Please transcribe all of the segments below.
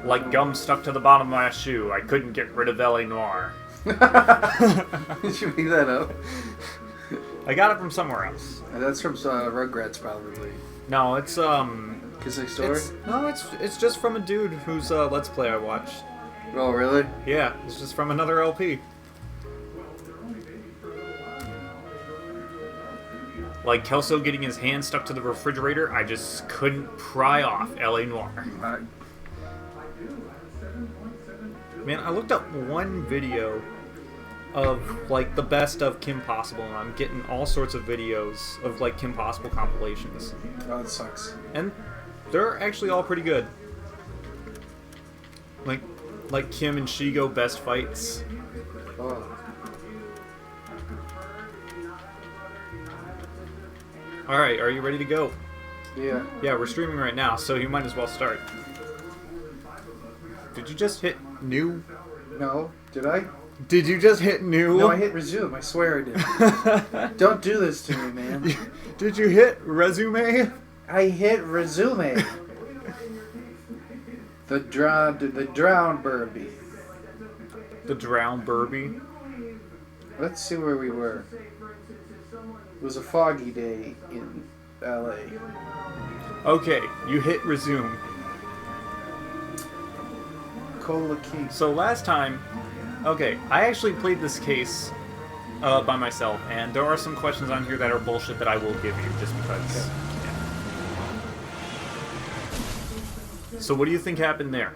Like gum stuck to the bottom of my shoe, I couldn't get rid of L.A. Noire. Did you make that up? I got it from somewhere else. That's from Rugrats, probably. No, it's Kiss Next Door? It's just from a dude whose Let's Play I watched. Oh, really? Yeah, it's just from another LP. Like Kelso getting his hand stuck to the refrigerator, I just couldn't pry off L.A. Noire. Man, I looked up one video of, like, the best of Kim Possible, and I'm getting all sorts of videos of, like, Kim Possible compilations. Oh, that sucks. And they're actually all pretty good. Like Kim and Shigo best fights. Oh. Alright, are you ready to go? Yeah. Yeah, we're streaming right now, so you might as well start. Did you just hit new? No. Did I? Did you just hit new? No, I hit resume. I swear I did. Don't do this to me, man. Did you hit resume? I hit resume. The drowned Burby. The drowned Burby? Let's see where we were. It was a foggy day in LA. Okay, you hit resume. Cola King. So last time, okay, I actually played this case by myself, and there are some questions on here that are bullshit that I will give you just because. Okay. Yeah. So what do you think happened there?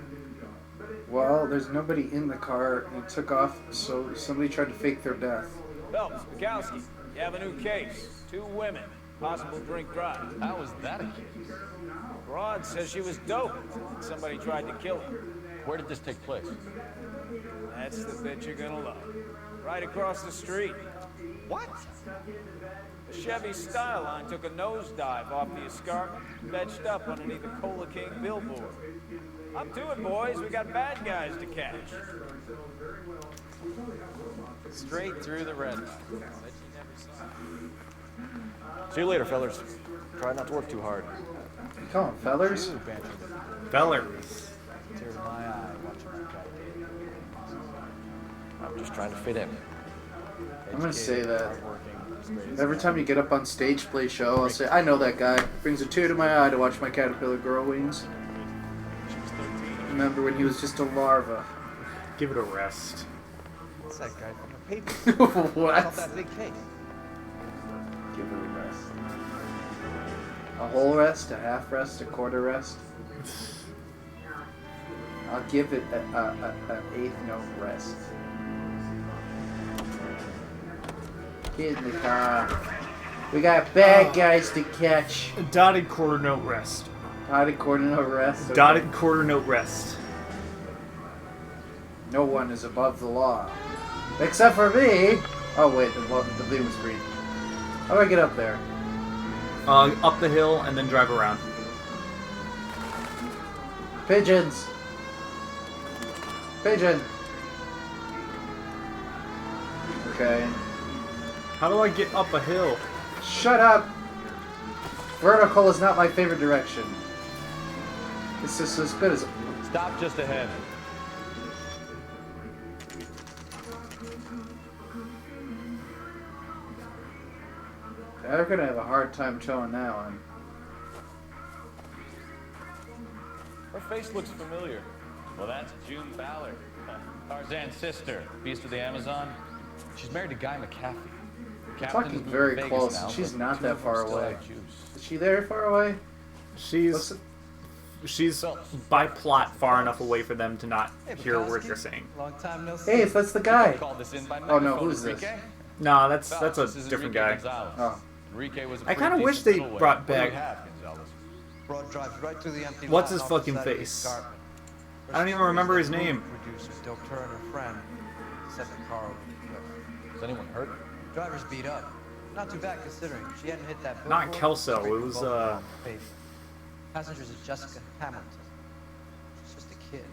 Well, there's nobody in the car. He took off, so somebody tried to fake their death. Phelps, Bukowski, you have a new case. 2 women, possible drink drive. How was that a case? Broad says she was dope. Somebody tried to kill her. Where did this take place? That's the bit you're gonna love. Right across the street. What? The Chevy Skyline took a nosedive off the escarpment, fetched up underneath the Cola King billboard. Up to it, boys. We got bad guys to catch. Straight through the red line. See you later, fellers. Try not to work too hard. Come on, fellers. Feller. Tear to my eye watching that guy. I'm just trying to fit in. I'm gonna say that. Hardworking, Every time you get up on stage, play show, I'll say, I know that guy. Brings a tear to my eye to watch my caterpillar grow wings. Remember when he was just a larva. Give it a rest. What's that guy from the paper? What? Not that big case. Give it a rest. A whole rest, a half rest, a quarter rest. I'll give it an eighth note rest. Get in the car. We got bad guys to catch. Dotted quarter note rest. Dotted quarter note rest. Okay. Dotted quarter note rest. No one is above the law. Except for me! Oh wait, the blue was green. How do I get up there? Up the hill and then drive around. Pigeons! Pigeon! Okay. How do I get up a hill? Shut up! Vertical is not my favorite direction. It's just as good as... Stop just ahead. They're gonna have a hard time towing that one. Her face looks familiar. Well, that's June Ballard, Tarzan's sister, beast of the Amazon. She's married to Guy McCaffey. Talking very close. She's not that far away. Is she there far away? She's by plot far enough away for them to not hear what you're saying. Long time no see. Hey, if that's the guy. Oh no, who's this? No, that's a different guy. Oh. I kind of wish they brought back. Broad drives right through the empty What's lot his off the fucking side of the face? escarpment. I don't even remember his name. Producers Dr. and her friend set the car over the cliff. Is anyone hurt? Driver's beat up. Not too bad considering she hadn't hit that Not billboard Kelso, straight it was, from both pavement. Passengers is Jessica Hamilton. She's just a kid.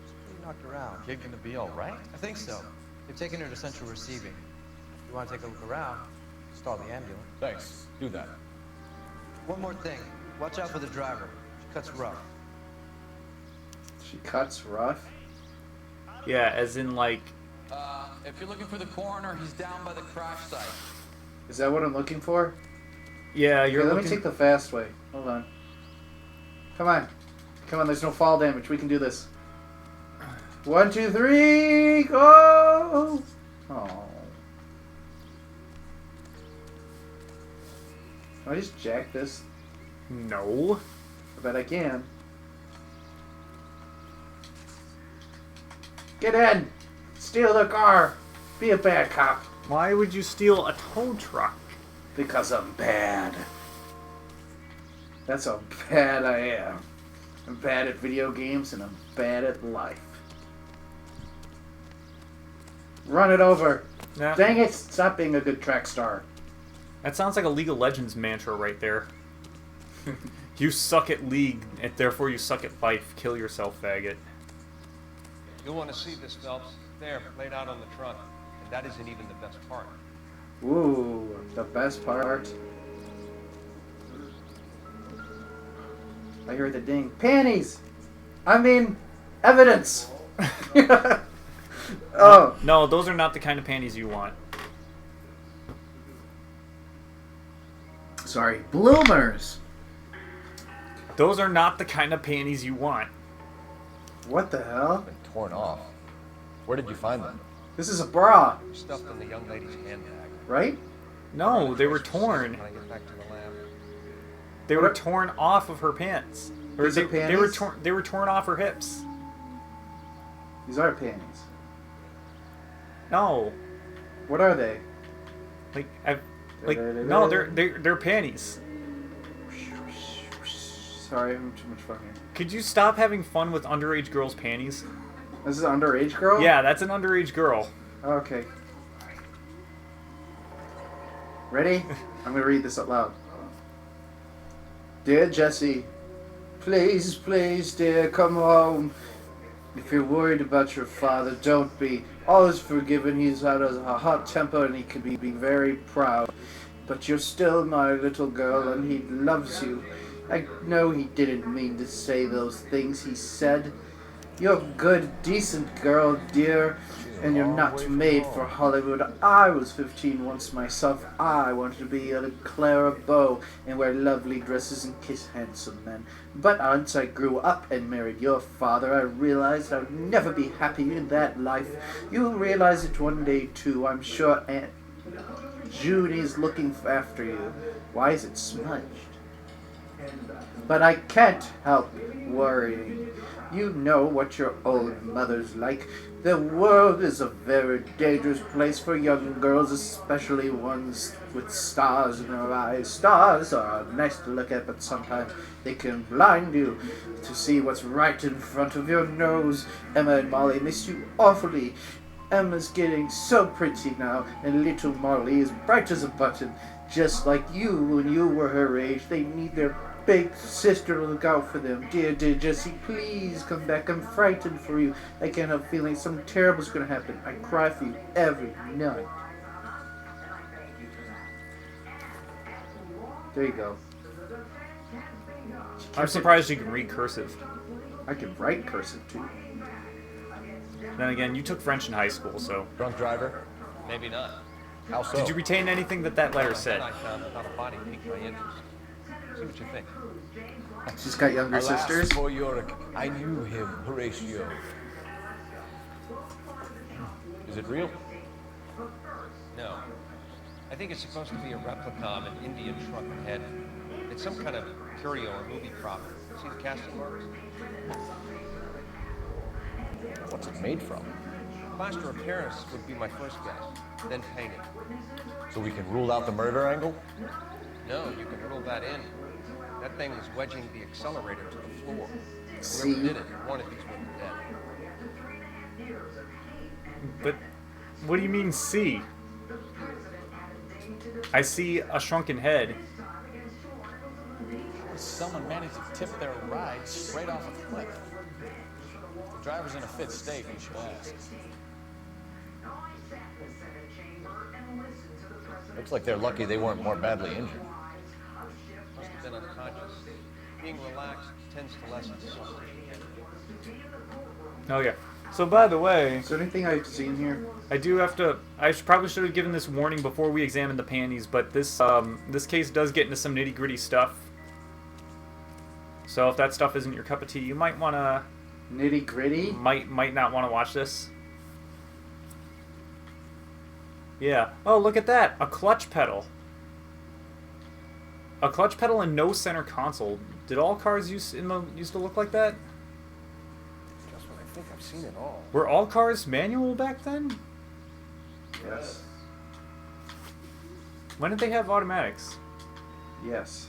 She's pretty knocked around. Kid gonna be all right? I think so. They've taken her to central receiving. If you want to take a look around, stall the ambulance. Thanks. Do that. One more thing. Watch out for the driver. She cuts rough. She cuts rough. Yeah, as in like. If you're looking for the coroner, he's down by the crash site. Is that what I'm looking for? Yeah, you're Okay, looking. let me take the fast way. Hold on. Come on. Come on, there's no fall damage. We can do this. 1, 2, 3, go! Oh. Can I just jack this? No. I bet I can. Get in! Steal the car! Be a bad cop. Why would you steal a tow truck? Because I'm bad. That's how bad I am. I'm bad at video games and I'm bad at life. Run it over. Nah. Dang it, stop being a good track star. That sounds like a League of Legends mantra right there. You suck at League, and therefore you suck at life. Kill yourself, faggot. You'll want to see this, Phelps. There, laid out on the trunk. And that isn't even the best part. Ooh, the best part. I hear the ding. Panties! I mean, evidence! Oh. No, those are not the kind of panties you want. Sorry, bloomers! Those are not the kind of panties you want. What the hell? Been torn off. Where did you find them? This is a bra, Stuffed in the young lady's handbag. right? No, they were torn. When I get back to the lab. They were torn off of her pants. Or These are they were panties? torn. They were torn off her hips. These are panties. No, What are they? no, they're panties. Sorry, I'm too much fucking. Could you stop having fun with underage girls' panties? This is an underage girl? Yeah, that's an underage girl. Okay. Ready? I'm gonna read this out loud. Dear Jesse, please, please, dear, come home. If you're worried about your father, don't be. All is forgiven. He's had a hot temper and he can be very proud. But you're still my little girl and he loves you. I know he didn't mean to say those things he said. You're a good, decent girl, dear, and you're not made for Hollywood. I was 15 once myself. I wanted to be a Clara Bow and wear lovely dresses and kiss handsome men. But once I grew up and married your father, I realized I would never be happy in that life. You'll realize it one day, too. I'm sure Aunt Judy's looking after you. Why is it smudged? But I can't help worrying. You know what your old mother's like. The world is a very dangerous place for young girls, especially ones with stars in their eyes. Stars are nice to look at, but sometimes they can blind you to see what's right in front of your nose. Emma and Molly miss you awfully. Emma's getting so pretty now, and little Molly is bright as a button, just like you when you were her age. They need their big sister to look out for them. Dear Jesse, please come back. I'm frightened for you. I can't help feeling something terrible is going to happen. I cry for you every night. There you go. I'm surprised you can read cursive. I can write cursive too. Then again, you took French in high school, so. Drunk driver? Maybe not. How so? Did you retain anything that letter said? I found a body piqued my interest. See what you think. She's got younger sisters. Poor Yorick. I knew him, Horatio. Is it real? No. I think it's supposed to be a replica of an Indian shrunken head. It's some kind of curio or movie prop. See the casting marks? What's it made from? Plaster of Paris would be my first guess. Then painted. So we can rule out the murder angle? No, you can rule that in. That thing was wedging the accelerator to the floor. See? Whoever did it wanted these women dead. But what do you mean see? I see a shrunken head. Someone managed to tip their ride straight off a cliff. The driver's in a fit state, you should ask. Looks like they're lucky they weren't more badly injured. Must have been unconscious. Being relaxed tends to lessen suffering. Oh yeah. So by the way, Is there anything I've seen here? I do have to. Probably should have given this warning before we examined the panties, but this this case does get into some nitty gritty stuff. So if that stuff isn't your cup of tea, you might wanna Nitty gritty? might not want to watch this. Yeah. Oh, look at that! A clutch pedal. A clutch pedal and no center console. Did all cars used to look like that? Just when I think I've seen it all. Were all cars manual back then? Yes. When did they have automatics? Yes.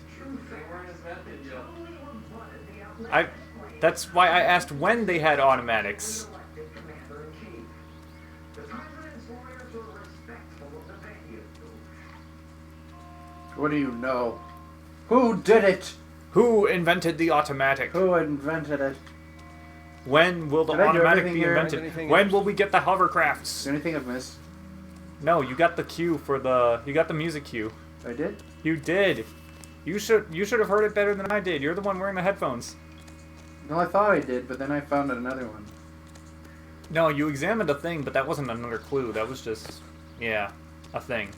That's why I asked when they had automatics. What do you know? Who did it? Who invented the automatic? Who invented it? When will the Did I do automatic everything be here? invented? Anything When else? will we get the Is hovercrafts? there anything I've missed? No, you got the cue for the. You got the music cue. I did? You did. You should have heard it better than I did. You're the one wearing the headphones. No, I thought I did, but then I found another one. No, you examined a thing, but that wasn't another clue. That was just, yeah, a thing.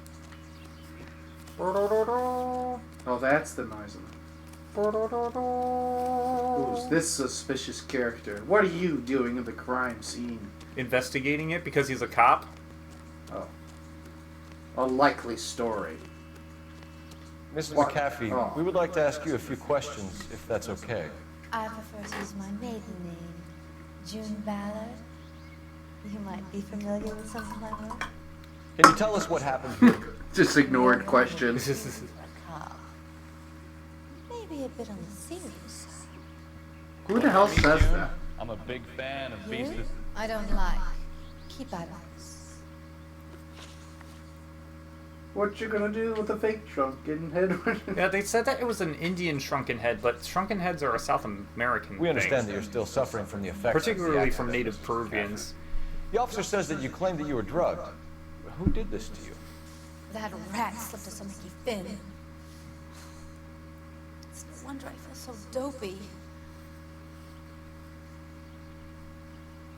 Oh, that's the noise of it. Who's this suspicious character? What are you doing at the crime scene? Investigating it because he's a cop. Oh. A likely story. Mrs. What? McAfee, Oh. we would like to ask you a few questions, if that's okay. I prefer to use my maiden name, June Ballard. You might be familiar with something like that. Can you tell us what happened here? Just ignored questions. A cop. Maybe a bit on the serious side. Who the hell says that? I'm a big fan of You? Beast. I don't like. Keep out of this. What you gonna do with the fake shrunken head? Yeah, they said that it was an Indian shrunken head, but shrunken heads are a South American We understand that thing. you're still suffering from the effects. Particularly of the from accident. native Peruvians. The officer says that you claimed that you were drugged. Who did this to you? That rat slipped us a Mickey Finn. It's no wonder I feel so dopey.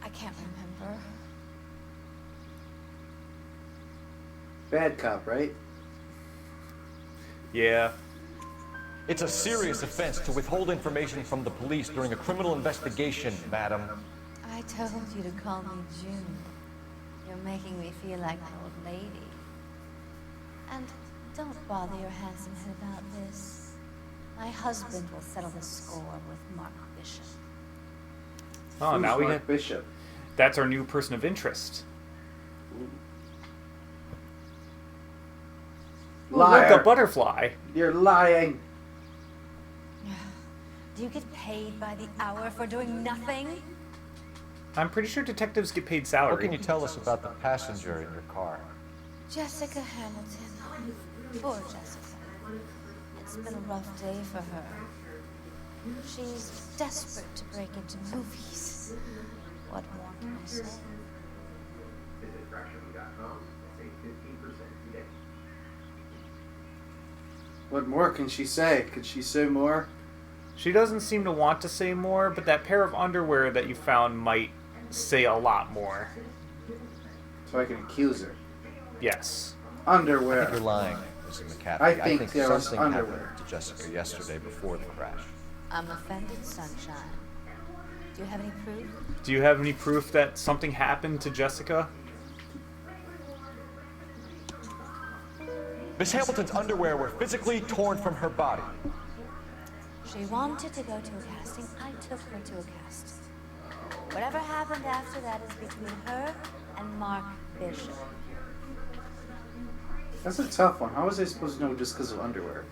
I can't remember. Bad cop, right? Yeah. It's a serious offense to withhold information from the police during a criminal investigation, madam. I told you to call me June. You're making me feel like an old lady. And don't bother your handsome head about this. My husband will settle the score with Mark Bishop. Oh, Who's now we Mark have. Bishop. That's our new person of interest. Ooh, Liar. look, a butterfly. You're lying. Do you get paid by the hour for doing nothing? I'm pretty sure detectives get paid What salary. can you tell us about the passenger in your car? Jessica Hamilton. Poor Jessica. It's been a rough day for her. She's desperate to break into movies. What more can I say? What more can she say? Could she say more? She doesn't seem to want to say more, but that pair of underwear that you found might say a lot more. So I can accuse her. Yes. Underwear. You're lying, Mrs. McAfee. I think there was something underwear. happened to Jessica yesterday before the crash. I'm offended, sunshine. Do you have any proof? Do you have any proof that something happened to Jessica? Miss Hamilton's underwear were physically torn from her body. She wanted to go to a casting. I took her to a casting. Whatever happened after that is between her and Mark Bishop. That's a tough one. How was I supposed to know just because of underwear?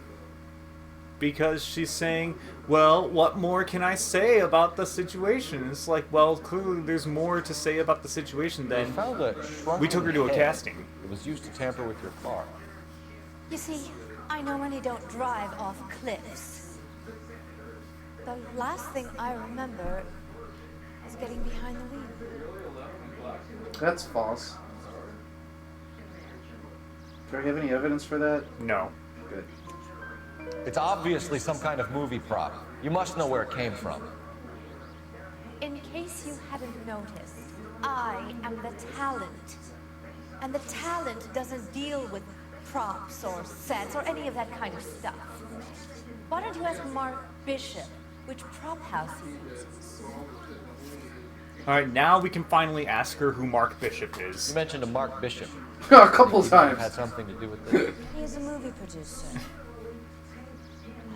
Because she's saying, well, what more can I say about the situation? It's like, well, clearly there's more to say about the situation They than found a shrunken we took her to a head. casting. It was used to tamper with your car. You see, I normally don't drive off cliffs. The last thing I remember is getting behind the wheel. That's false. Do I have any evidence for that? No. Good. It's obviously some kind of movie prop. You must know where it came from. in case you hadn't noticed, I am the talent. And the talent doesn't deal with props or sets or any of that kind of stuff. Why don't you ask Mark Bishop which prop house he uses? Alright, now we can finally ask her who Mark Bishop You is. mentioned a Mark Bishop. A couple He might have times. had something to do with this. He's a movie producer.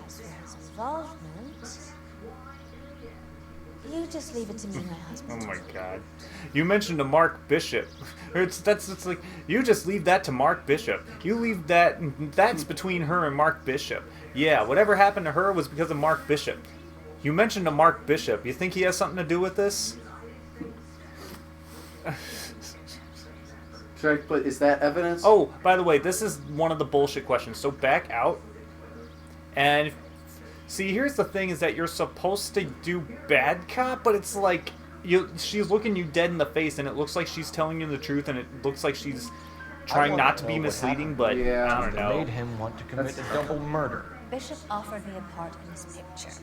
As for his involvement, you just leave it to me and my Oh husband. my god. You mentioned a Mark Bishop. It's like, you just leave that to Mark Bishop. You leave that's between her and Mark Bishop. Yeah, whatever happened to her was because of Mark Bishop. You mentioned a Mark Bishop. You think he has something to do with this? But is that evidence? Oh, by the way, this is one of the bullshit questions. So back out. And see, here's the thing: is that you're supposed to do bad cop, but it's like she's looking you dead in the face, and it looks like she's telling you the truth, and it looks like she's trying wanna not to know be what misleading. happened. But Yeah. I don't That know. made him want to commit a double murder. Bishop offered me a part in his picture.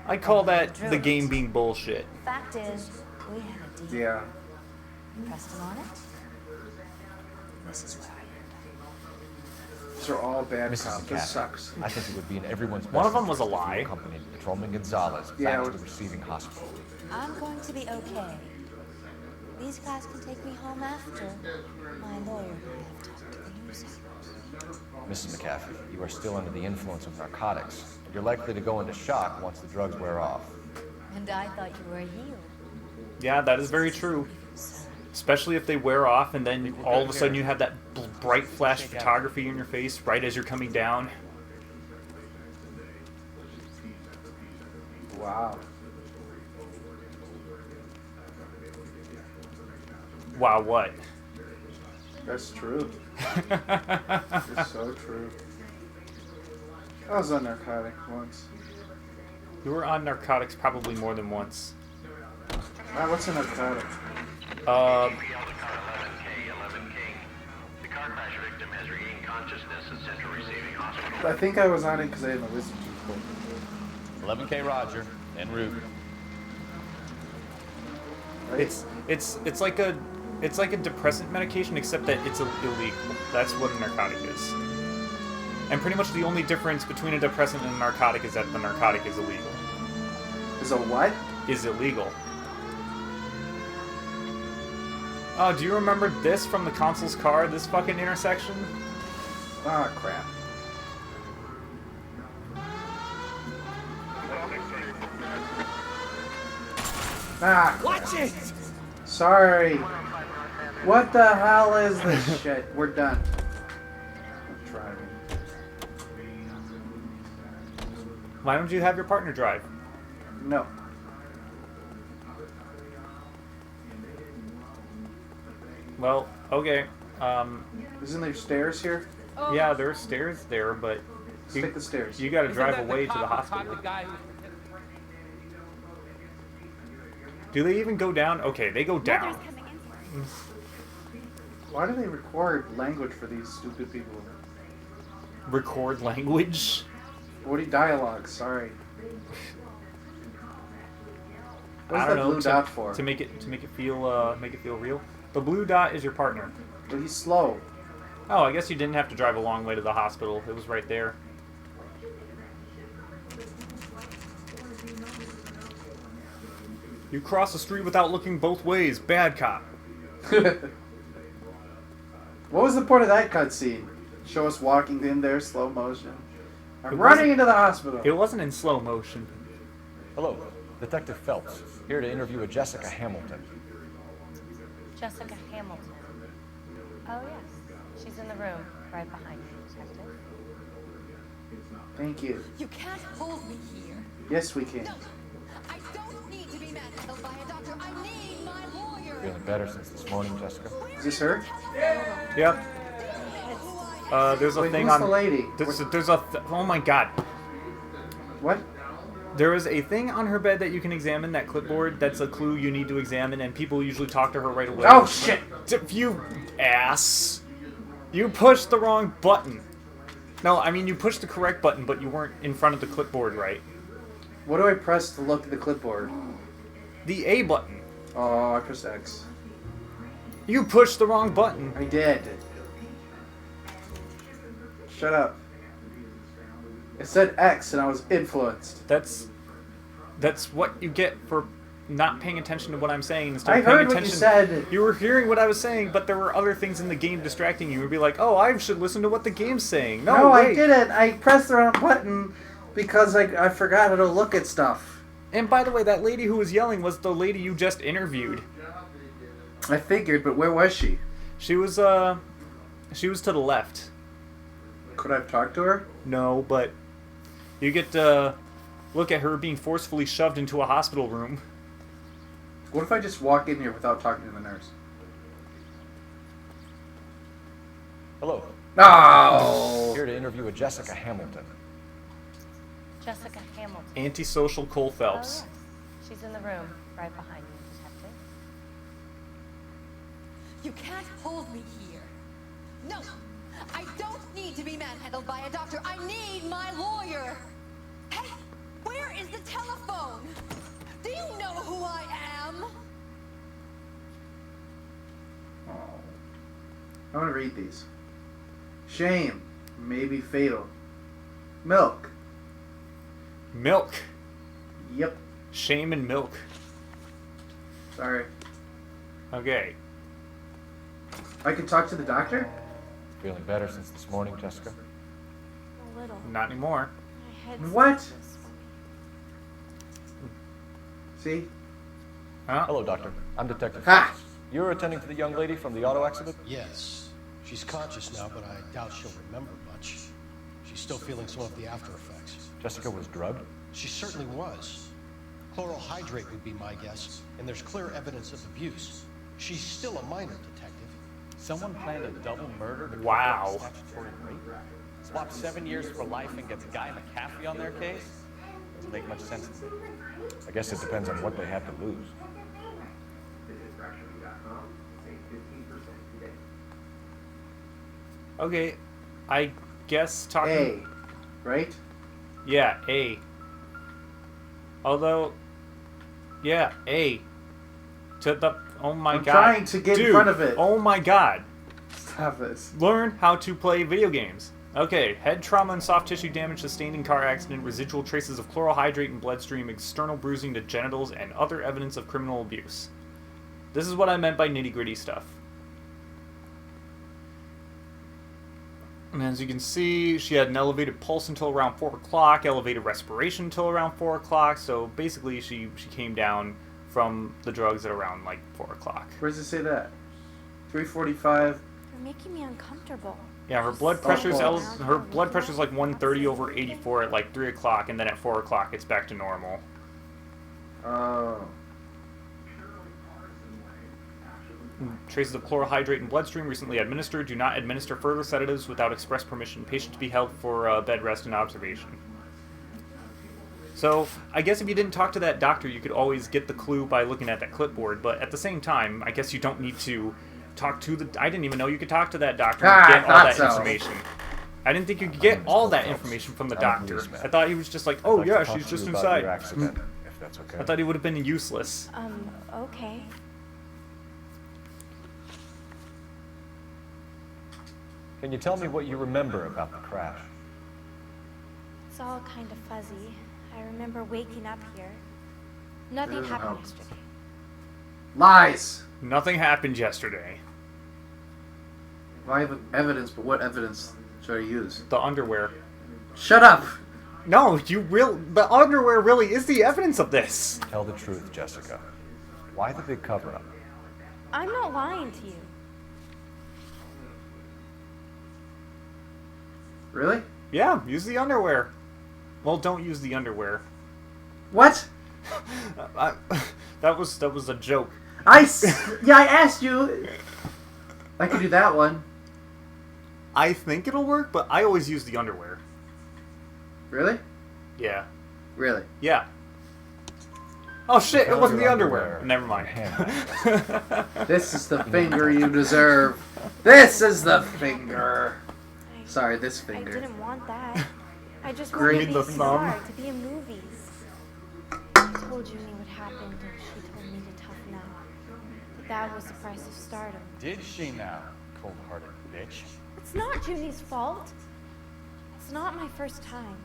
I call that the game being bullshit. Fact is, we had a deal. Yeah. Pressed him on it. This is where I end These are all bad Mrs. cops. This McCaffrey, sucks. I think it would be in everyone's best One of them was a interest if you lie. accompanied Patrolman Gonzalez Yeah, back to it the receiving hospital. up. I'm going to be okay. These guys can take me home after. My lawyer and I have talked to the news outlets. Mrs. McCaffrey, you are still under the influence of narcotics. You're likely to go into shock once the drugs wear off. And I thought you were healed. Yeah, that is very true. Especially if they wear off, and then all of a sudden you have that bright flash photography in your face right as you're coming down. Wow. Wow, what? That's true. It's so true. I was on narcotic once. You were on narcotics probably more than once. Wow, what's a narcotic? Uh, The car crash victim has regained consciousness at Central Receiving Hospital. I think I was on it because I had my wisdom tooth pulled. 11K Roger, en route. Right? it's like a depressant medication, except that it's illegal. That's what a narcotic is. And pretty much the only difference between a depressant and a narcotic is that the narcotic is illegal. Is a what? Is illegal. Oh, do you remember this from the consul's car? This fucking intersection? Ah, crap. Ah, crap. Watch it! Sorry. What the hell is this shit? We're done. I'm driving. Why don't you have your partner drive? No. Well, okay. Isn't there stairs here? Yeah, there's stairs there, but Let's take the stairs. you gotta Isn't drive that away to cop the who caught hospital. the guy who- Do they even go down? Okay, they go down. Why do they record language for these stupid people? Record language. What are dialogue? Sorry. What's I that don't know, blue dot for? to make it feel real. The blue dot is your partner. But he's slow. Oh, I guess you didn't have to drive a long way to the hospital. It was right there. You cross the street without looking both ways. Bad cop. What was the point of that cutscene? Show us walking in there, slow motion. I'm It running wasn't- into the hospital. It wasn't in slow motion. Hello, Detective Phelps, here to interview a Jessica Hamilton. Jessica Hamilton. Oh, yes. She's in the room right behind you, Detective. Thank you. You can't hold me here. Yes, we can. No, I don't need to be manhandled by a doctor. I need my lawyer. Feeling better since this morning, Jessica? Is this her? Yep. There's a Wait, thing who's on. the lady? Oh my god. What? There is a thing on her bed that you can examine, that clipboard. That's a clue you need to examine, and people usually talk to her right away. Oh, shit! You ass. You pushed the wrong button. No, I mean, you pushed the correct button, but you weren't in front of the clipboard right. What do I press to look at the clipboard? The A button. Oh, I pressed X. You pushed the wrong button. I did. Shut up. It said X and I was influenced. That's what you get for not paying attention to what I'm saying. Instead I of paying heard what attention, you said. You were hearing what I was saying, but there were other things in the game distracting you. You'd be like, "Oh, I should listen to what the game's saying." No, No, wait. I didn't. I pressed the wrong button because I forgot how to look at stuff. And by the way, that lady who was yelling was the lady you just interviewed. I figured, but where was she? She was to the left. Could I have talked to her? No, but you get to look at her being forcefully shoved into a hospital room. What if I just walk in here without talking to the nurse? Hello. No! Here to interview a Jessica Hamilton. Jessica Hamilton. Antisocial Cole Oh, Phelps. yes. She's in the room right behind you, detective. You can't hold me here. No, I don't need to be manhandled by a doctor. I need my lawyer. Hey, where is the telephone? Do you know who I am? Oh. I want to read these. Shame may be fatal. Milk. Milk. Yep. Shame and milk. Sorry. Okay. I can talk to the doctor? Feeling better since this morning, Jessica? A little. Not anymore. My head's What? still swimming. See? Huh? Hello, Doctor. I'm Detective Ha! Phelps. You're attending to the young lady from the auto accident? Yes. She's conscious now, but I doubt she'll remember much. She's still feeling some of the after effects. Jessica was drugged? She certainly was. Chloral hydrate would be my guess, and there's clear evidence of abuse. She's still a minor, Detective. Someone planned a double murder to Wow. cover up statutory rape? Swap 7 years for life and gets Guy McCaffrey on their case? Doesn't make much sense to me. I guess it depends on what they have to lose. Okay. I guess talking. A. Right? Yeah, A. Although, yeah, A. To the. Oh my I'm god. trying to get in Dude, front of it. Oh my god. Stop this. Learn how to play video games. Okay, head trauma and soft tissue damage sustained in car accident, residual traces of chloral hydrate in bloodstream, external bruising to genitals, and other evidence of criminal abuse. This is what I meant by nitty-gritty stuff. And as you can see, she had an elevated pulse until around 4 o'clock, elevated respiration until around 4 o'clock, so basically she came down from the drugs at around, like, 4 o'clock. Where does it say that? 3:45. You're making me uncomfortable. Yeah, her blood pressure's Oh. her blood pressure's like 130 over 84 at like 3 o'clock, and then at 4 o'clock it's back to normal. Oh. Traces of chloral hydrate in bloodstream recently administered. Do not administer further sedatives without express permission. Patient to be held for bed rest and observation. So, I guess if you didn't talk to that doctor, you could always get the clue by looking at that clipboard, but at the same time, I guess you don't need to talk to the... I didn't even know you could talk to that doctor and get all that information. I didn't think you could get all that information from the doctor. I thought he was just like, oh yeah, she's just inside. If that's okay. I thought he would have been useless. Okay. Can you tell me what you remember about the crash? It's all kind of fuzzy. I remember waking up here. Nothing doesn't happened help. yesterday. Lies! Nothing happened yesterday. I have evidence, but what evidence should I use? The underwear. Shut up! No, the underwear really is the evidence of this. Tell the truth, Jessica. Why the big cover-up? I'm not lying to you. Really? Yeah, use the underwear. Well, don't use the underwear. What? That was a joke. Yeah, I asked you. I could do that one. I think it'll work, but I always use the underwear. Really? Yeah. Really? Yeah. Oh shit, it Found wasn't your the underwear. Never mind. This is the finger you deserve. This is the finger. Sorry, this finger. I didn't want that. I just Green wanted to the be thumb. smart, to be in movies. I told told Junie what happened, and she told me to toughen up. But that was the price of stardom. Did she now, cold-hearted bitch? It's not Junie's fault. It's not my first time.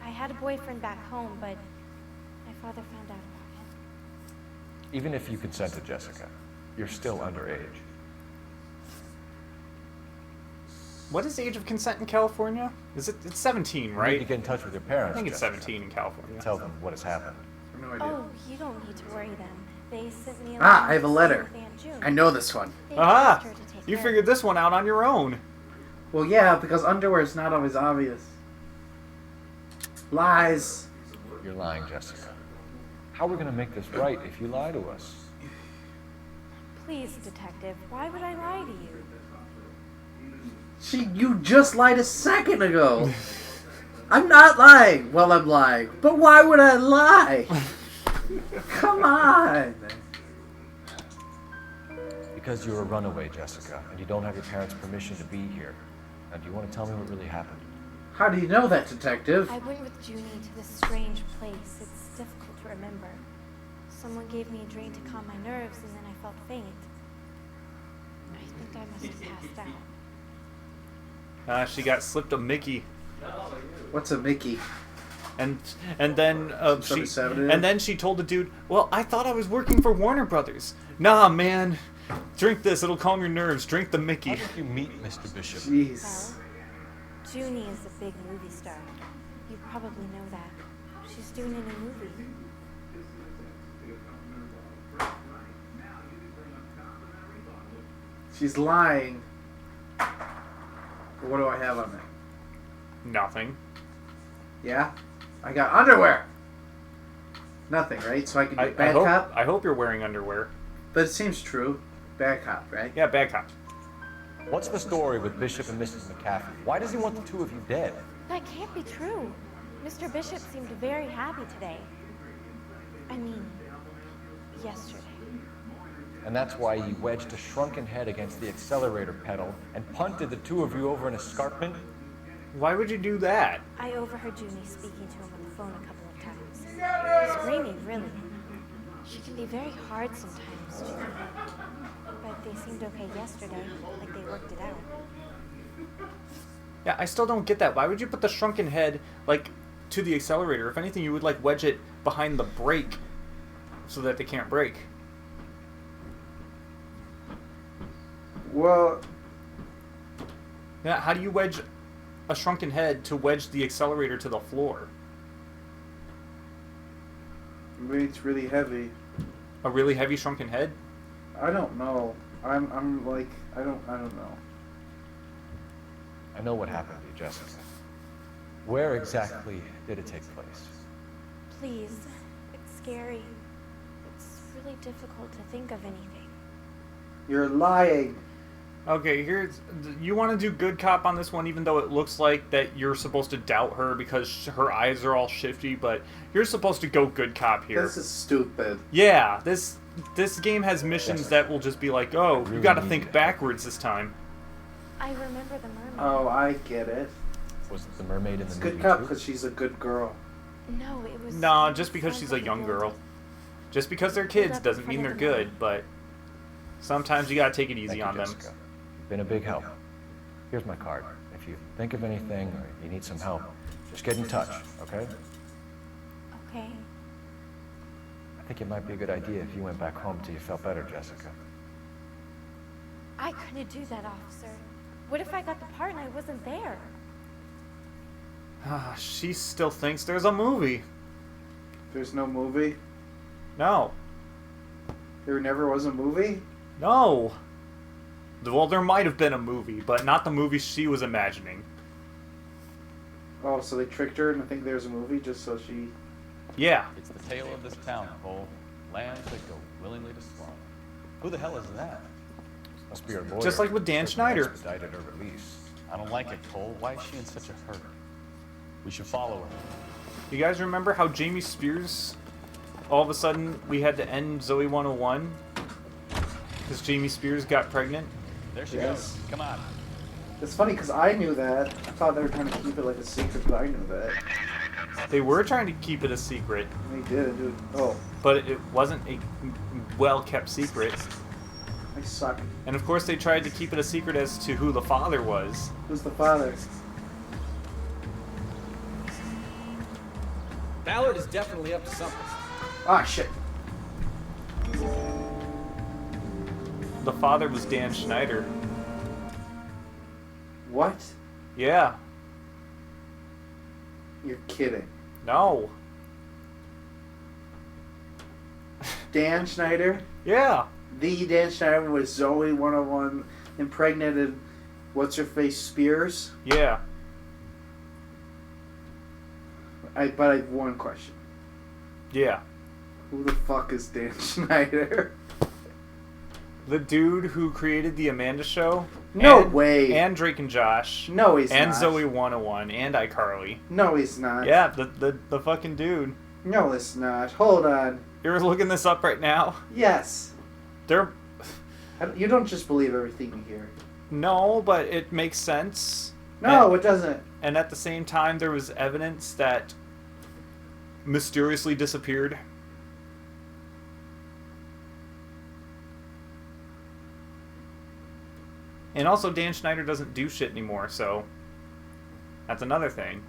I had a boyfriend back home, but my father found out about him. Even if you consented, Jessica, you're still underage. What is the age of consent in California? It's 17, right? You need to get in touch with your parents. I think it's Jessica. 17 in California. Tell them what has happened. No idea. Oh, you don't need to worry them. They sent me a Ah, I have a letter. with Aunt June. I know this one. They Ah! asked her to take You care figured this one out on your own. Well, yeah, because underwear is not always obvious. Lies. You're lying, Jessica. How are we going to make this right if you lie to us? Please, detective, why would I lie to you? You just lied a second ago. I'm not lying. Well, I'm lying. But why would I lie? Come on. Because you're a runaway, Jessica, and you don't have your parents' permission to be here. Now, do you want to tell me what really happened? How do you know that, detective? I went with Junie to this strange place. It's difficult to remember. Someone gave me a drink to calm my nerves, and then I felt faint. I think I must have passed out. She got slipped a Mickey. What's a Mickey? And then she told the dude, "Well, I thought I was working for Warner Brothers." Nah, man. Drink this, it'll calm your nerves. Drink the Mickey. How did you meet Mr. Bishop? Jeez. Well, Junie is a big movie star. You probably know that. She's doing a new movie. She's lying. What do I have on me? Nothing. Yeah? I got underwear! Nothing, right? So I can do bad cop? I hope you're wearing underwear. But it seems true. Bad cop, right? Yeah, bad cop. What's the story with Bishop and Mrs. McCaffrey? Why does he want the two of you dead? That can't be true. Mr. Bishop seemed very happy today. I mean, yesterday. And that's why he wedged a shrunken head against the accelerator pedal and punted the two of you over an escarpment? Why would you do that? I overheard Junie speaking to him on the phone a couple of times. Screaming, really. She can be very hard sometimes, Junie. But they seemed okay yesterday, like they worked it out. Yeah, I still don't get that. Why would you put the shrunken head, like, to the accelerator? If anything, you would, like, wedge it behind the brake so that they can't brake. Well... Yeah, how do you wedge a shrunken head to wedge the accelerator to the floor? Maybe it's really heavy. A really heavy shrunken head? I don't know. I'm like, I don't know. I know what happened to you, Jessica. Where exactly did it take place? Please, it's scary. It's really difficult to think of anything. You're lying. Okay, you want to do good cop on this one, even though it looks like that you're supposed to doubt her because her eyes are all shifty, but you're supposed to go good cop here. This is stupid. Yeah, this game has missions that will just be like, oh, you got to think backwards this time. I remember the mermaid. Oh, I get it. Was it the mermaid in the movie Good cop too? because she's a good girl. No, it was... No, just because she's a young girl. Just because they're kids doesn't mean they're good, but sometimes you gotta take it easy on them. Jessica. You've been a big help. Here's my card. If you think of anything or you need some help, just get in touch, okay? Okay. I think it might be a good idea if you went back home till you felt better, Jessica. I couldn't do that, officer. What if I got the part and I wasn't there? She still thinks there's a movie. There's no movie? No. There never was a movie? No. Well, there might have been a movie, but not the movie she was imagining. Oh, so they tricked her and I think there's a movie just so she... Yeah. It's the tale of this town, Cole. Lambs that go willingly to slaughter. Who the hell is that? Must be her lawyer. Just like with Dan Schneider. Expedited her release. I don't like it, Cole. Why is she in such a hurry? We should follow her. You guys remember how Jamie Spears, all of a sudden, we had to end Zoe 101? Because Jamie Spears got pregnant? There she Yes. goes. Come on. It's funny because I knew that. I thought they were trying to keep it like a secret, but I knew that. They were trying to keep it a secret. They did, dude. Oh. But it wasn't a well-kept secret. I suck. And of course they tried to keep it a secret as to who the father was. Who's the father? Ballard is definitely up to something. Ah, shit. The father was Dan Schneider. What? Yeah. You're kidding. No. Dan Schneider? Yeah. The Dan Schneider was Zoe 101 impregnated what's-her-face Spears? Yeah. But I have one question. Yeah. Who the fuck is Dan Schneider? The dude who created the Amanda Show. No way. And Drake and Josh. No, he's and not. Zoe 101 and iCarly. No, he's not. Yeah, the fucking dude. No, it's not. Hold on. You're looking this up right now? Yes. They're... You don't just believe everything you hear. No, but it makes sense. No, it doesn't. And at the same time, there was evidence that mysteriously disappeared. And also, Dan Schneider doesn't do shit anymore, so that's another thing.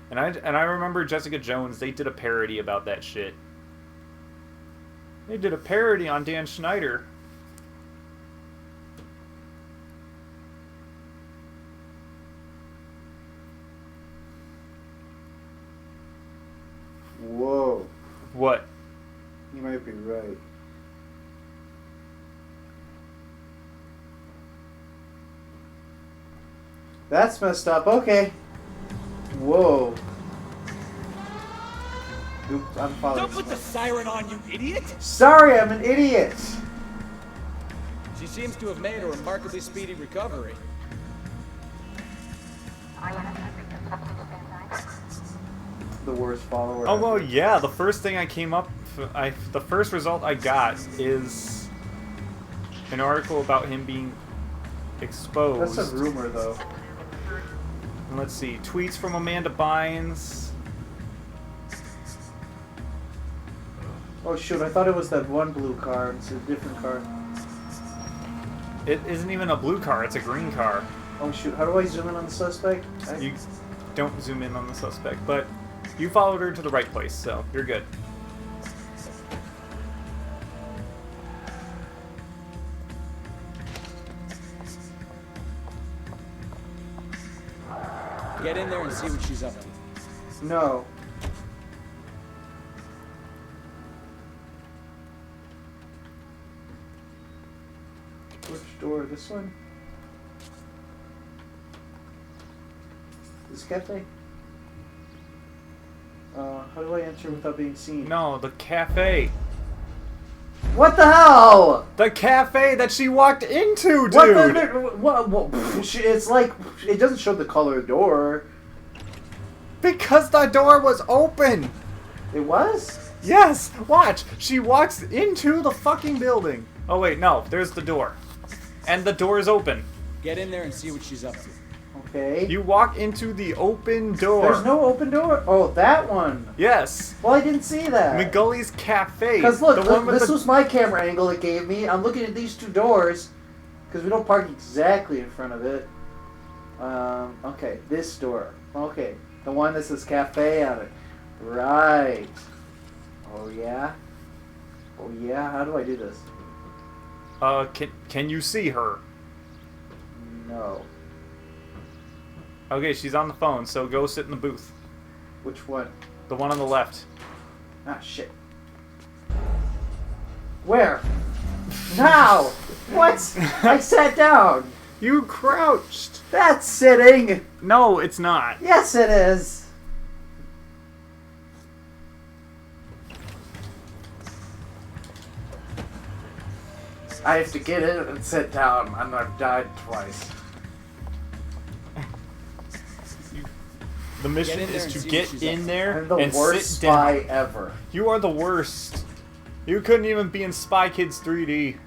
And I remember Jessica Jones, they did a parody about that shit. They did a parody on Dan Schneider. Whoa. What? You might be right. That's messed up. Okay. Whoa. Oops, I'm following. Don't put the siren on, you idiot! Sorry, I'm an idiot. She seems to have made a remarkably speedy recovery. The worst follower. Oh, well, yeah, the first thing I came up... the first result I got is an article about him being exposed. That's a rumor, though. And let's see. Tweets from Amanda Bynes. Oh, shoot, I thought it was that one blue car. It's a different car. It isn't even a blue car, it's a green car. Oh, shoot, how do I zoom in on the suspect? You don't zoom in on the suspect, but you followed her to the right place, so you're good. Get in there and see what she's up to. No. Which door? This one? This cafe? How do I enter without being seen? No, the cafe. What the hell? The cafe that she walked into, dude! What? It's like, it doesn't show the color door. Because the door was open! It was? Yes! Watch! She walks into the fucking building. Oh wait, no, there's the door. And the door is open. Get in there and see what she's up to. Okay. You walk into the open door. There's no open door? Oh, that one. Yes. Well, I didn't see that. McGully's Cafe. Because look, this the... was my camera angle it gave me. I'm looking at these two doors because we don't park exactly in front of it. Okay, this door. Okay, the one that says cafe on it. Right. Oh yeah. Oh yeah. How do I do this? Can you see her? No. Okay, she's on the phone, so go sit in the booth. Which one? The one on the left. Ah, shit. Where? Now! What? I sat down. You crouched. That's sitting. No, it's not. Yes, it is. I have to get in and sit down, and I've died twice. The mission is to get in there I'm the and worst sit down. spy ever. You are the worst. You couldn't even be in Spy Kids 3D.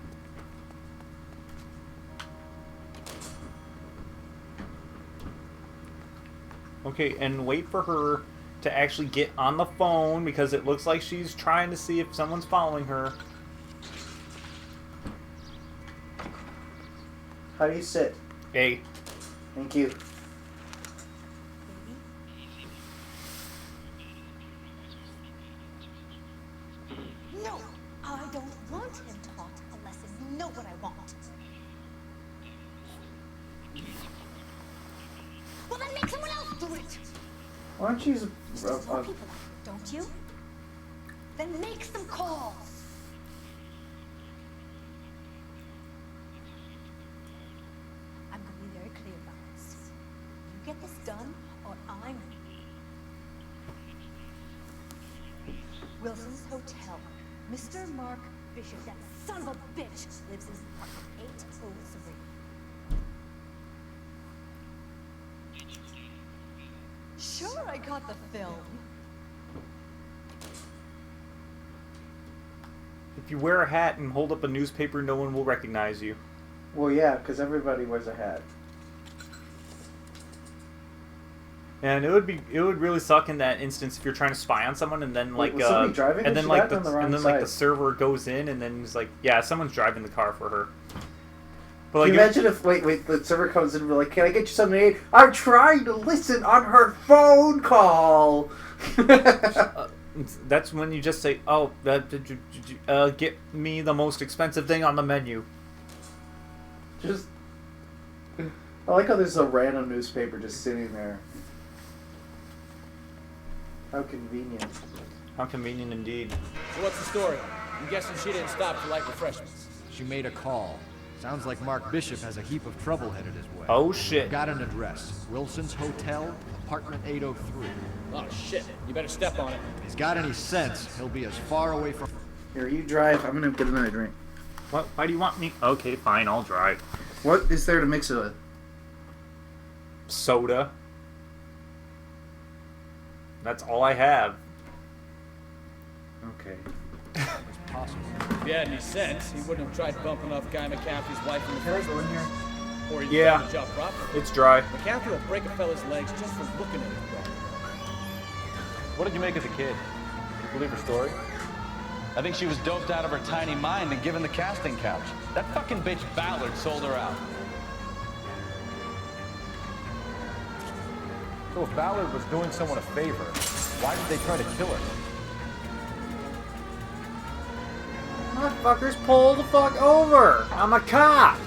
Okay, and wait for her to actually get on the phone because it looks like she's trying to see if someone's following her. How do you sit? A. Thank you. No, I don't want him taught a lesson. You know what I want. Well, then make someone else do it. Why don't you use You still know people out there, don't you? Then make some calls. I'm going to be very clear about this. You get this done, or I'm... Wilson's Hotel. Mr. Mark Bishop, that son of a bitch, lives in apartment 803. Sure, I got the film. If you wear a hat and hold up a newspaper, no one will recognize you. Well, yeah, because everybody wears a hat. And it would really suck in that instance if you're trying to spy on someone and then like was somebody driving and it? then She like got on the wrong like the side. server goes in and then it's like, yeah, someone's driving the car for her. But like Can you imagine if wait, the server comes in and be like, "Can I get you something to eat?" I'm trying to listen on her phone call. That's when you just say, "Oh, get me the most expensive thing on the menu." Just, I like how there's a random newspaper just sitting there. How convenient. How convenient indeed. So what's the story? I'm guessing she didn't stop for light refreshments. She made a call. Sounds like Mark Bishop has a heap of trouble headed his way. Oh shit. Got an address. Wilson's Hotel, apartment 803. Oh shit, you better step on it. If he's got any sense, he'll be as far away from... Here, you drive. I'm gonna get another drink. What? Why do you want me? Okay, fine, I'll drive. What is there to mix it with? Soda. That's all I have. Okay. It's possible. If he had any sense, he wouldn't have tried bumping off Guy McCaffrey's wife in the first place. Or he'd Yeah. done the job properly. It's dry. McCaffrey will break a fella's legs just for looking at him. What did you make as a kid? Did you believe her story? I think she was doped out of her tiny mind and given the casting couch. That fucking bitch Ballard sold her out. So if Ballard was doing someone a favor, why did they try to kill her? Motherfuckers, pull the fuck over! I'm a cop!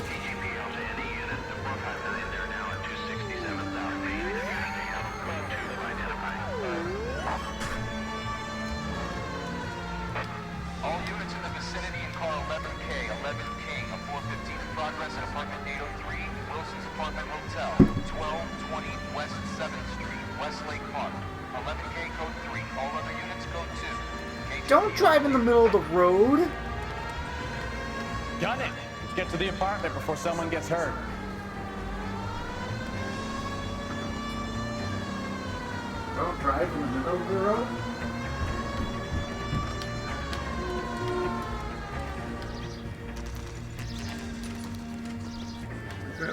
All units in the vicinity in car 11K, 11 King, a 415 in progress at apartment 803, Wilson's Apartment Hotel, 1220 West 7th Street, Westlake Park. 11K code 3, all other units code 2. Don't drive in the middle of the road! Done it! Let's get to the apartment before someone gets hurt. Don't drive in the middle of the road?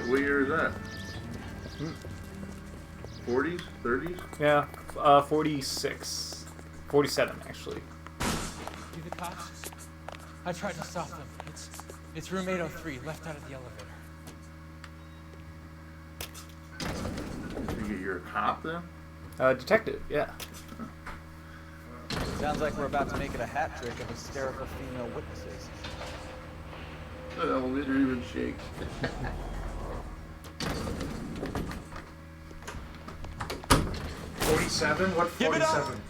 What year is that? 40s? 30s? Yeah, 46. 47, actually. You the cops? I tried to stop them. It's room 803, left out of the elevator. You think you're a cop then? Detective, yeah. Sounds like we're about to make it a hat trick of hysterical female witnesses. The elevator even shakes. $47? What Give it up! 47?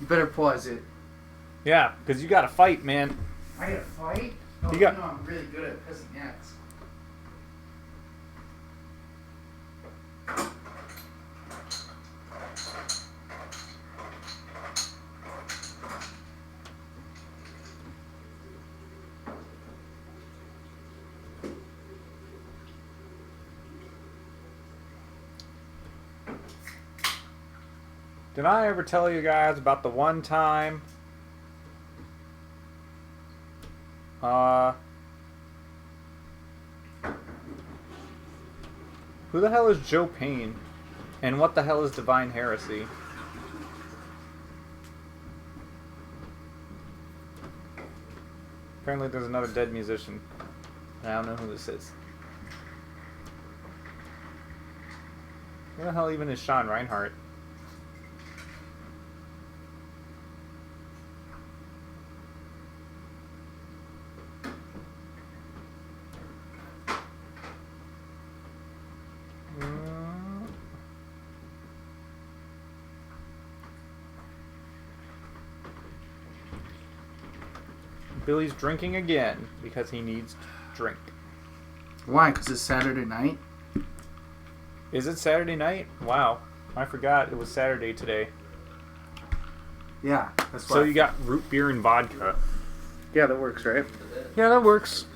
You better pause it. Yeah, because you gotta fight, man. I gotta fight? Oh, You got- know I'm really good at pissing ants. Did I ever tell you guys about the one time who the hell is Joe Payne? And what the hell is divine heresy? Apparently there's another dead musician. I don't know who this is. Who the hell even is Sean Reinhardt? Billy's drinking again because he needs to drink. Why? Because it's Saturday night? Is it Saturday night? Wow. I forgot it was Saturday today. Yeah, that's why. So you got root beer and vodka. Yeah, that works, right? Yeah, that works.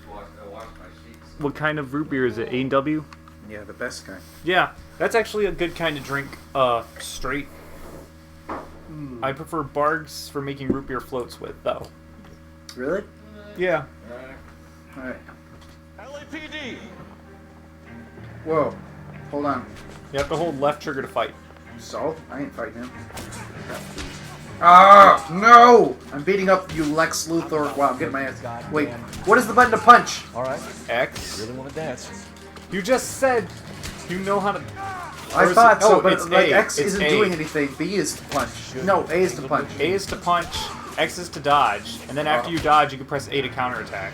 What kind of root beer is it? A&W? Yeah, the best kind. Yeah, that's actually a good kind to drink straight. I prefer Bargs for making root beer floats with, though. Really? Yeah. Alright. LAPD! Whoa. Hold on. You have to hold left trigger to fight. So? I ain't fighting him. Ah! No! I'm beating up you, Lex Luthor. Wow, I'm getting my ass. Wait, what is the button to punch? Alright. X. Really want to dance? You just said you know how to... I thought so, but it's like A. X It's isn't A. doing anything. B is to punch. No, A is to punch. A is to punch, X is to dodge, and then after you dodge, you can press A to counterattack.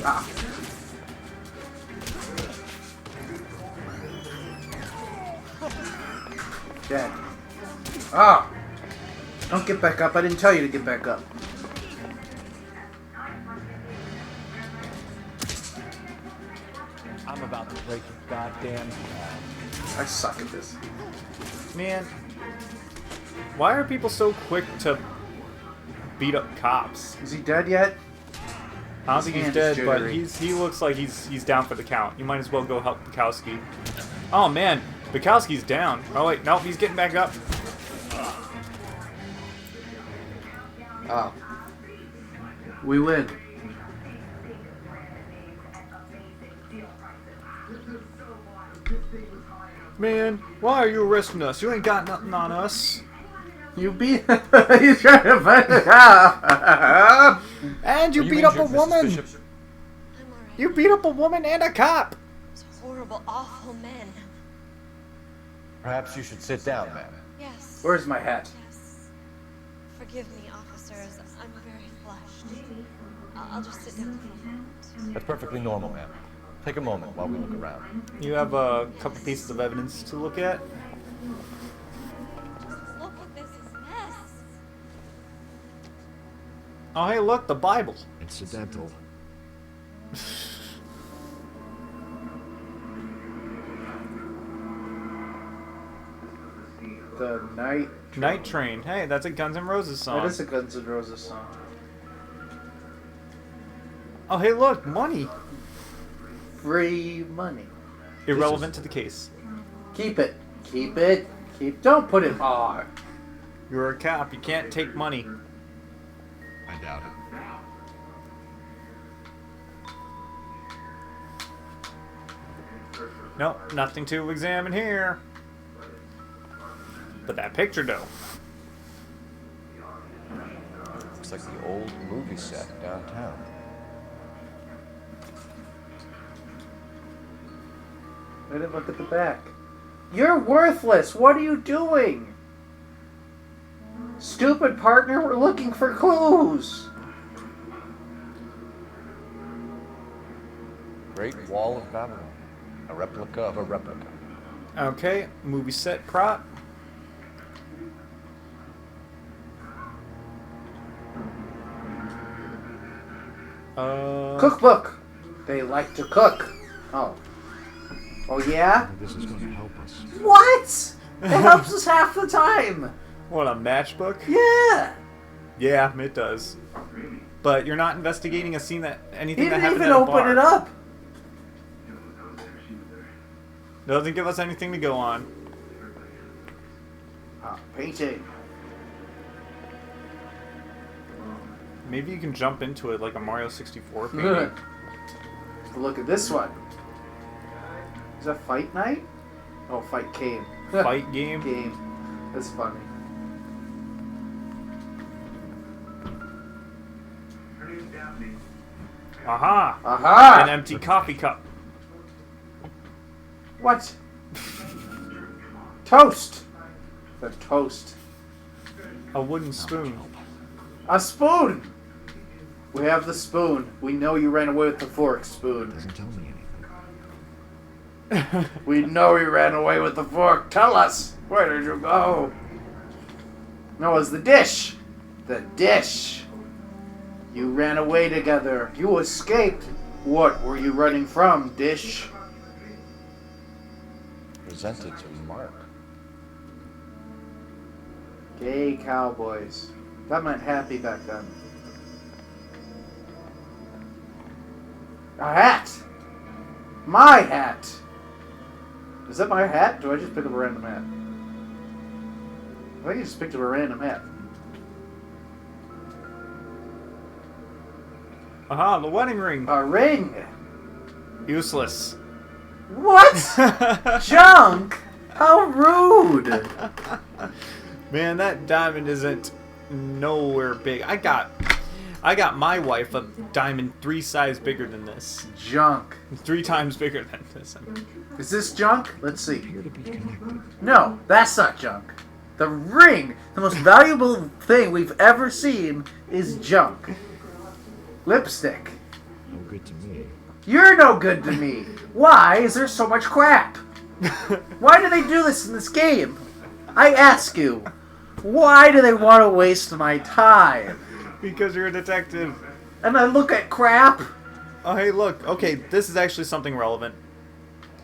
Ah. Dead. Ah! Don't get back up. I didn't tell you to get back up. I'm about to break your goddamn I suck at this. Man, why are people so quick to beat up cops? Is he dead yet? I don't think he's dead, but jittery. he looks like he's down for the count. You might as well go help Bukowski. Oh man, Bukowski's down. Oh wait, nope, he's getting back up. Oh. We win. Man, why are you arresting us? You ain't got nothing on us. You beat. He's trying to find it out. And you beat up a woman. You beat up a woman and a cop. Horrible, awful men. Perhaps you should sit down, ma'am. Yes. Where's my hat? Yes. Forgive me, officers. I'm very flushed. I'll just sit down for a moment. That's perfectly normal, ma'am. Take a moment while we look around. You have a couple pieces of evidence to look at. Look at this mess. Oh hey, look, the Bible. Incidental. The night. Night Train. Hey, that's a Guns N' Roses song. That is a Guns N' Roses song. Oh hey, look, money. Free money. Irrelevant to the case. Keep it. Keep it. Don't put it on. You're a cop. You can't take money. I doubt it. Nope, nothing to examine here. But that picture, though. Looks like the old movie set downtown. I didn't look at the back. You're worthless. What are you doing? Stupid partner, we're looking for clues. Great Wall of Babylon. A replica of a replica. Okay, movie set prop. Cookbook. They like to cook. Oh. Oh yeah? This is going to help us. What? It helps us half the time. What, a matchbook? Yeah. Yeah, it does. But you're not investigating a scene that anything He that didn't happened even at a open bar. it up. Doesn't give us anything to go on. Ah, painting. Maybe you can jump into it like a Mario 64 painting. Look at this one. Is that Fight Night? Oh, Fight Cave. fight game. That's funny. Aha! Aha! An empty coffee cup. What? Toast. The toast. A wooden spoon. A spoon. We have the spoon. We know you ran away with the fork, spoon. Doesn't tell me anything. We know you ran away with the fork. Tell us. Where did you go? No, it was the dish. The dish. You ran away together. You escaped. What were you running from, dish? Presented to Mark. Gay cowboys. That meant happy back then. A hat! My hat! Is that my hat? Do I just pick up a random hat? I think I just picked up a random hat. Aha, the wedding ring. A ring! Useless. What? Junk? How rude! Man, that diamond isn't nowhere big. I got my wife a diamond 3 sizes bigger than this. Junk. 3 times bigger than this. Is this junk? Let's see. No, that's not junk. The ring, the most valuable thing we've ever seen, is junk. Lipstick. No good to me. You're no good to me. Why is there so much crap? Why do they do this in this game? I ask you. Why do they want to waste my time? Because you're a detective. And I look at crap. Oh, hey, look. Okay, this is actually something relevant.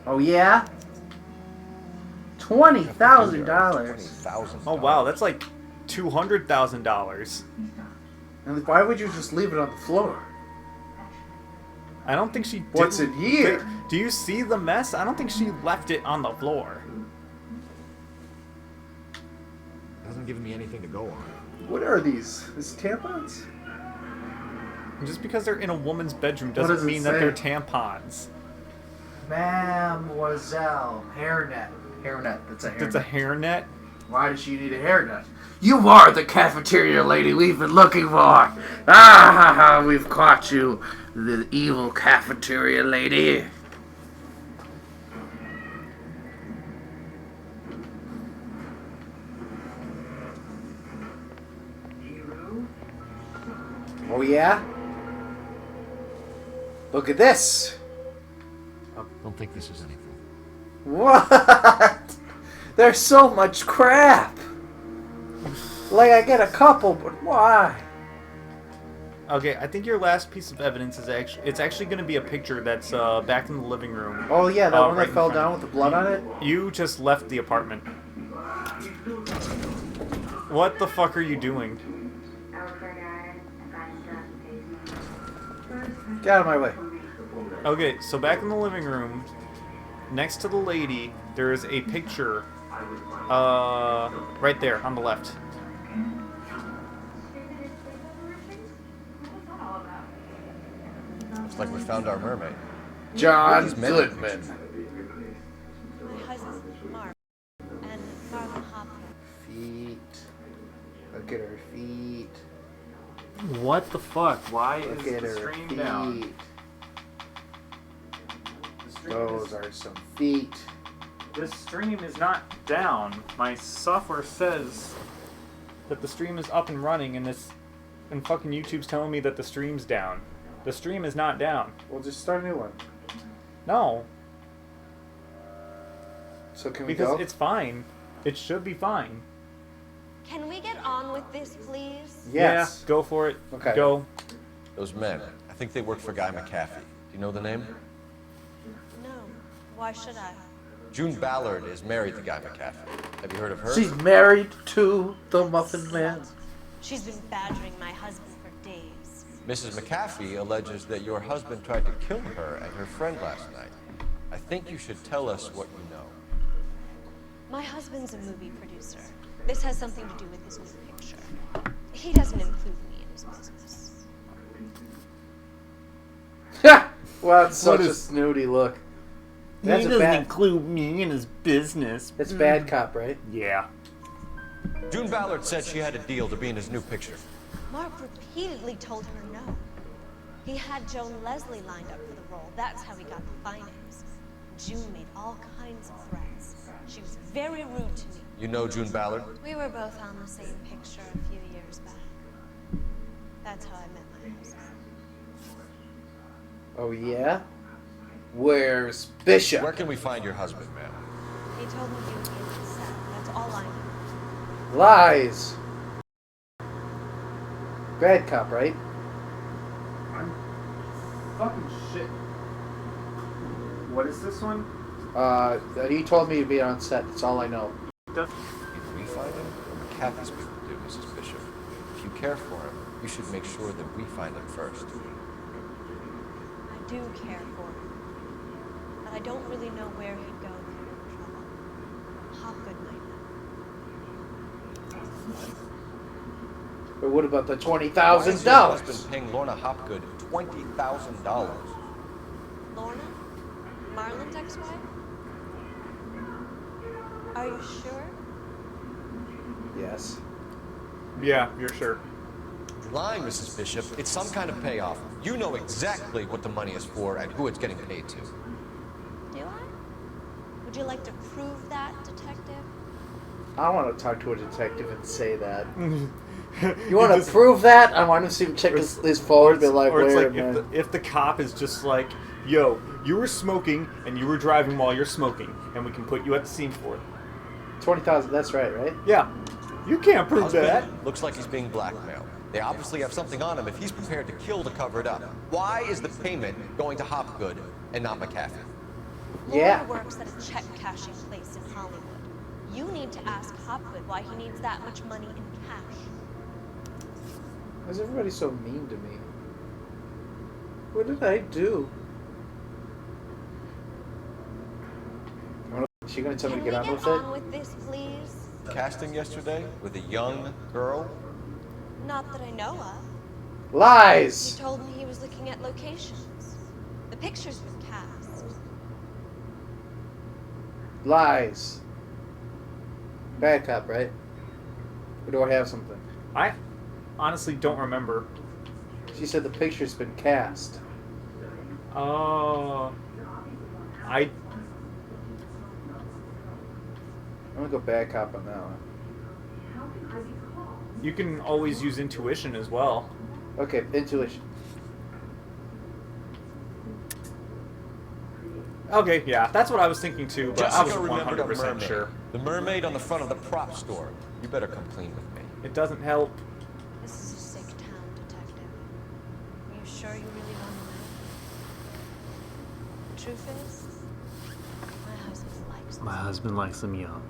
Oh, yeah? $20,000. Oh, wow. That's like $200,000. And why would you just leave it on the floor? I don't think she did. What's in here? Do you see the mess? I don't think she left it on the floor. Hasn't given me anything to go on. What are these? Is it tampons? Just because they're in a woman's bedroom What doesn't does it mean that say? they're tampons. Mademoiselle. Hairnet. Hairnet. That's a hairnet. It's a hairnet? Why does she need a hairnet? You are the cafeteria lady we've been looking for. Ah, we've caught you, the evil cafeteria lady. Oh yeah? Look at this. I don't think this is anything. What? There's so much crap. Like, I get a couple, but why? Okay, I think your last piece of evidence is actually going to be a picture that's back in the living room. Oh yeah, that one right that fell in front down of with the blood on it? You just left the apartment. What the fuck are you doing? Get out of my way. Okay, so back in the living room, next to the lady, there is a picture, right there on the left. Looks like we found our mermaid. John These men- Goodman. My husband, Mark, and Marlon Hopper. Feet. Look at her feet. What the fuck? Why Look is at the her stream feet. down? Those are some feet. This stream is not down. My software says that the stream is up and running, and fucking YouTube's telling me that the stream's down. The stream is not down. We'll just start a new one. No. So can we Because go? it's fine. It should be fine. Can we get on with this, please? Yes. Yeah, go for it. Okay. Go. Those men, I think they work for Guy McAfee. Do you know the name? No. Why should I? June Ballard is married to Guy McAfee. Have you heard of her? She's married to the Muffin Man. She's been badgering my husband for days. Mrs. McAfee alleges that your husband tried to kill her and her friend last night. I think you should tell us what you know. My husband's a movie producer. This has something to do with his new picture. He doesn't include me in his business. Wow, it's What such a is- snooty look. That's a bad. include me in his business. That's bad cop, right? Yeah. June Ballard said she had a deal to be in his new picture. Mark repeatedly told her no. He had Joan Leslie lined up for the role. That's how he got the finance. June made all kinds of threats. She was very rude to me. You know June Ballard? We were both on the same picture a few years back. That's how I met my husband. Oh yeah? Where's Bishop? Where can we find your husband, ma'am? He told me he would be in his cell. That's all I know. Lies. Bad cop, right? I'm fucking shit. What is this one? He told me to be on set. That's all I know. Either we find him, or Kathy's people do, Mrs. Bishop. If you care for him, you should make sure that we find him first. I do care for him. But I don't really know where he'd go if he were in trouble. Hopgood might know. But what about the Why is $20,000? your husband paying Lorna Hopgood $20,000? Lorna? Marlon's ex-wife? Are you sure? Yes. Yeah, you're sure. You're lying, Mrs. Bishop. It's some kind of payoff. You know exactly what the money is for and who it's getting paid to. Do I? Would you like to prove that, detective? I want to talk to a detective and say that. You want to prove that? I want to see him check his phone and be like, or it's where, like man? if the cop is just like, yo, you were smoking and you were driving while you're smoking, and we can put you at the scene for it. 20,000. That's right, right? Yeah. You can't prove Husband that. looks like he's being blackmailed. They obviously have something on him if he's prepared to kill to cover it up. Why is the payment going to Hopgood and not McAfee? Yeah. Laura works at a check cashing place in Hollywood. You need to ask Hopgood why he needs that much money in cash. Why is everybody so mean to me? What did I do? Is she going to tell me to get on with it? On with this, please? Casting yesterday with a young girl? Not that I know of. Lies! He told me he was looking at locations. The picture's been cast. Lies. Bad cop, right? Or do I have something? I honestly don't remember. She said the picture's been cast. I'm gonna go bad cop on that one. You can always use intuition as well. Okay, intuition. Okay, yeah, that's what I was thinking too, but I was Jessica remembered a 100% mermaid. sure. The mermaid on the front of the prop store. You better come clean with me. It doesn't help. This is a sick town, detective. Are you sure you really want to know? The truth is, my husband likes them young.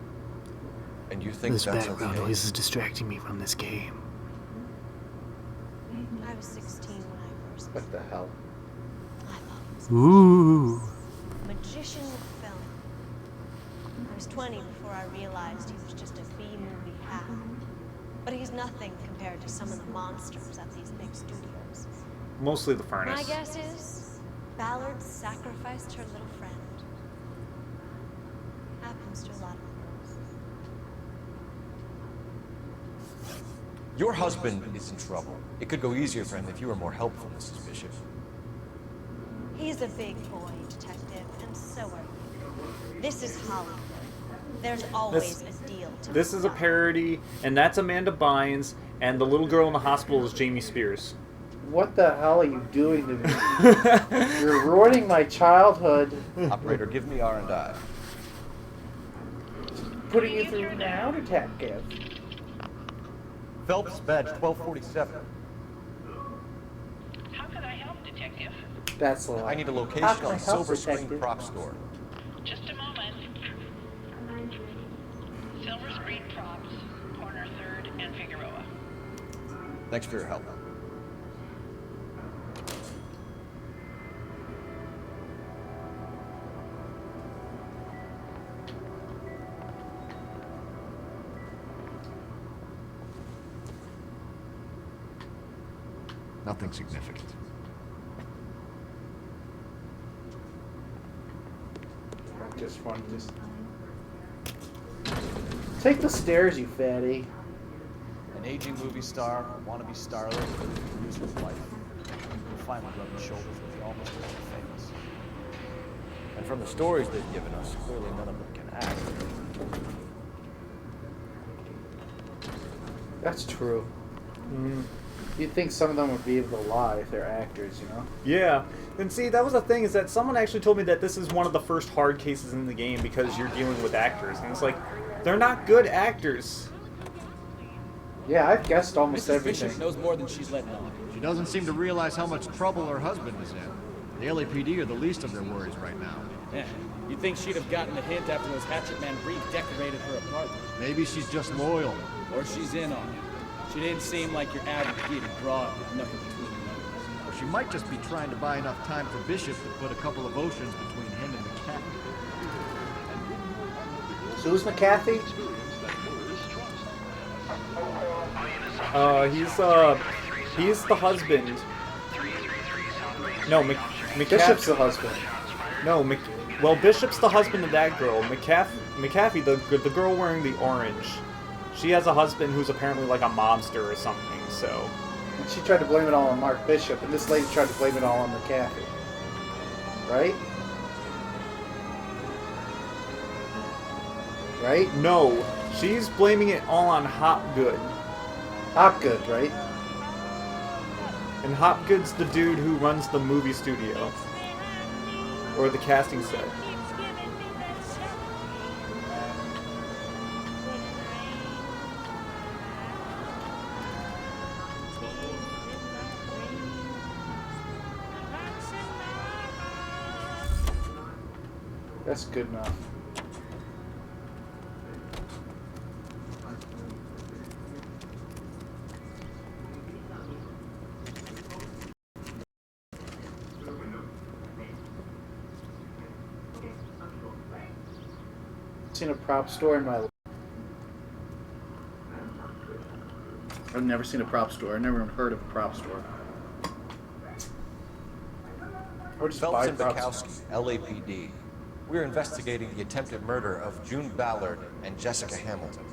And you think This that's background okay? noise is distracting me from this game. I was 16 when I first. What the hell? I thought it was Ooh. magician with film. I was 20 before I realized he was just a B-movie hack. But he's nothing compared to some of the monsters at these big studios. Mostly the furnace. My guess is Ballard sacrificed her little friend. Happens to a lot of girls. Your husband is in trouble. It could go easier for him if you were more helpful, Mrs. Bishop. He's a big boy, detective, and so are you. This is Hollywood. There's always a deal to This is a parody, and that's Amanda Bynes, and the little girl in the hospital is Jamie Spears. What the hell are you doing to me? You're ruining my childhood. Operator, give me R&I. Putting you through now, detective. Phelps, badge 1247. How can I help, Detective? That's the I need a How location can I on help, Silver Screen detective? Prop Store. Just a moment. Silver Screen Props, corner 3rd and Figueroa. Thanks for your help. Nothing significant. just fun. Just take the stairs, you fatty. An aging movie star, a wannabe starlet, a producer's wife. Finally rubbing shoulders with the almost famous. And from the stories they've given us, clearly none of them can act. That's true. You'd think some of them would be able to lie if they're actors, you know? Yeah. And see, that was the thing, is that someone actually told me that this is one of the first hard cases in the game because you're dealing with actors. And it's like, they're not good actors. Yeah, I've guessed almost Mrs. everything. Bishop knows more than she's letting on. She doesn't seem to realize how much trouble her husband is in. The LAPD are the least of their worries right now. Yeah, you'd think she'd have gotten the hint after those Hatchet Man redecorated her apartment. Maybe she's just loyal. Or she's in on it. She didn't seem like your average giddy broad with nothing between her nose. Or she might just be trying to buy enough time for Bishop to put a couple of oceans between him and the cat. So who's McCarthy? He's the husband. No, Bishop's the husband. No, well, Bishop's the husband of that girl. McAfee, the girl wearing the orange. She has a husband who's apparently like a mobster or something, so... And she tried to blame it all on Mark Bishop, and this lady tried to blame it all on McAfee. Right? Right? No, she's blaming it all on Hopgood. Hopgood, right? And Hopgood's the dude who runs the movie studio. Or the casting set. That's good enough. Seen a prop store in my life. I've never seen a prop store. I've never even heard of a prop store. Or just Phelps buy and props. Bukowski, LAPD. We're investigating the attempted murder of June Ballard and Jessica Hamilton.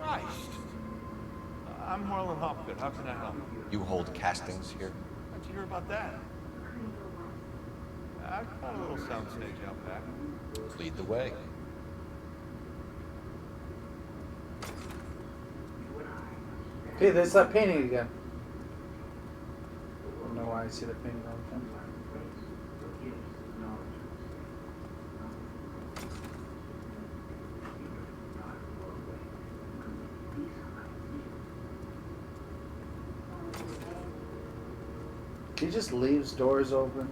Christ. I'm Harlan Hopgood. How can I help? You hold castings here? How'd you hear about that? I've got a little soundstage out back. Lead the way. Okay, there's that painting again. I don't know why I see that painting all the time. He just leaves doors open.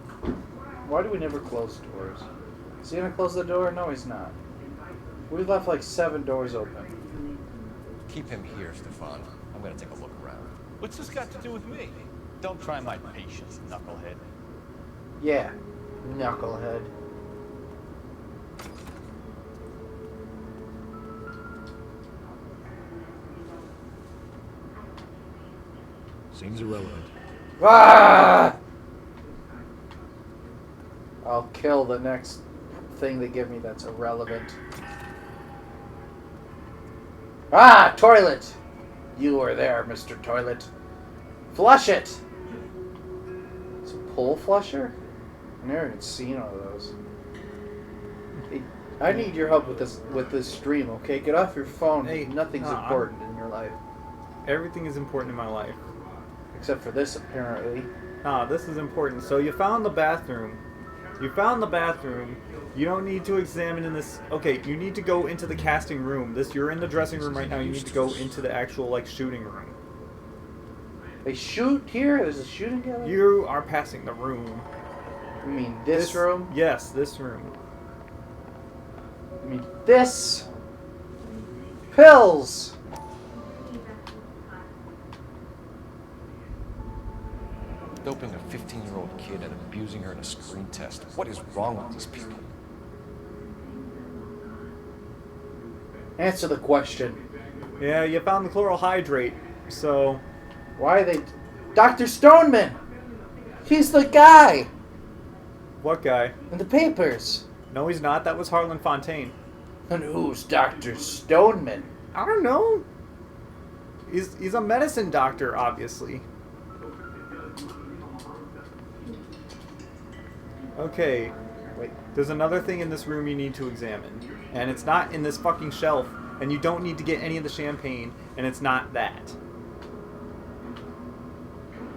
Why do we never close doors? Is he gonna close the door? No, he's not. We left like 7 doors open. Keep him here, Stefan. I'm gonna take a look around. What's this got to do with me? Don't try my patience, knucklehead. Yeah, knucklehead. Seems irrelevant. Ah! I'll kill the next thing they give me that's irrelevant. Ah! Toilet! You were there, Mr. Toilet. Flush it! It's a pole flusher? I've never even seen one of those. Hey, I need your help with this stream, okay? Get off your phone. Hey, nothing's important in your life. Everything is important in my life. Except for this, apparently. This is important. So you found the bathroom. You found the bathroom. You don't need to examine in this. Okay, you need to go into the casting room. You're in the dressing room right now. You need to go into the actual like shooting room. They shoot here? There's a shooting gallery? You are passing the room. You mean this room? Yes, this room. I mean this. Pills. Doping a 15-year-old kid and abusing her in a screen test. What is wrong with these people? Answer the question. Yeah, you found the chloral hydrate. So, why are they... Dr. Stoneman! He's the guy! What guy? In the papers. No, he's not. That was Harlan Fontaine. And who's Dr. Stoneman? I don't know. He's a medicine doctor, obviously. Okay. Wait. There's another thing in this room you need to examine. And it's not in this fucking shelf. And you don't need to get any of the champagne. And it's not that.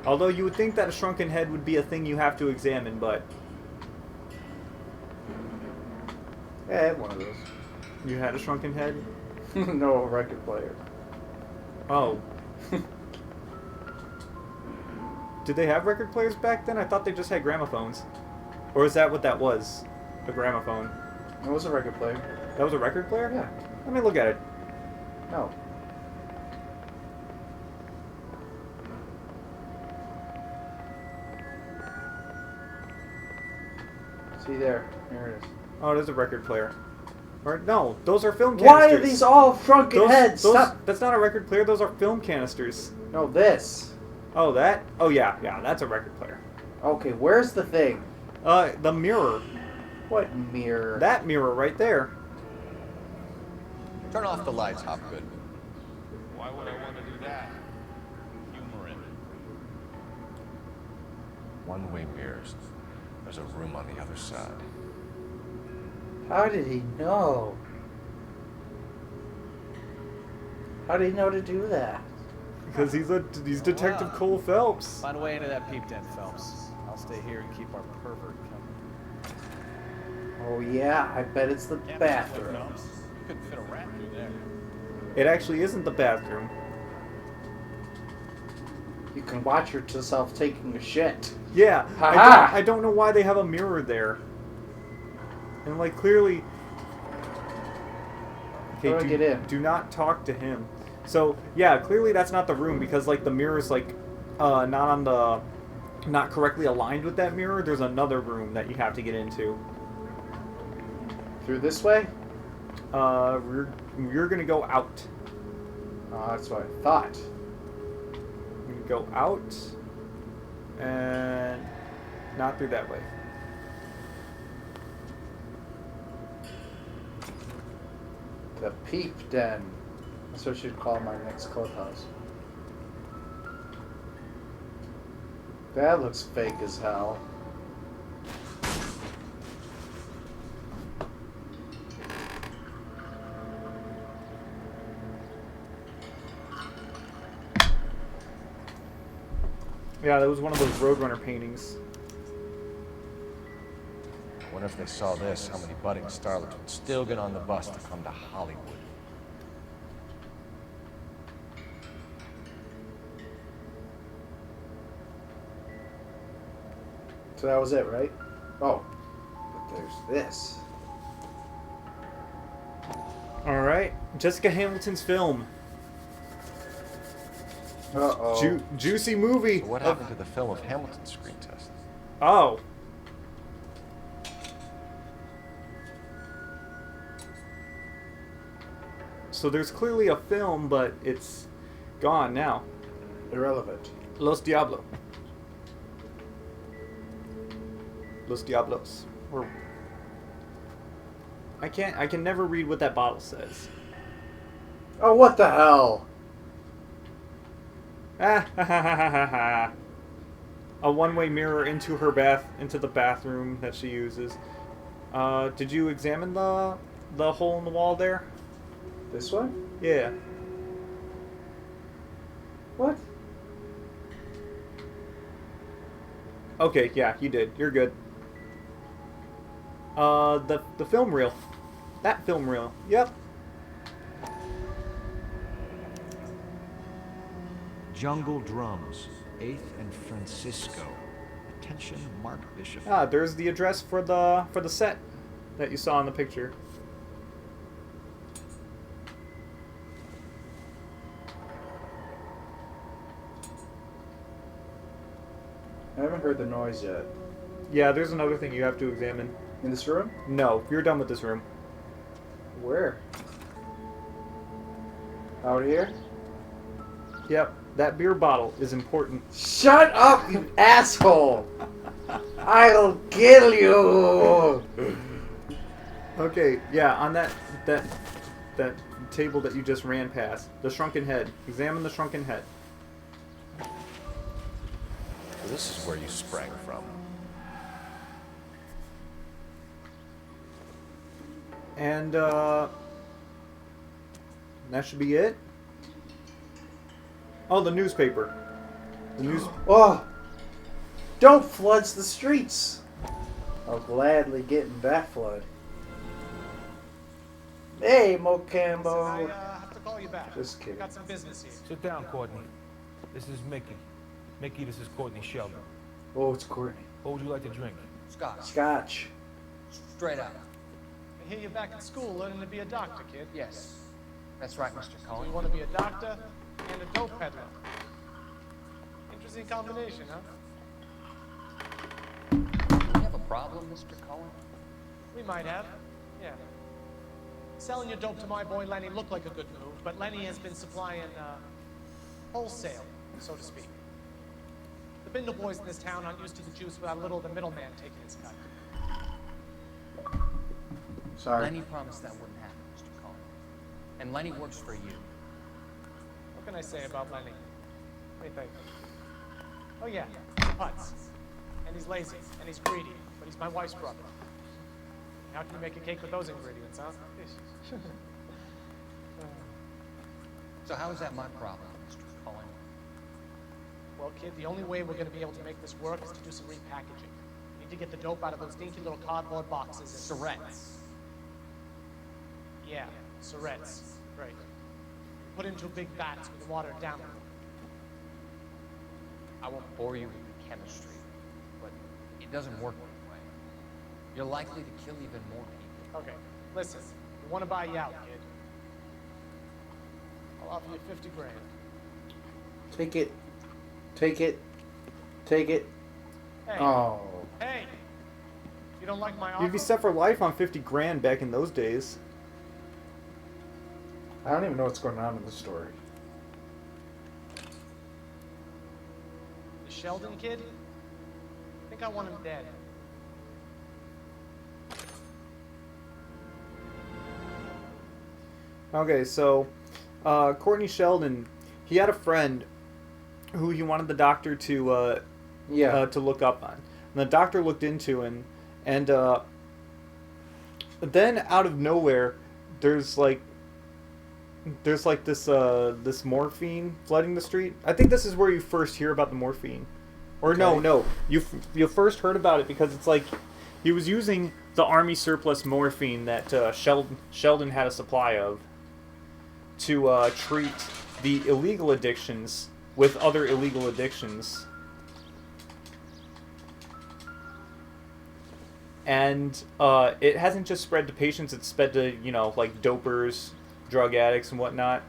Although you would think that a shrunken head would be a thing you have to examine, but... Yeah, I had one of those. You had a shrunken head? No, record player. Oh. Did they have record players back then? I thought they just had gramophones. Or is that what that was? A gramophone? It was a record player. That was a record player? Yeah. Let me look at it. No. See there. Here it is. Oh, it is a record player. Or no, those are film canisters. Why are these all shrunken heads? Stop. That's not a record player. Those are film canisters. No, this. Oh, that? Oh, yeah. Yeah, that's a record player. Okay, where's the thing? The mirror. What mirror? That mirror right there. Turn off the lights, Hopgood. Why would I want to do that? Humor him. One-way mirrors. There's a room on the other side. How did he know? How did he know to do that? Because he's Detective Cole Phelps. Find a way into that peep den, Phelps. I'll stay here and keep our pervert company. Oh yeah, I bet it's the bathroom. You couldn't fit a rat through there. It actually isn't the bathroom. You can watch yourself taking a shit. Yeah. I don't know why they have a mirror there. And like clearly... Okay, How do I get in? Do not talk to him. So, yeah, clearly that's not the room because like the mirror's like not correctly aligned with that mirror. There's another room that you have to get into. Through this way? You're gonna go out. Oh, that's what I thought. You can go out and not through that way. The peep den. That's what I should call my next clubhouse. That looks fake as hell. Yeah, that was one of those Roadrunner paintings. I wonder if they saw this, how many budding starlets would still get on the bus to come to Hollywood. So that was it, right? Oh, but there's this. All right, Jessica Hamilton's film. Uh-oh. Juicy movie. So what happened to the film of Hamilton's screen test? Oh. So there's clearly a film, but it's gone now. Irrelevant. Los Diablos. Los Diablos. Or I can never read what that bottle says. Oh, what the hell? A one-way mirror into the bathroom that she uses. Did you examine the hole in the wall there? This one? Yeah. What? Okay, yeah, you did. You're good. The film reel. That film reel. Yep. Jungle Drums, 8th and Francisco. Attention, Mark Bishop. Ah, there's the address for the set that you saw in the picture. I haven't heard the noise yet. Yeah, there's another thing you have to examine. In this room? No, you're done with this room. Where? Out here? Yep, that beer bottle is important. Shut up, you asshole! I'll kill you! Okay, yeah, on that table that you just ran past, the shrunken head. Examine the shrunken head. So this is where you sprang from. And that should be it. Oh, the newspaper. The news. Oh! Don't flood the streets! I'll gladly get in that flood. Hey, Mocambo. I have to call you back. Just kidding. Got some business here. Sit down, Courtney. This is Mickey. Mickey, this is Courtney Sheldon. Oh, it's Courtney. What would you like to drink? Scotch. Scotch. Straight out. I hear you're back at school learning to be a doctor, kid. Yes. That's right, Mr. So Cohen. you want to be a doctor and a dope peddler. Interesting combination, huh? Do you have a problem, Mr. Cohen? We might have. Yeah. Selling your dope to my boy Lenny looked like a good move, but Lenny has been supplying wholesale, so to speak. The Bindle boys in this town aren't used to the juice without a little of the middleman taking his cut. Sorry. Lenny promised that wouldn't happen, Mr. Cohen. And Lenny works for you. What can I say about Lenny? Let me think. Oh yeah, he's putz. And he's lazy, and he's greedy, but he's my wife's brother. How can you make a cake with those ingredients, huh? So how is that my problem, Mr. Cohen? Well, kid, the only way we're going to be able to make this work is to do some repackaging. We need to get the dope out of those dinky little cardboard boxes and... Sirens. Yeah, sirens. Right. Put into big vats with the water down. I won't bore you with the chemistry, but it doesn't work that way. You're likely to kill even more people. Okay, listen. We want to buy you out, kid. I'll offer you 50 grand. Take it. Take it. Take it. Hey. Oh. Hey! You don't like my offer? You'd be set for life on 50 grand back in those days. I don't even know what's going on in the story. The Sheldon kid? I think I want him dead. Okay, so Courtney Sheldon, he had a friend who he wanted the doctor to to look up on. And the doctor looked into him, and then out of nowhere, there's like this morphine flooding the street. I think this is where you first hear about the morphine, or Okay. no, you first heard about it because it's like he was using the army surplus morphine that Sheldon had a supply of to treat the illegal addictions with other illegal addictions. And it hasn't just spread to patients, it's spread to, like dopers, drug addicts and whatnot.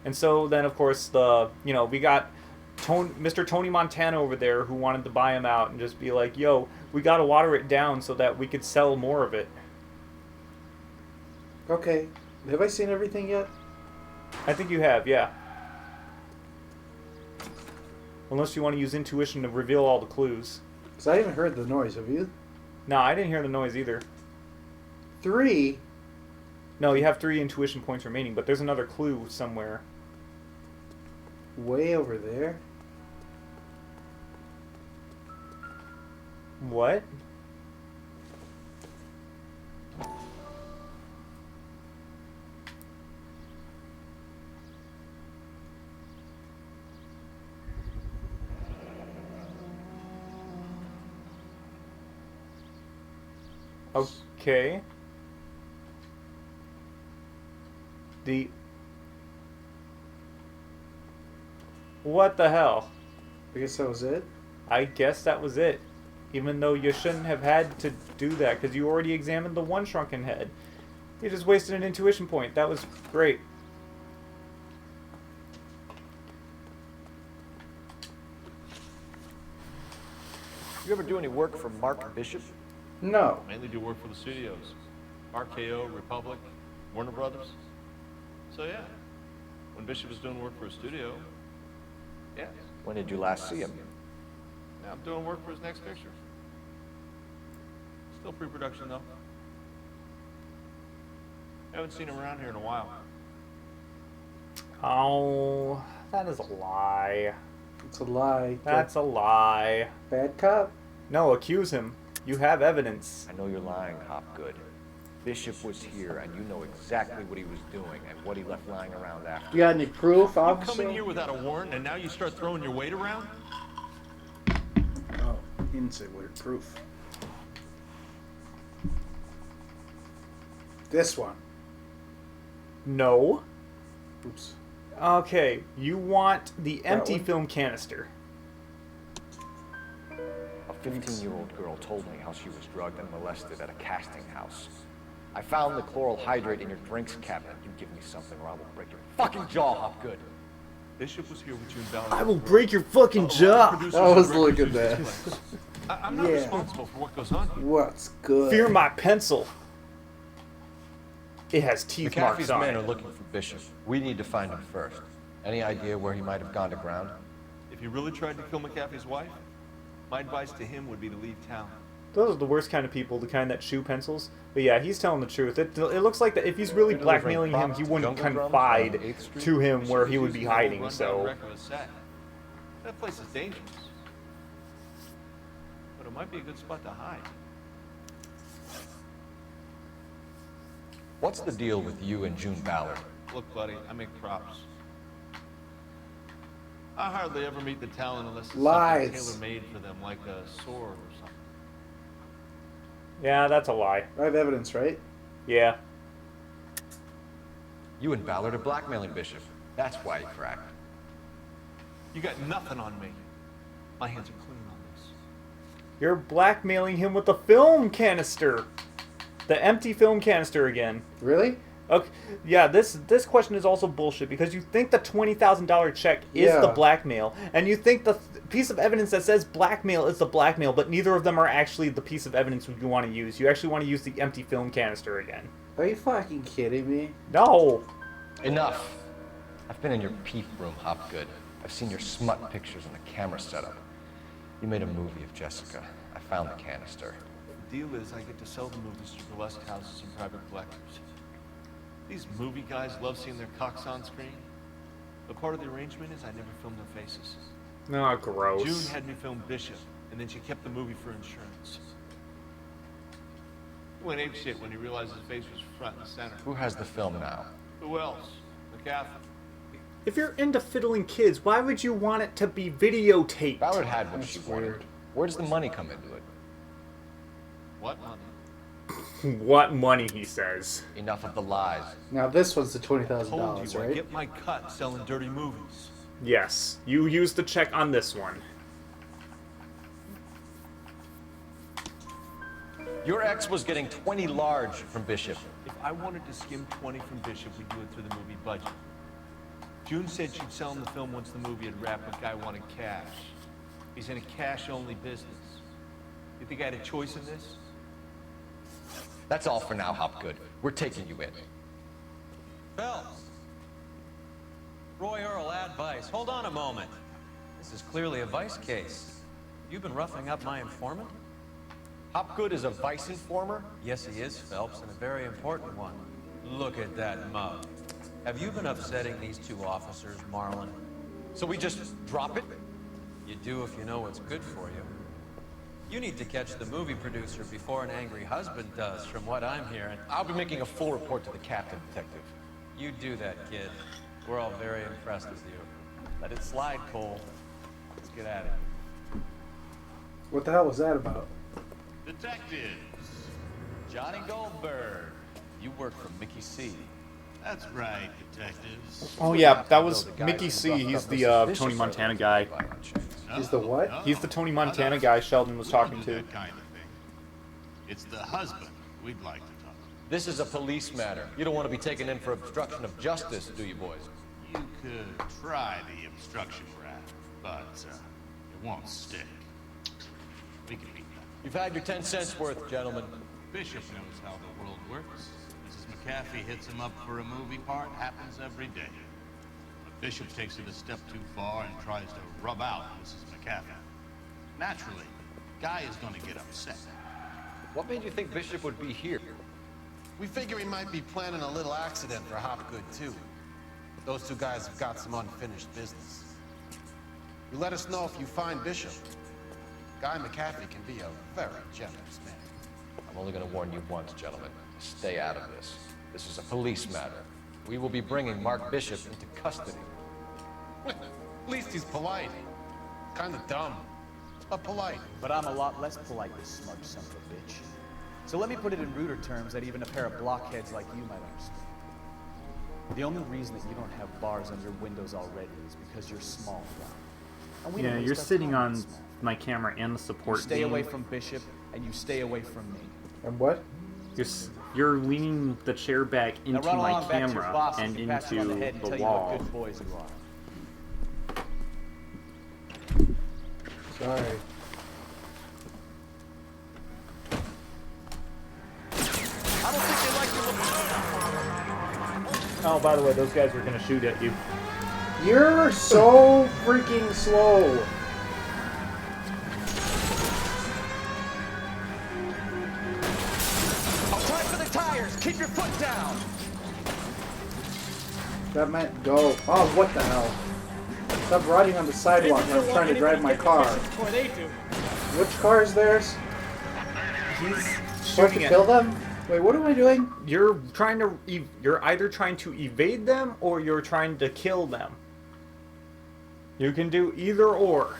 And so then, of course, we got Mr. Tony Montana over there who wanted to buy him out and just be like, yo, we got to water it down so that we could sell more of it. Okay. Have I seen everything yet? I think you have, yeah. Unless you want to use intuition to reveal all the clues. Because I haven't heard the noise, have you? No, I didn't hear the noise either. 3? No, you have 3 intuition points remaining, but there's another clue somewhere. Way over there? What? Okay. What the hell? I guess that was it? I guess that was it. Even though you shouldn't have had to do that, because you already examined the one shrunken head. You just wasted an intuition point. That was great. You ever do any work for Mark Bishop? No. Mainly do work for the studios. RKO, Republic, Warner Brothers. So yeah, when Bishop was doing work for a studio, yeah. When did you last see him? Now I'm doing work for his next picture. Still pre-production though. Haven't seen him around here in a while. Oh, that is a lie. It's a lie. That's a lie. Bad cop? No, accuse him. You have evidence. I know you're lying, Hopgood. Bishop was here, and you know exactly what he was doing and what he left lying around after. You got any proof, You officer? come in here without a warrant, and now you start throwing your weight around? Oh, he didn't say weird proof. This one. No. Oops. Okay, you want the empty one? film canister. A 15-year-old girl told me how she was drugged and molested at a casting house. I found the chloral hydrate in your drinks cabinet. You give me something or I will break your fucking jaw, Hopgood. Bishop was here with you and Ballard. I will break your fucking jaw. I was looking at that. I'm not responsible for what goes on here. What's good? Fear my pencil. It has teeth marks McAfee's on men it. are looking for Bishop. We need to find him first. Any idea where he might have gone to ground? If he really tried to kill McAfee's wife, my advice to him would be to leave town. Those are the worst kind of people, the kind that chew pencils. But yeah, he's telling the truth. It looks like that if he's really blackmailing him, he wouldn't confide to him where he would be hiding, so... That place is dangerous. But it might be a good spot to hide. What's the deal with you and June Ballard? Look, buddy, I make props. I hardly ever meet the talent unless it's Lies. something tailor-made for them, like a sword or something. Yeah, that's a lie. I have evidence, right? Yeah. You and Ballard are blackmailing Bishop. That's why he cracked. You got nothing on me. My hands are clean on this. You're blackmailing him with the film canister. The empty film canister again. Really? Okay. Yeah, this question is also bullshit because you think the $20,000 check is the blackmail, and you think the piece of evidence that says blackmail is the blackmail, but neither of them are actually the piece of evidence you want to use. You actually want to use the empty film canister again. Are you fucking kidding me? No. Enough. I've been in your peep room, Hopgood. I've seen your smut pictures and the camera setup. You made a movie of Jessica. I found the canister. The deal is I get to sell the movies to burlesque houses and private collectors. These movie guys love seeing their cocks on screen. But part of the arrangement is I never filmed their faces. Oh, gross. June had me film Bishop, and then she kept the movie for insurance. He went apeshit when he realized his face was front and center. Who has the film now? Who else? McAfee. If you're into fiddling kids, why would you want it to be videotaped? Ballard had what she wanted. Where does the money come into it? What money? What money, he says. Enough of the lies. Now this one's the Told $20,000, you I right? get my cut selling dirty movies. Yes, you used the check on this one. Your ex was getting 20 large from Bishop. If I wanted to skim 20 from Bishop, we'd do it through the movie budget. June said she'd sell him the film once the movie had wrapped, but Guy wanted cash. He's in a cash-only business. You think I had a choice in this? That's all for now, Hopgood. We're taking you in. Phelps. Roy Earl, ad vice. Hold on a moment. This is clearly a vice case. You've been roughing up my informant? Hopgood is a vice informer? Yes, he is, Phelps, and a very important one. Look at that mug. Have you been upsetting these two officers, Marlin? So we just drop it? You do if you know what's good for you. You need to catch the movie producer before an angry husband does, from what I'm hearing. I'll be making a full report to the captain, detective. You do that, kid. We're all very impressed with you. Let it slide, Cole. Let's get at it. What the hell was that about? Detectives. Johnny Goldberg. You work for Mickey C. That's right, detectives. Oh yeah, that was Mickey C. He's the Tony Montana guy. He's the what? He's the Tony Montana guy Sheldon was talking to. That kind of thing. It's the husband we'd like to talk to. This is a police matter. You don't want to be taken in for obstruction of justice, do you, boys? You could try the obstruction rap, but it won't stick. We can beat that. You've had your 10 cents worth, gentlemen. Bishop knows how the world works. Mrs. McAfee hits him up for a movie part, happens every day. But Bishop takes it a step too far and tries to rub out Mrs. McAfee. Naturally, Guy is going to get upset. What made you think Bishop would be here? We figure he might be planning a little accident for Hopgood, too. Those two guys have got some unfinished business. You let us know if you find Bishop. Guy McAfee can be a very generous man. I'm only going to warn you once, gentlemen. Stay out of this. This is a police matter. We will be bringing Mark Bishop into custody. At least he's polite. Kinda dumb, but polite. But I'm a lot less polite, you smug son of a bitch. So let me put it in ruder terms that even a pair of blockheads like you might understand. The only reason that you don't have bars on your windows already is because you're small fry. And we Yeah, don't you're waste our sitting time on this matter. my camera and the support You stay beam. away from Bishop, and you stay away from me. And what? You're leaning the chair back Now into run my along back to your camera boss and can pass you on into the head and the tell wall. you what good boys you are. Sorry. I don't think they like you. Oh, by the way, those guys were gonna shoot at you. You're so freaking slow. I'll try for the tires. Keep your foot down. That meant go. Oh, what the hell? Stop riding on the sidewalk when I'm trying to drive my car. Before they do. Which car is theirs? He's Supposed to shooting kill at. them? Wait, what am I doing? You're trying to. You're either trying to evade them or you're trying to kill them. You can do either or.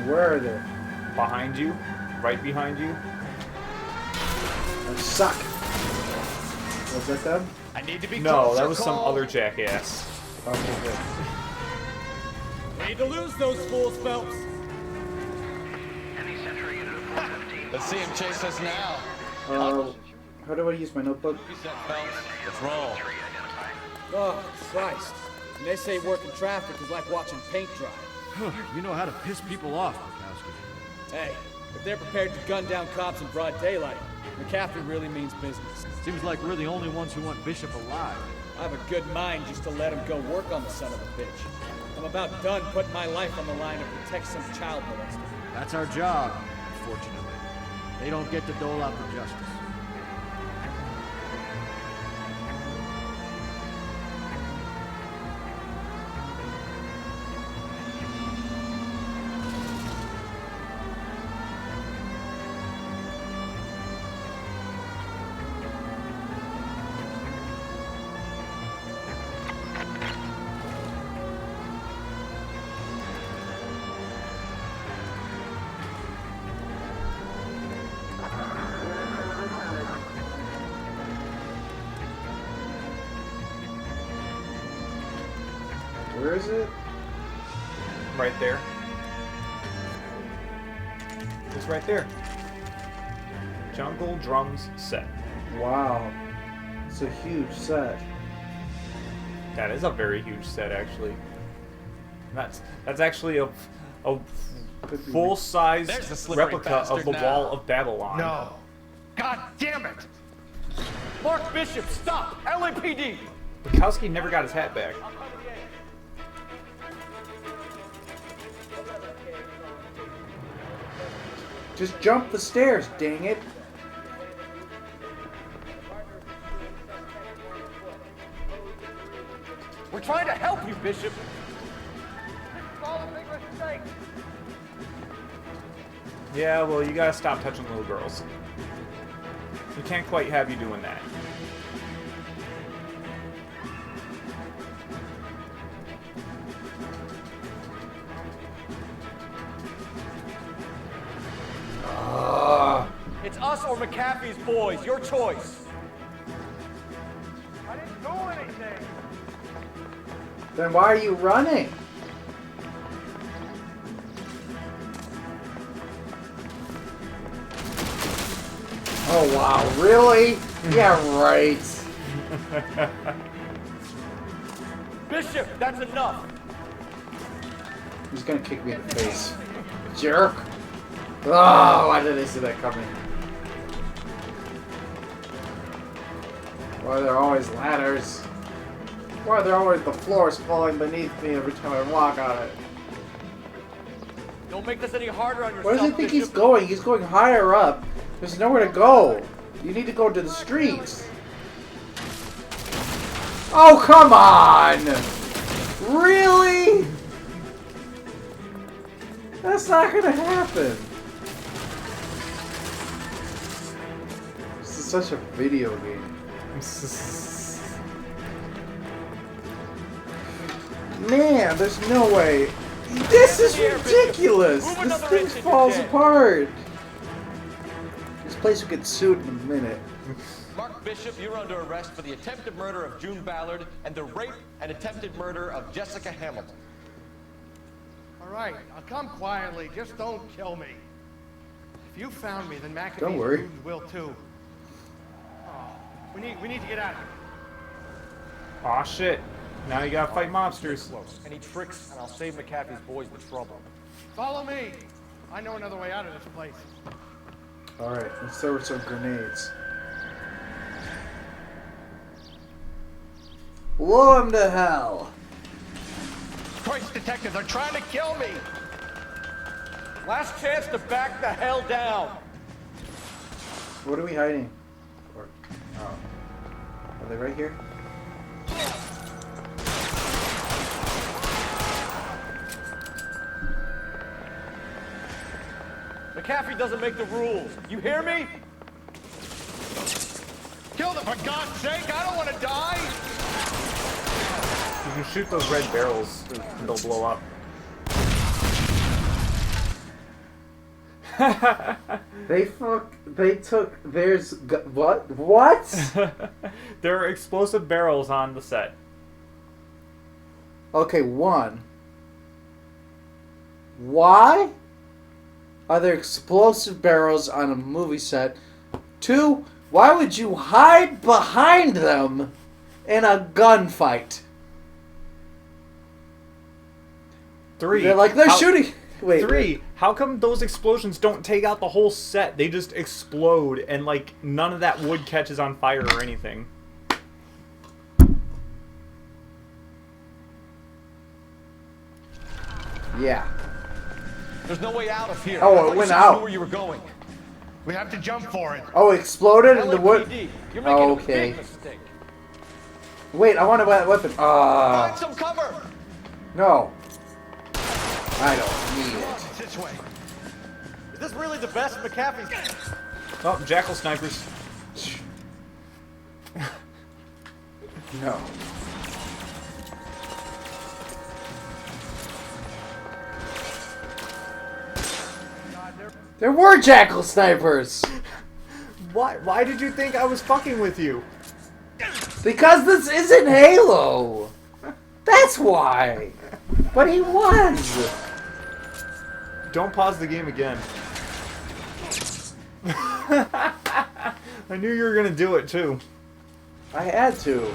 Where are they? Behind you, right behind you. They suck. Was that them? I need to be No, closer, that was some Cole. other jackass. Okay, good. Need to lose those fools, Phelps. Let's see him chase us now. How do I use my notebook? Let's roll. Oh, Christ. And they say working traffic is like watching paint dry. You know how to piss people off, Bukowski. Hey, if they're prepared to gun down cops in broad daylight, McCaffrey really means business. Seems like we're the only ones who want Bishop alive. I have a good mind just to let him go work on the son of a bitch. I'm about done putting my life on the line to protect some child molester. That's our job, unfortunately. They don't get to dole out the justice. Where is it? Right there. It's right there. Jungle Drums set. Wow. It's a huge set. That is a very huge set, actually. That's actually a full-size There's the slippery replica of the bastard Wall now. of Babylon. No. God damn it! Mark Bishop, stop! LAPD! Bukowski never got his hat back. Just jump the stairs, dang it. We're trying to help you, Bishop. Yeah, well, you gotta stop touching little girls. We can't quite have you doing that. It's us or McAfee's boys. Your choice. I didn't do anything. Then why are you running? Oh wow, really? Yeah, right. Bishop, that's enough. He's gonna kick me in the face. Jerk. Oh, why did I see that coming? Why are there always ladders? Why are there always the floors falling beneath me every time I walk on it? Don't make this any harder on yourself. Where does he think he's Bishop. going? He's going higher up, There's nowhere to go. You need to go to the streets. Oh, come on! Really? That's not gonna happen. This is such a video game. Man, there's no way. This is ridiculous! This thing falls apart. This place will get sued in a minute. Mark Bishop, you're under arrest for the attempted murder of June Ballard and the rape and attempted murder of Jessica Hamilton. All right, I'll come quietly. Just don't kill me. If you found me, then McAfee's Don't worry. dudes will too. Oh, we need to get out of here. Aw, shit. Now you gotta fight mobsters. Any tricks, and I'll save McAfee's boys the trouble. Follow me. I know another way out of this place. Alright, let's throw some grenades. Blow him to hell! Christ, detectives are trying to kill me! Last chance to back the hell down! What are we hiding? Or, oh. Are they right here? McAfee doesn't make the rules. You hear me? Kill them, for God's sake! I don't want to die! You can shoot those red barrels and they'll blow up. They took theirs. What? There are explosive barrels on the set. Okay, one. Why are there explosive barrels on a movie set? Two, why would you hide behind them in a gunfight? Three. They're shooting. Wait. Three. How come those explosions don't take out the whole set? They just explode and like none of that wood catches on fire or anything. Yeah. There's no way out of here. Oh, it went out. Knew where you were going. We have to jump for it. Oh, it exploded in the wood. LAPD, you're making a Okay. big mistake. Wait, I want a weapon. Find some cover. No. I don't need it. This way. Is this really the best McAfee's? Oh, jackal snipers. No. There were jackal snipers. Why did you think I was fucking with you? Because this isn't Halo. That's why. But he was. Don't pause the game again. I knew you were gonna do it too. I had to.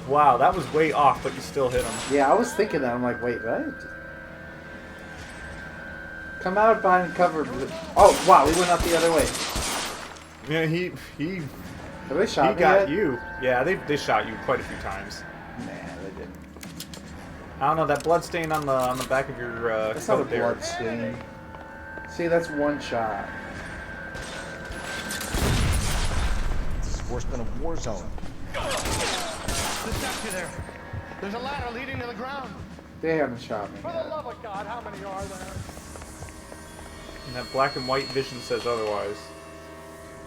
Wow, that was way off, but you still hit him. Yeah, I was thinking that. I'm like, wait, what? Come out behind cover. Oh, wow, we went out the other way. Yeah, he Have they shot he me got yet? you. Yeah, they shot you quite a few times. Nah, they didn't. I don't know, that blood stain on the back of your That's not a coat there. blood stain. See, that's one shot. This is worse than a war zone. Let's got you there. There's a ladder leading to the ground. They haven't shot me For the yet. love of God, how many are there? And that black and white vision says otherwise.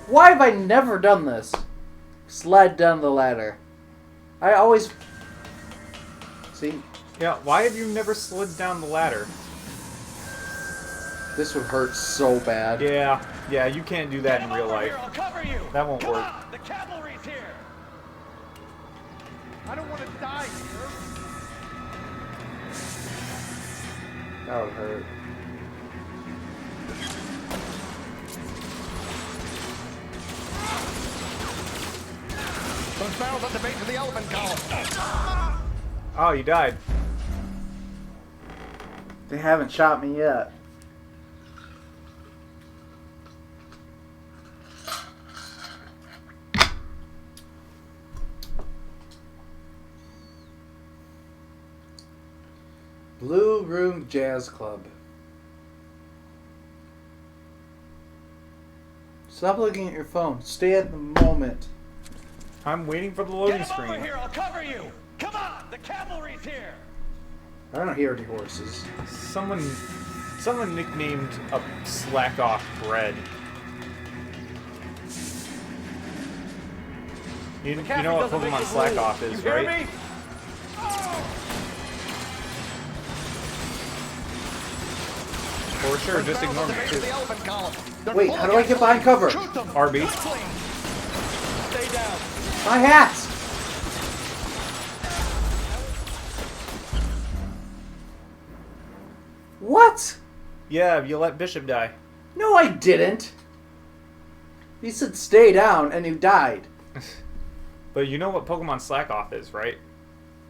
Why have I never done this? Slide down the ladder. I always... See? Yeah, why have you never slid down the ladder? This would hurt so bad. Yeah, you can't do that in real life. I'll cover you. That won't work. On, the cavalry's here. I don't want to die here. That would hurt. Those barrels at the base of the elephant column. Oh, you died. They haven't shot me yet. Blue Room Jazz Club. Stop looking at your phone. Stay at the moment. I'm waiting for the loading Get him screen. over here, I'll cover you! Come on, the cavalry's here! I don't hear any horses. Someone nicknamed a slack off bread. You know what Pokemon slack off is, right? For sure, just ignore me too. Wait, how do I get behind cover? RB. Stay down. My hat! What? Yeah, you let Bishop die. No, I didn't. He said stay down, and you died. But you know what Pokemon slack off is, right?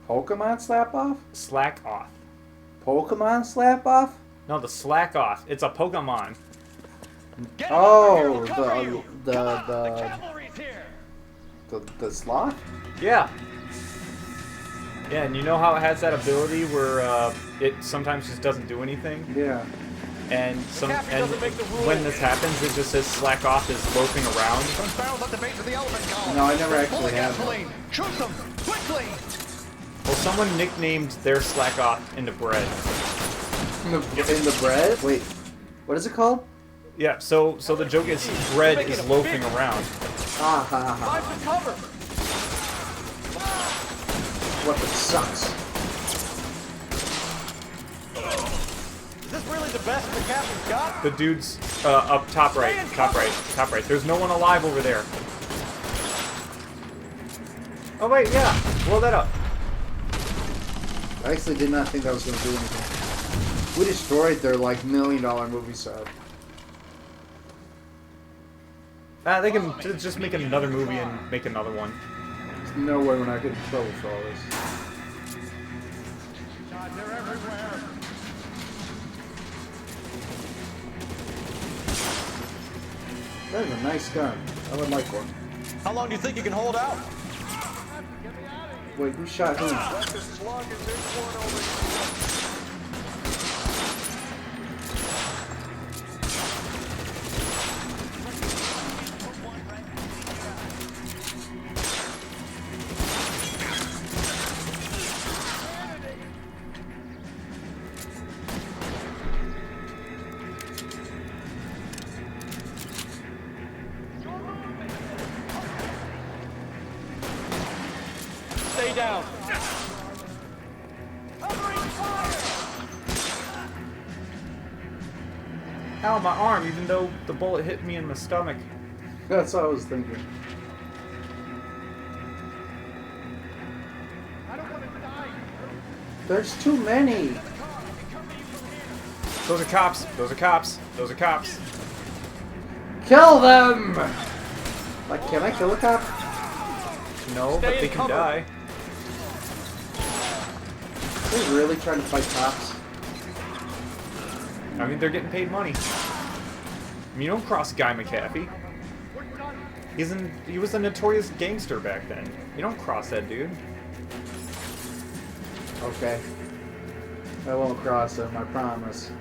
Pokemon slap off? Slack off. Pokemon slap off? No, the slack off. It's a Pokemon. Oh, the sloth? Yeah. Yeah, and you know how it has that ability where it sometimes just doesn't do anything? Yeah. And when this happens, it just says slack off is loafing around. No, I never actually have one. Shoot them! Quickly! Well, someone nicknamed their slack off into bread. In the bread? Wait, what is it called? Yeah, so the joke is bread is loafing around. Ah ha ha. Find the cover! Weapon sucks. Is this really the best the captain's got? The dude's up top right, top right, top right. There's no one alive over there. Oh wait, yeah, blow that up. I actually did not think that was going to do anything. We destroyed their like $1 million movie set. They can just make another movie and make another one. There's no way we're not getting in trouble for all this. God, they're everywhere. That is a nice gun. I would like one. How long do you think you can hold out? Wait, who shot who? Stay down. Ow, my arm, even though the bullet hit me in the stomach. That's what I was thinking. There's too many. Those are cops. Those are cops. Those are cops. Kill them! Like, can I kill a cop? No, but they can die. Are they really trying to fight cops? I mean, they're getting paid money. I mean, you don't cross Guy McAfee. He was a notorious gangster back then. You don't cross that dude. Okay. I won't cross him, I promise.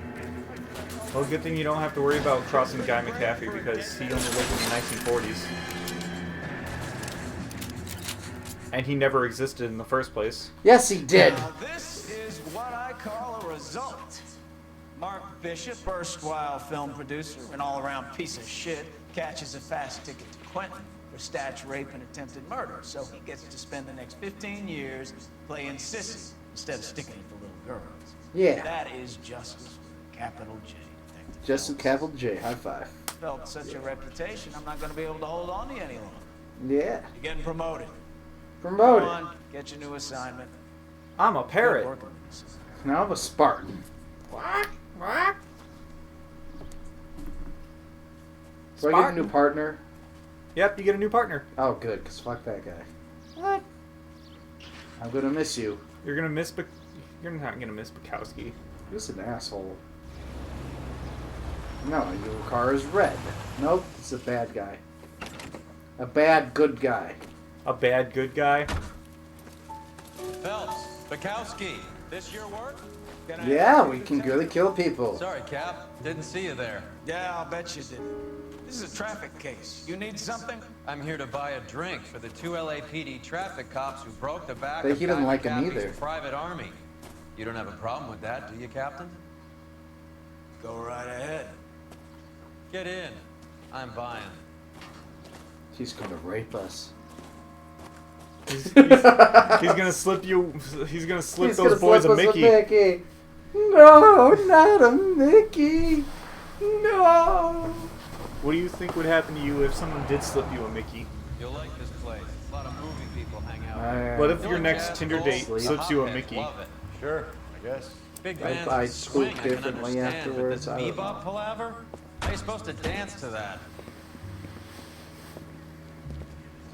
Well, good thing you don't have to worry about crossing Guy McAfee because he only lived in the 1940s. And he never existed in the first place. Yes, he did. Now, this is what I call a result. Mark Bishop, erstwhile film producer and all-around piece of shit, catches a fast ticket to Quentin for statch rape and attempted murder, so he gets to spend the next 15 years playing sissy instead of sticking it for little girls. Yeah. That is justice, capital J. Just a capital J, high five. Felt such a reputation, I'm not going to be able to hold on to you any longer. Yeah. You're getting promoted. Promoted. Go on, get your new assignment. I'm a parrot. Good working. Now I'm a Spartan. What? What? Do I get a new partner? Yep, you get a new partner. Oh, good, because fuck that guy. What? I'm gonna miss you. You're gonna miss You're not gonna miss Bukowski. He's an asshole. No, your car is red. Nope, it's a bad guy. A bad good guy. A bad good guy? Phelps, Bukowski, this your work? Yeah, we can really kill people. Sorry, Cap. Didn't see you there. Yeah, I'll bet you did. This is a traffic case. You need something? I'm here to buy a drink for the 2 LAPD traffic cops who broke the back But of he doesn't Guy like him McCaffrey's either. private army. You don't have a problem with that, do you, Captain? Go right ahead. Get in. I'm buying. She's gonna rape us. He's gonna slip you. He's gonna slip He's those gonna boys slip a us Mickey. No, not a Mickey. No. What do you think would happen to you if someone did slip you a Mickey? You'll like this place. A lot of movie people hang out. What if your next Tinder date slips you a Mickey? Love it. Sure, I guess. Big I bands swing, poop I can differently understand, afterwards. but I this don't know. bebop palaver? How are you supposed to dance to that?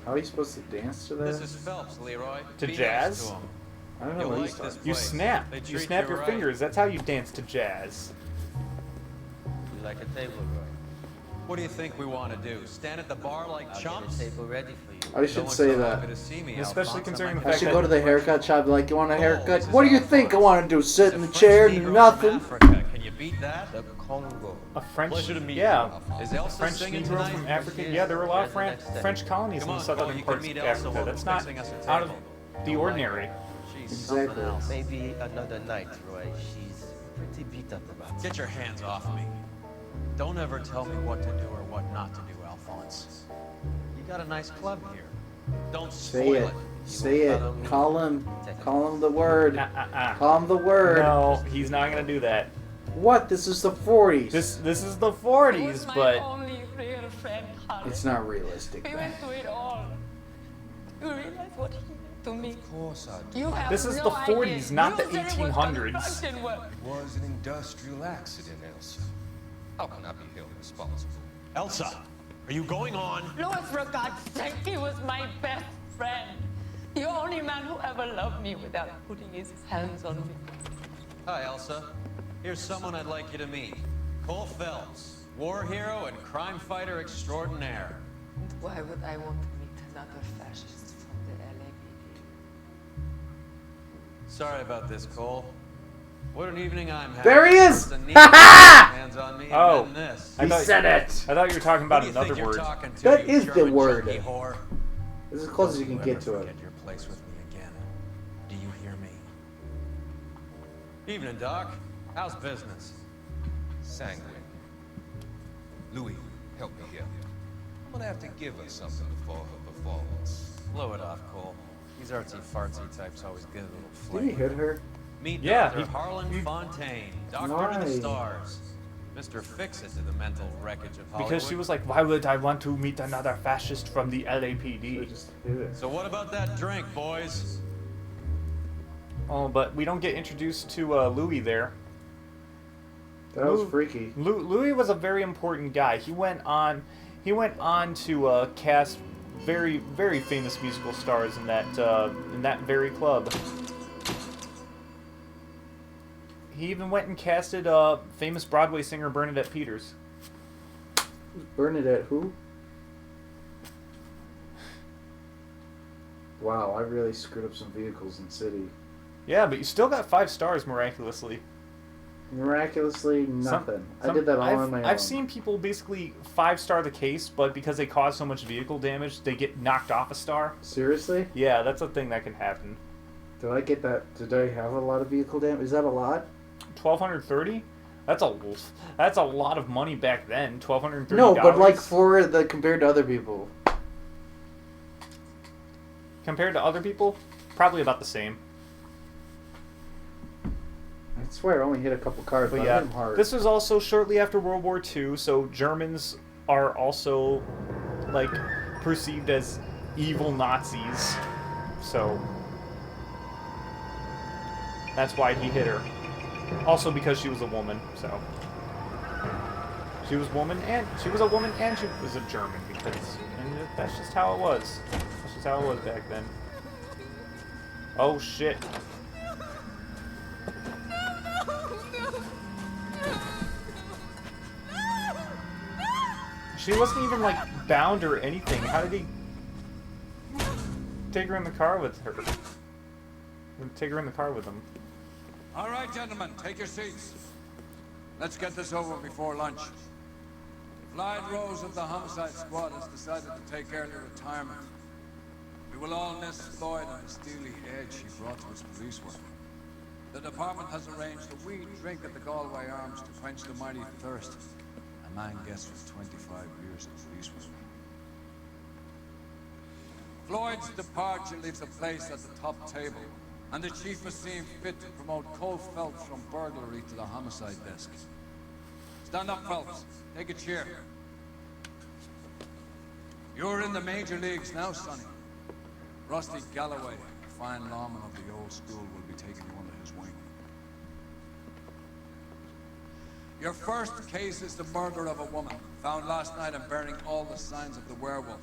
How are you supposed to dance to that? This is Phelps, Leroy. To Be jazz? Nice to him. I don't know You'll what like he's this talking. You place. snap. They You treat snap you your right. fingers. That's how you dance to jazz. You like a table, Roy? What do you think we want to do? Stand at the bar like chumps? Get a table ready for you. I should say that. Happy to see me, Especially Alphonse. considering the I fact should that go to the haircut shop. Like, you want a haircut? this is What do you our think I place. want to do? Sit in the French chair, Negro do from nothing? Africa. Can you beat that? The Congo. a French. Pleasure to meet yeah. you. Is Elsa French singing Negro tonight? from Africa. Yes, Yeah, there were a lot of yes, that's French colonies Come in the on, Cole, southern you can parts meet of Elsa Africa. while That's we're not fixing us a out of table. the ordinary. She's Exactly. something else. Maybe another night, Roy. She's pretty beat up about it. Get your hands off me. Don't ever tell me what to do or what not to do, Alphonse. You got a nice club here. Don't Say spoil it. it. Say it. Call him. Call him the word. Call him the word. No, he's not gonna do that. What? This is the 40s. This is the 40s, but only real friend, Harry. It's not realistic. We man. went through it all. You realize what he did to me? Of course I do. You have this is no the 40s, idea. not the You said it was 1800s. construction work. It was an industrial accident, Elsa. How can I be held responsible? Elsa, are you going on? Louis, for God's sake, he was my best friend. The only man who ever loved me without putting his hands on me. Hi, Elsa. Here's someone I'd like you to meet. Cole Phelps, war hero and crime fighter extraordinaire. And why would I want to meet another fascist from the LAPD? Sorry about this, Cole. What an evening I'm having. There he is! First a knee, hands on me, Oh. and then this. I thought- said it. I thought you were talking about Who do you think another you're word. talking to, That you is the German word. junkie whore? This is as close as you can Don't get ever to it. forget your place with me again. Do you hear me? Evening, Doc. How's business? Sanguine. Louis, help me here. I'm gonna have to give her something before her performance. Blow it off, Cole. These artsy-fartsy types always get a little Did flavor. he hit her? Meet Yeah, Dr. he- Harlan Fontaine, Doctor Why? to the Stars. Mr. Fix-It to the mental wreckage of Hollywood. Because she was like, why would I want to meet another fascist from the LAPD? Just hit it. So what about that drink, boys? Oh, but we don't get introduced to Louis there. That was Lou- freaky. Louis was a very important guy. He went on to cast very, very famous musical stars in that very club. He even went and casted famous Broadway singer Bernadette Peters. Bernadette who? Wow, I really screwed up some vehicles in City. Yeah, but you still got 5 stars miraculously. Miraculously, nothing. I did that all on my own. I've seen people basically 5-star the case, but because they cause so much vehicle damage, they get knocked off a star. Seriously? Yeah, that's a thing that can happen. Did I get that? Did I have a lot of vehicle damage? Is that a lot? 1,230? That's a lot of money back then. $1,230. No, but like for the compared to other people. Compared to other people, probably about the same. I swear I only hit a couple cars, but But I yeah, hit 'em hard. this was also shortly after World War II, so Germans are also like perceived as evil Nazis. So that's why he hit her. Also because she was a woman, so she was a woman and she was a German and that's just how it was. That's just how it was back then. Oh shit. She wasn't even like bound or anything. How did he take her in the car with her? Take her in the car with him. All right, gentlemen, take your seats. Let's get this over before lunch. Clyde Rose of the Homicide Squad has decided to take early retirement. We will all miss Floyd and the steely edge he brought to his police work. The department has arranged a wee drink at the Galway Arms to quench the mighty thirst a man gets for 25 years of police work. Floyd's departure leaves a place at the top table, and the chief has seen fit to promote Cole Phelps from burglary to the homicide desk. Stand up, Phelps. Take a chair. You're in the major leagues now, Sonny. Rusty Galloway, a fine lawman of the old school, will be taking you under his wing. Your first case is the murder of a woman, found last night and bearing all the signs of the werewolf.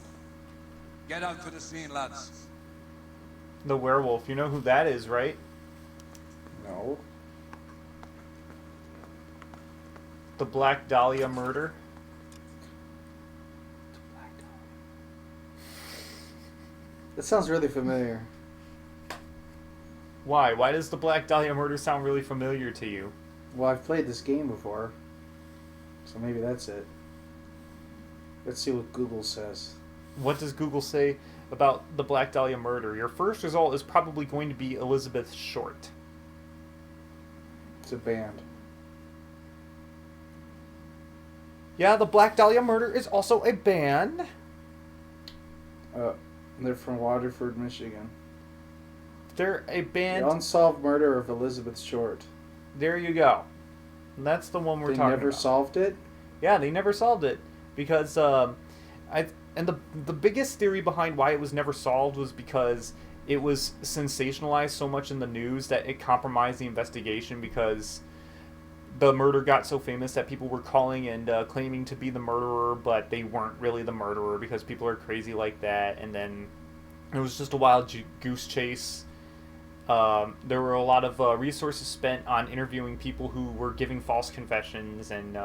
Get out to the scene, lads. The werewolf. You know who that is, right? No. The Black Dahlia murder. That sounds really familiar. Why? Why does the Black Dahlia murder sound really familiar to you? Well, I've played this game before, so maybe that's it. Let's see what Google says. What does Google say about the Black Dahlia murder? Your first result is probably going to be Elizabeth Short. It's a band. Yeah, the Black Dahlia murder is also a band. They're from Waterford, Michigan. They're a band. The unsolved murder of Elizabeth Short. There you go. And that's the one we're talking about. They never solved it? Yeah, they never solved it because the biggest theory behind why it was never solved was because it was sensationalized so much in the news that it compromised the investigation, because the murder got so famous that people were calling and claiming to be the murderer, but they weren't really the murderer because people are crazy like that. And then it was just a wild goose chase. There were a lot of resources spent on interviewing people who were giving false confessions and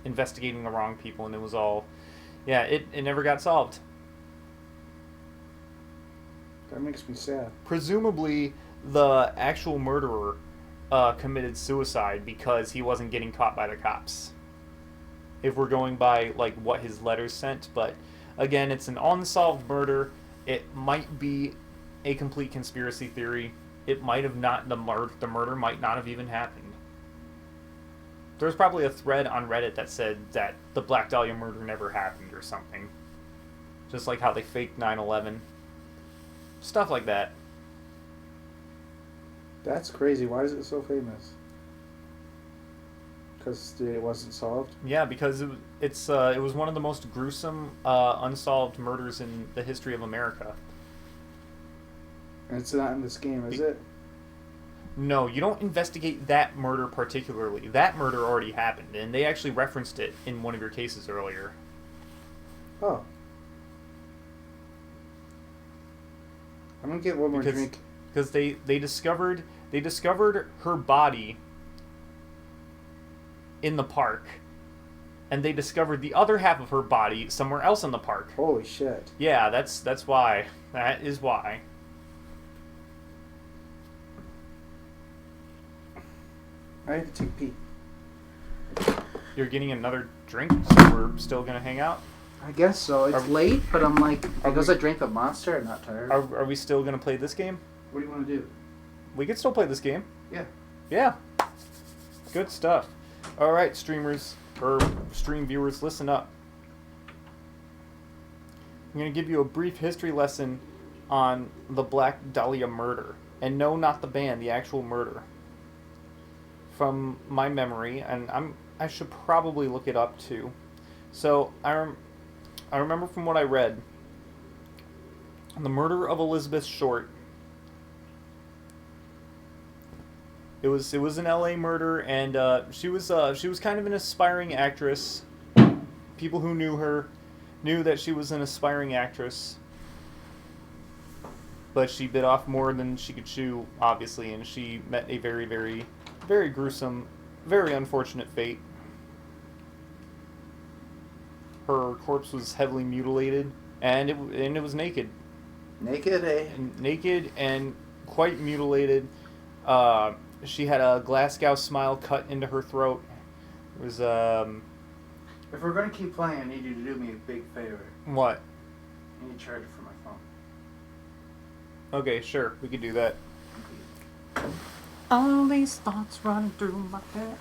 investigating the wrong people, and it was all... Yeah, it never got solved. That makes me sad. Presumably, the actual murderer committed suicide because he wasn't getting caught by the cops. If we're going by like what his letters sent, but again, it's an unsolved murder. It might be a complete conspiracy theory. It might have not. The murder might not have even happened. There's probably a thread on Reddit that said that the Black Dahlia murder never happened or something. Just like how they faked 9/11. Stuff like that. That's crazy. Why is it so famous? Because it wasn't solved? Yeah, because it was one of the most gruesome unsolved murders in the history of America. And it's not in this game, is it? No, you don't investigate that murder particularly. That murder already happened, and they actually referenced it in one of your cases earlier. Oh. I'm gonna get one more drink. Because they discovered her body in the park, and they discovered the other half of her body somewhere else in the park. Holy shit. Yeah, that's why. That is why. I have to take a pee. You're getting another drink, so we're still gonna hang out? I guess so. It's late, but I'm like, because I drank a Monster, I'm not tired. Are we still gonna play this game? What do you want to do? We could still play this game. Yeah. Yeah. Good stuff. Alright, streamers, or stream viewers, listen up. I'm going to give you a brief history lesson on the Black Dahlia murder. And no, not the band, the actual murder. From my memory, and I should probably look it up too. So, I remember from what I read, the murder of Elizabeth Short. It was an LA murder, and she was kind of an aspiring actress. People who knew her knew that she was an aspiring actress, but she bit off more than she could chew, obviously, and she met a very, very, very gruesome, very unfortunate fate. Her corpse was heavily mutilated, and it was naked. Naked, eh? Naked and quite mutilated. She had a Glasgow smile cut into her throat. It was If we're gonna keep playing, I need you to do me a big favor. What? I need a charger for my phone. Okay, sure. We could do that. All these thoughts running through my head.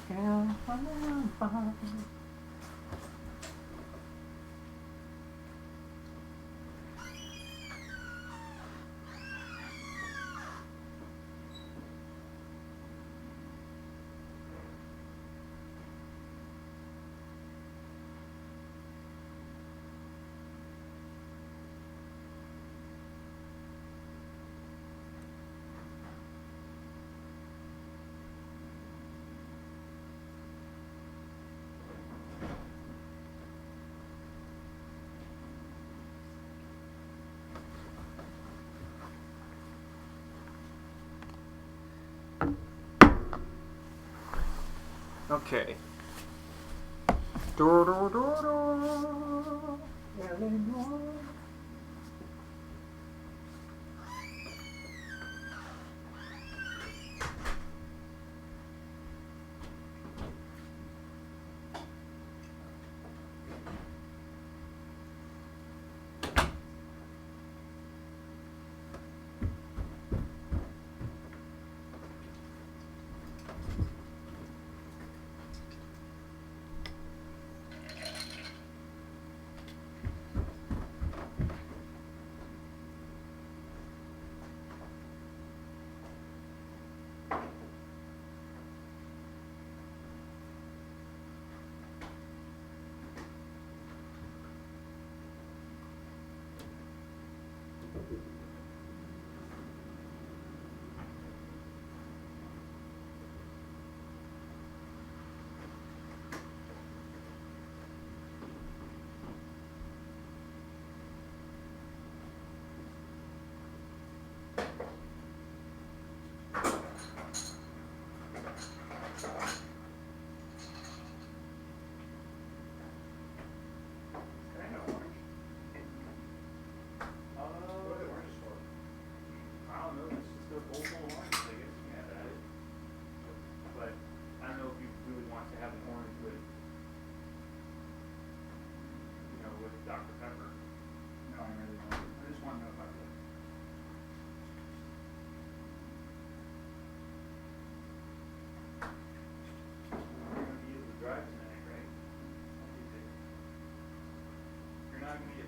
Okay.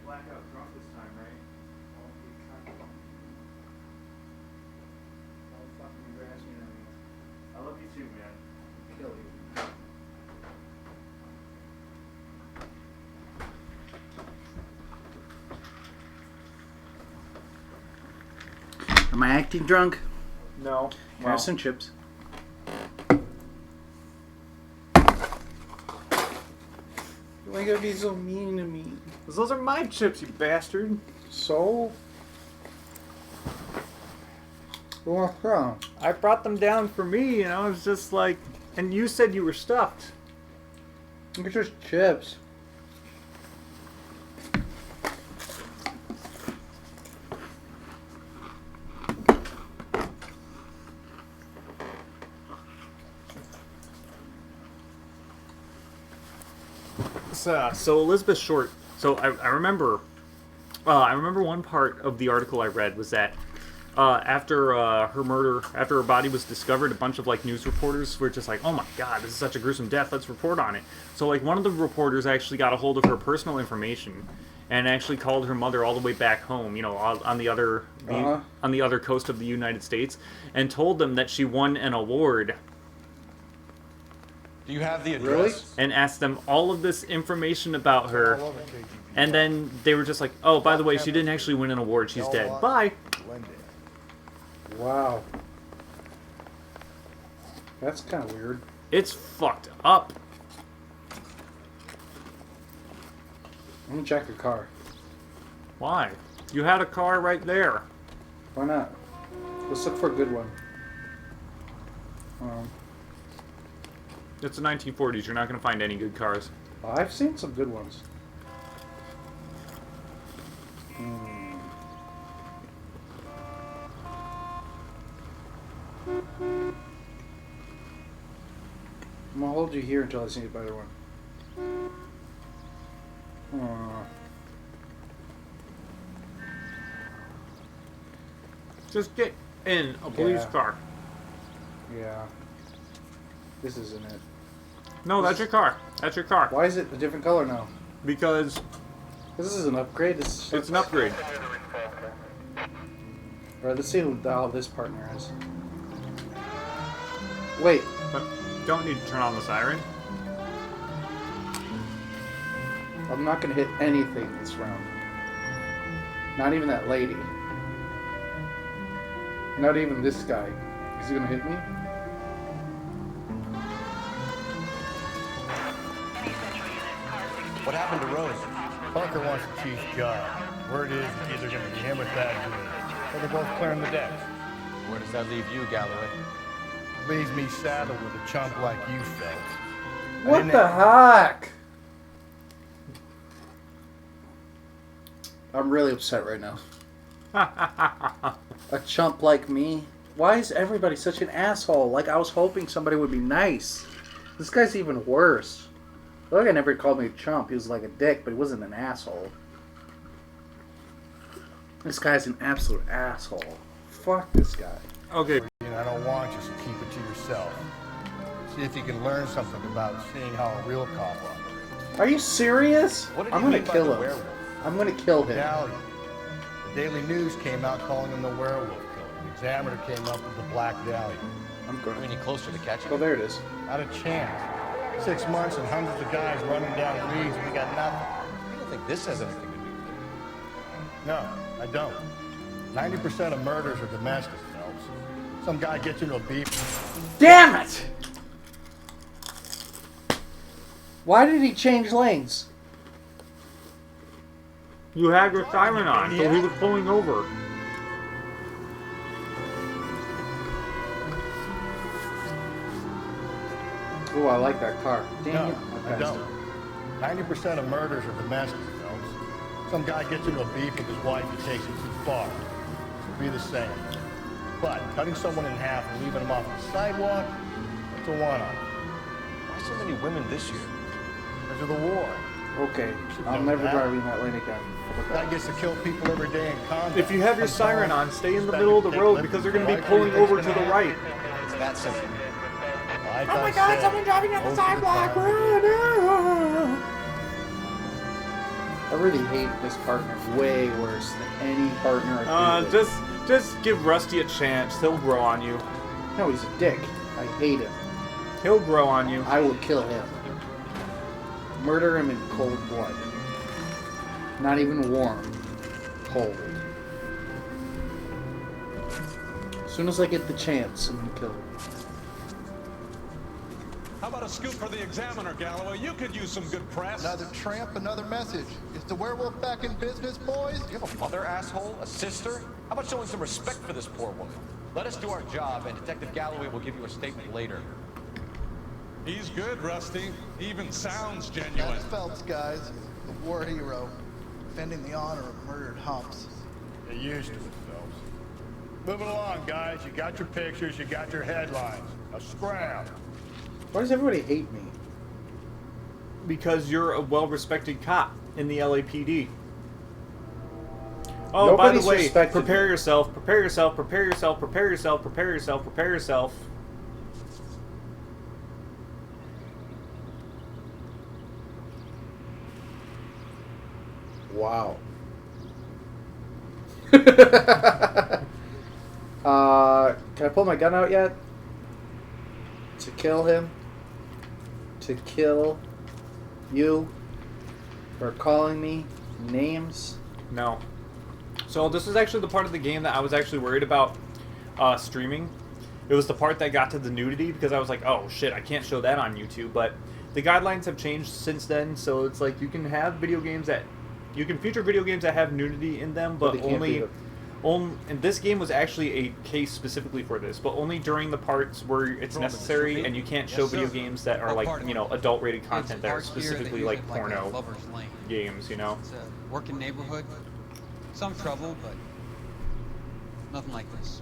Blackout drunk this time, right? Don't fucking embarrass me. I love you too, man. I'll kill you. Am I acting drunk? No. Here's some chips. Why you gotta be so mean to me? Because those are my chips, you bastard. So? What's wrong? I brought them down for me, and I was just like... And you said you were stuffed. It's just chips. So Elizabeth Short. So I remember one part of the article I read was that after her murder, after her body was discovered, a bunch of like news reporters were just like, "Oh my God, this is such a gruesome death. Let's report on it." So like one of the reporters actually got a hold of her personal information and actually called her mother all the way back home, on the other on the other coast of the United States, and told them that she won an award. Do you have the address? Really? And asked them all of this information about her, and then they were just like, "Oh, by the way, she didn't actually win an award. She's dead. Bye." Wow. That's kind of weird. It's fucked up. I'm gonna check the car. Why? You had a car right there. Why not? Let's look for a good one. It's the 1940s. You're not going to find any good cars. I've seen some good ones. I'm gonna hold you here until I see a better one. Just get in a police car. Yeah. This isn't it. No, that's your car. That's your car. Why is it a different color now? Because this is an upgrade. It's an upgrade. Alright, let's see who the hell this partner is. Wait. But don't need to turn on the siren. I'm not gonna hit anything this round. Not even that lady. Not even this guy. Is he gonna hit me? What happened to Rose? Parker wants the chief's job. Word is it's either going to be him or Thad Green. Or they're both clearing the decks. Where does that leave you, Galloway? Leaves me saddled with a chump like you, Phelps. What the heck? I'm really upset right now. A chump like me? Why is everybody such an asshole? Like, I was hoping somebody would be nice. This guy's even worse. The other guy never called me a chump. He was like a dick, but he wasn't an asshole. This guy's an absolute asshole. Fuck this guy. Okay. I don't want you, so keep it to yourself. See if you can learn something about seeing how a real cop operates. Are you serious? What did I'm you gonna mean by kill the him. werewolf? I'm gonna kill him. Medallion. The Daily News came out calling him the werewolf killer. The Examiner came up with the Black Dahlia. I'm going. Any closer to catching Oh, there it is. Not a chance. 6 months and hundreds of guys running down leads, and we got nothing. You don't think this has anything to do with it? No, I don't. 90% of murders are domestic, Phelps. Some guy gets into a beef. Damn it! Why did he change lanes? You had your siren on, so he was pulling over. Oh, I like that car. Dang No, it. I don't. 90% of murders are domestic, Phelps. Some guy gets into a beef with his wife and takes it too far. It'll be the same. But cutting someone in half and leaving them off the sidewalk, that's a one-off. Why so many women this year? Because of the war. Okay, I'm never driving that lane again. That gets to kill people every day in combat. If you have your siren on, stay in the middle of the road because they're going to be pulling over to the right. It's that simple. Like Oh my I God, said, someone driving down the most of sidewalk. time- I really hate this partner way worse than any partner I've been with. Just give Rusty a chance. He'll grow on you. No, he's a dick. I hate him. He'll grow on you. I will kill him. Murder him in cold blood. Not even warm. Cold. As soon as I get the chance, I'm gonna kill him. How about a scoop for the Examiner, Galloway? You could use some good press. Another tramp, another message. Is the werewolf back in business, boys? You have a mother, asshole? A sister? How about showing some respect for this poor woman? Let us do our job, and Detective Galloway will give you a statement later. He's good, Rusty. He even sounds genuine. That's Phelps, guys. A war hero. Defending the honor of murdered humps. Get used to it, Phelps. Moving along, guys. You got your pictures, you got your headlines. Now scram. Why does everybody hate me? Because you're a well-respected cop in the LAPD. Oh, by Nobody's the way, respected prepare me. yourself, prepare yourself, prepare yourself, prepare yourself, prepare yourself, prepare yourself. Wow. Can I pull my gun out yet? To kill him? To kill you? For calling me names? No. So this is actually the part of the game that I was actually worried about streaming. It was the part that got to the nudity because I was like, oh shit, I can't show that on YouTube. But the guidelines have changed since then, so it's like you can have video games that you can feature video games that have nudity in them, but they can't be only. And this game was actually a case specifically for this, but only during the parts where it's necessary, and you can't show video games that are like, you know, adult-rated content that are specifically like porno games, you know. It's a working neighborhood, some trouble, but nothing like this.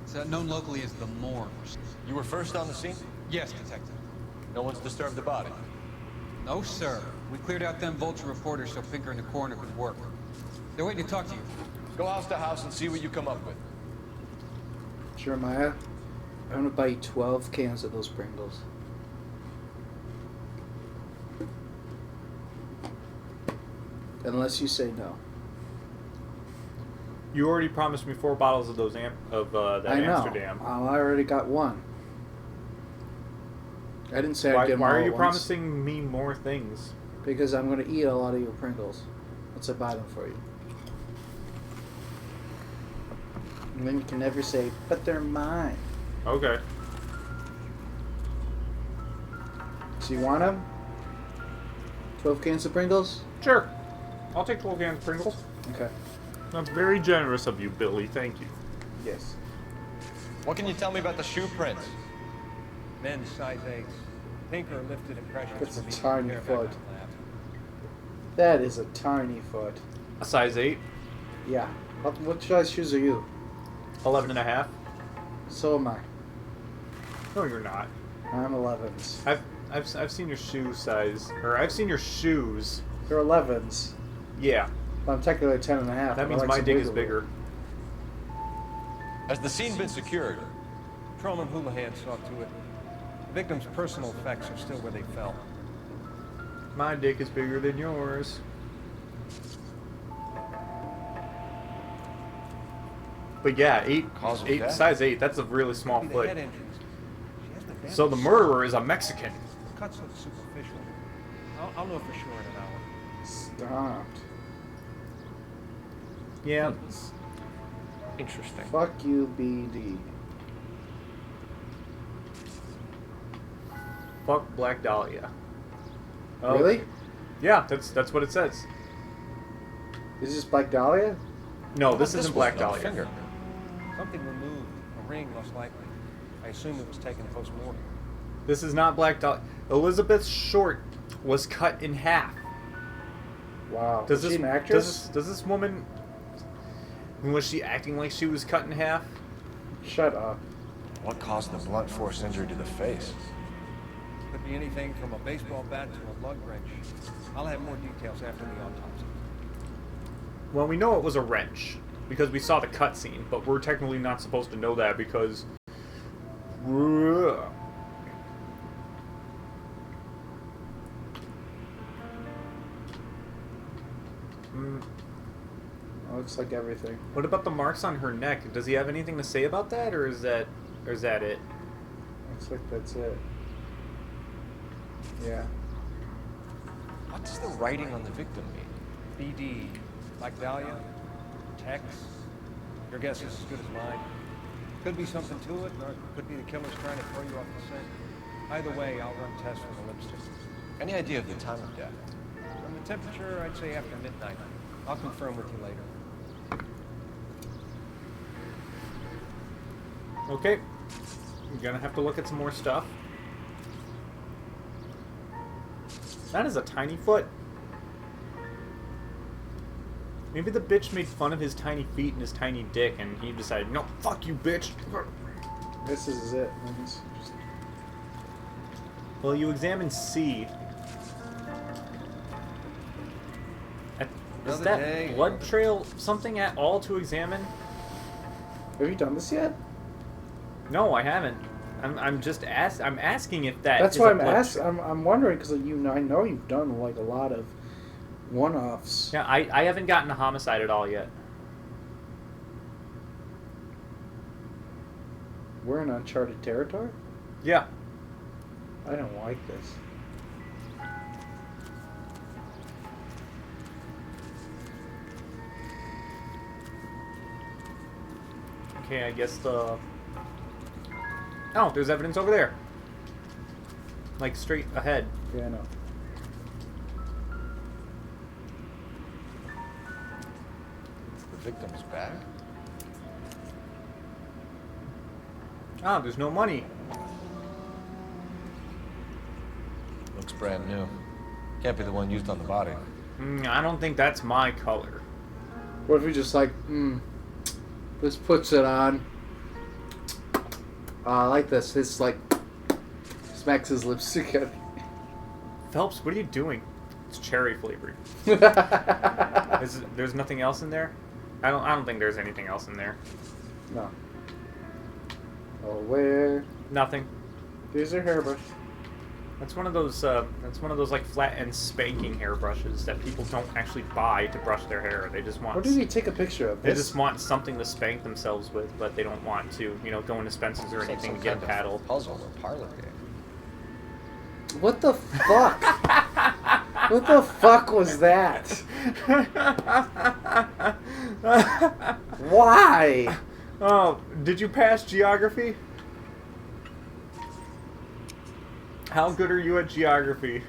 It's known locally as the Moors. You were first on the scene? Yes, detective. No one's disturbed the body? No, sir. We cleared out them vulture reporters so Pinker in the corner could work. They're waiting to talk to you. Go house to house and see what you come up with. Jeremiah, I'm gonna buy you 12 cans of those Pringles. Unless you say no. You already promised me 4 bottles of those that I know. Amsterdam. I already got one. I didn't say I'd get them Why all are at you once. promising me more things? Because I'm going to eat a lot of your Pringles. Once I buy them for you. And then you can never say, but they're mine. Okay. So you want them? 12 cans of Pringles? Sure. I'll take 12 cans of Pringles. Okay. That's very generous of you, Billy. Thank you. Yes. What can you tell me about the shoe prints? Men's size 8s. Pinker lifted impressions That's from a each tiny pair foot. back on lab. That is a tiny foot. A size 8? Yeah. What size shoes are you? 11 and a half? So am I. No, you're not. I'm 11s. I've seen your shoe size, or I've seen your shoes. They're 11s. Yeah. But I'm technically 10 and a half. That but I means like my some dick is wiggle bigger. room. Has the scene been secured? Patrolman Houlihan saw to it. The victim's personal effects are still where they fell. My dick is bigger than yours. But yeah, Cause of eight, death? size 8. That's a really small The foot. head injuries. She has the damage. So the murderer is a Mexican. The cuts look superficial. I'll know for sure in an hour. Stopped. Yeah. Interesting. Fuck you, BD. Fuck Black Dahlia. Really? Yeah, that's what it says. Is this Black Dahlia? No, this isn't Black one? No, Dahlia. finger. Something removed. A ring, most likely. I assume it was taken post-mortem. This is not Black Dahlia. Elizabeth Short was cut in half. Wow. Does Is this she an actress? Does this woman? Was she acting like she was cut in half? Shut up. What caused the blunt force injury to the face? Could be anything from a baseball bat to a lug wrench. I'll have more details after the autopsy. Well, we know it was a wrench because we saw the cutscene, but we're technically not supposed to know that because. Looks like everything. What about the marks on her neck? Does he have anything to say about that, or is that it? Looks like that's it. Yeah. What does the writing on the victim mean? BD, Black Dahlia, Tex. Your guess is as good as mine. Could be something to it, or it could be the killer's trying to throw you off the scent. Either way, I'll run tests for the lipstick. Any idea of the time of death? From the temperature, I'd say after midnight. I'll confirm with you later. Okay. We're gonna have to look at some more stuff. That is a tiny foot. Maybe the bitch made fun of his tiny feet and his tiny dick, and he decided, no, fuck you, bitch. This is it. Well, you examine C. Is Another that day. blood trail something at all to examine? Have you done this yet? No, I haven't. I'm just I'm asking if that. That's is why a I'm blood asking. I'm wondering because I know you've done like a lot of one-offs. Yeah, I haven't gotten a homicide at all yet. We're in uncharted territory. Yeah. I don't like this. Okay, I guess the. Oh, there's evidence over there. Like straight ahead. Yeah, I know. The victim's bag? Ah, there's no money. Looks brand new. Can't be the one used on the body. I don't think that's my color. What if we just like, this puts it on. I like this. It's like smacks his lips together. Phelps, what are you doing? It's cherry flavored. There's nothing else in there? I don't think there's anything else in there. No. Oh, where? Nothing. Here's a hairbrush. That's one of those like flat and spanking hairbrushes that people don't actually buy to brush their hair. They just want. What did he take a picture of? They just want something to spank themselves with, but they don't want to, go into Spencer's or anything to get a paddle. Puzzle or parlor game. What the fuck? What the fuck was that? Why? Oh, did you pass geography? How good are you at geography?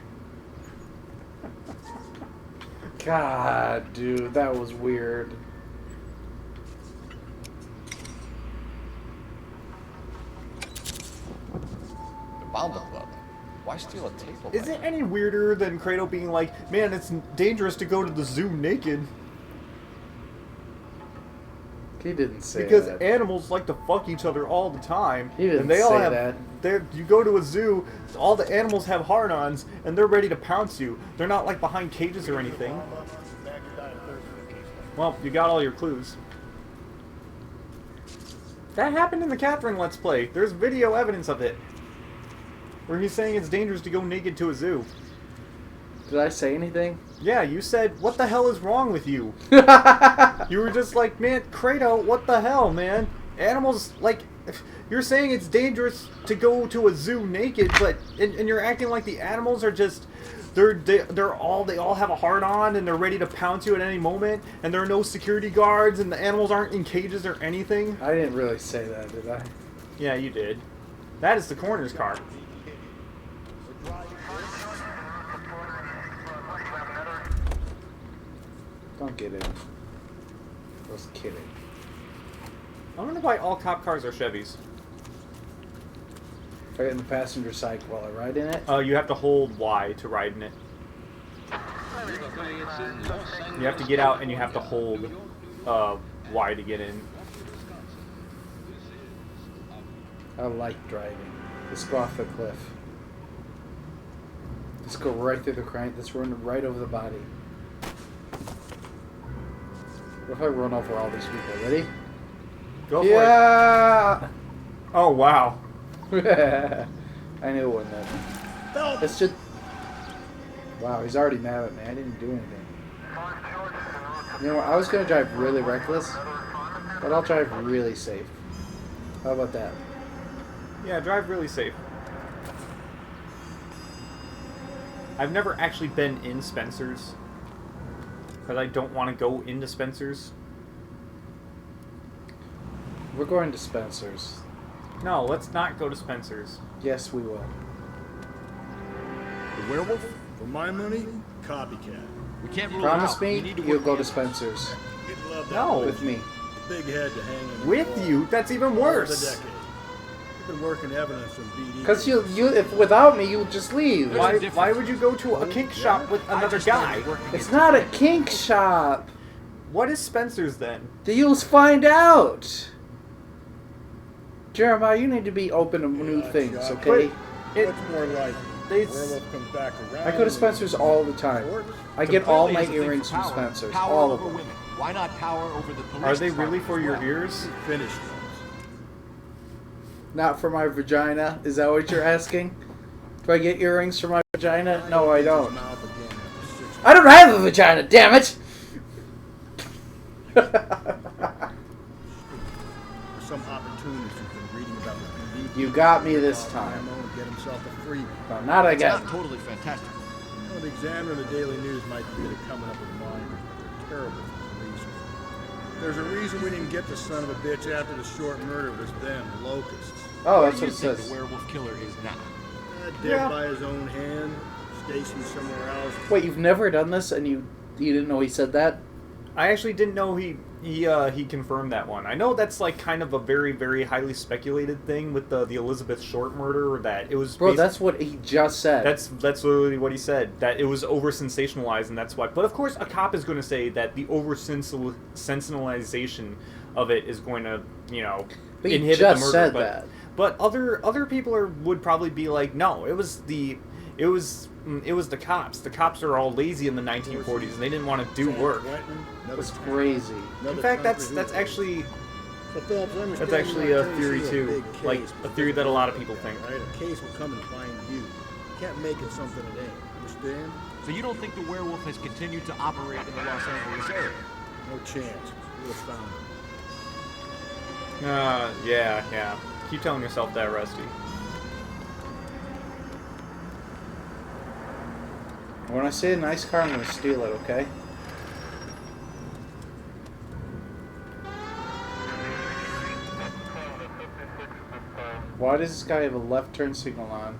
God, dude, that was weird. The Bound Club. Why steal a table? Is it any weirder than Kratos being like, man, it's dangerous to go to the zoo naked? He didn't say because that. animals like to fuck each other all the time. He didn't and they all say have, that. You go to a zoo, all the animals have hard-ons, and they're ready to pounce you. They're not like behind cages or anything. Well, you got all your clues. That happened in the Catherine Let's Play. There's video evidence of it. Where he's saying it's dangerous to go naked to a zoo. Did I say anything? Yeah, you said, what the hell is wrong with you? You were just like, man, Kratos, what the hell, man? Animals, like, you're saying it's dangerous to go to a zoo naked, but, and you're acting like the animals are just, they all have a hard on and they're ready to pounce you at any moment, and there are no security guards and the animals aren't in cages or anything. I didn't really say that, did I? Yeah, you did. That is the coroner's car. Don't get in. I was kidding. I wonder why all cop cars are Chevys. If I get in the passenger side while I ride in it? You have to hold Y to ride in it. You have to get out and you have to hold Y to get in. I like driving. Let's go off the cliff. Let's go right through the crank. Let's run right over the body. What if I run over all these people? Ready? Go for it. Oh, wow. I knew it wasn't that. It's just... Wow, he's already mad at me. I didn't do anything. You know what? I was going to drive really reckless, but I'll drive really safe. How about that? Yeah, drive really safe. I've never actually been in Spencer's. Because I don't want to go into Spencer's. We're going to Spencer's. No, let's not go to Spencer's. Yes, we will. The werewolf? For my money, copycat. We can't rule Promise it out. me you'll go to Spencer's. You'd love that No. With me. big head to hang in. With you? That's even worse. You've been working evidence from BD. Because if without me, you'll just leave. Why would you go to a kink shop with another guy? It's not a kink shop. What is Spencer's then? You'll find out. Jeremiah, you need to be open to new things, okay? What's more like werewolf comes back around? I go to Spencer's all the time. I get all my earrings from Spencer's. All of them. Why not power over the police? Are they really for your ears? Finished. Not for my vagina. Is that what you're asking? Do I get earrings for my vagina? No, I don't. I don't have a vagina, damn it! Some opportunities you've been reading about the BD. You got me this time. Get himself a free. No, not again. It's not totally fantastic. You know, the Examiner and the Daily News might be good at coming up with minors, but they're terrible for police. There's a reason we didn't get the son of a bitch after the short murder. It was them, the locusts. Oh, that's Where what do it you think says. the werewolf killer is now? Dead by his own hand, stationed somewhere else. Wait, you've never done this, and you didn't know he said that? I actually didn't know he confirmed that one. I know that's like kind of a very, very highly speculated thing with the Elizabeth Short murder. That it was. Bro, that's what he just said. That's literally what he said. That it was over sensationalized, and that's why. But of course, a cop is going to say that the over sensationalization of it is going to, But he inhibit just the murder. said but that. But other people would probably be like, no, it was It was the cops. The cops are all lazy in the 1940s, and they didn't want to do work. It's crazy. In fact, that's actually a theory too, like a theory that a lot of people think. Right? A case will come and find you. You can't make it something it ain't. Understand? So you don't think the werewolf has continued to operate in the Los Angeles area? No chance. We would have found him. Yeah. Keep telling yourself that, Rusty. When I see a nice car, I'm gonna steal it, okay? Why does this guy have a left turn signal on?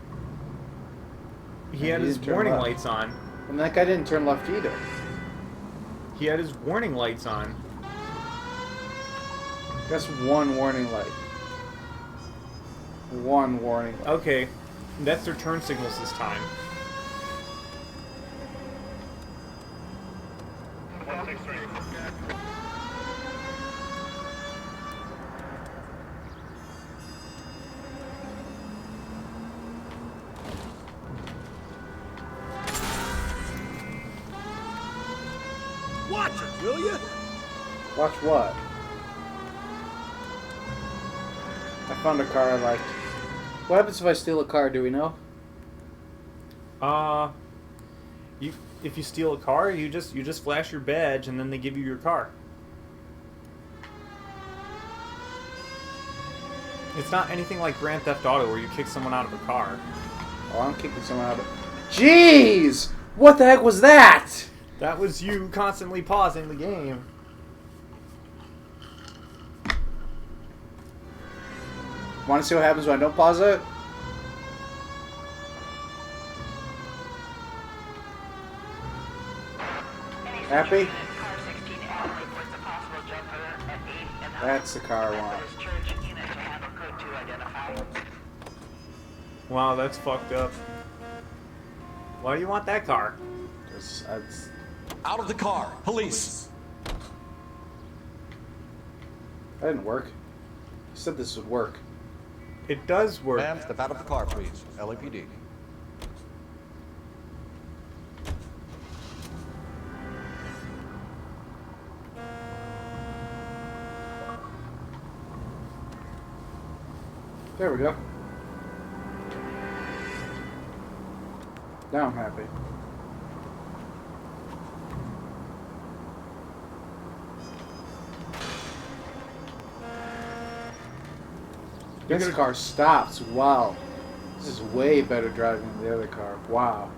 He had his warning lights on. And that guy didn't turn left either. He had his warning lights on. That's one warning light. One warning light. Okay, that's their turn signals this time. Watch it, will you? Watch what? I found a car I liked. What happens if I steal a car, do we know? If you steal a car, you just flash your badge and then they give you your car. It's not anything like Grand Theft Auto where you kick someone out of a car. Oh, I'm kicking someone out of... Jeez! What the heck was that? That was you constantly pausing the game. Want to see what happens when I don't pause it? Happy? That's the car I want. Wow, that's fucked up. Why do you want that car? Out of the car, police! That didn't work. You said this would work. It does work. Ma'am, step out of the car, please. LAPD. There we go. Now I'm happy. This car stops. Wow. This is way better driving than the other car. Wow.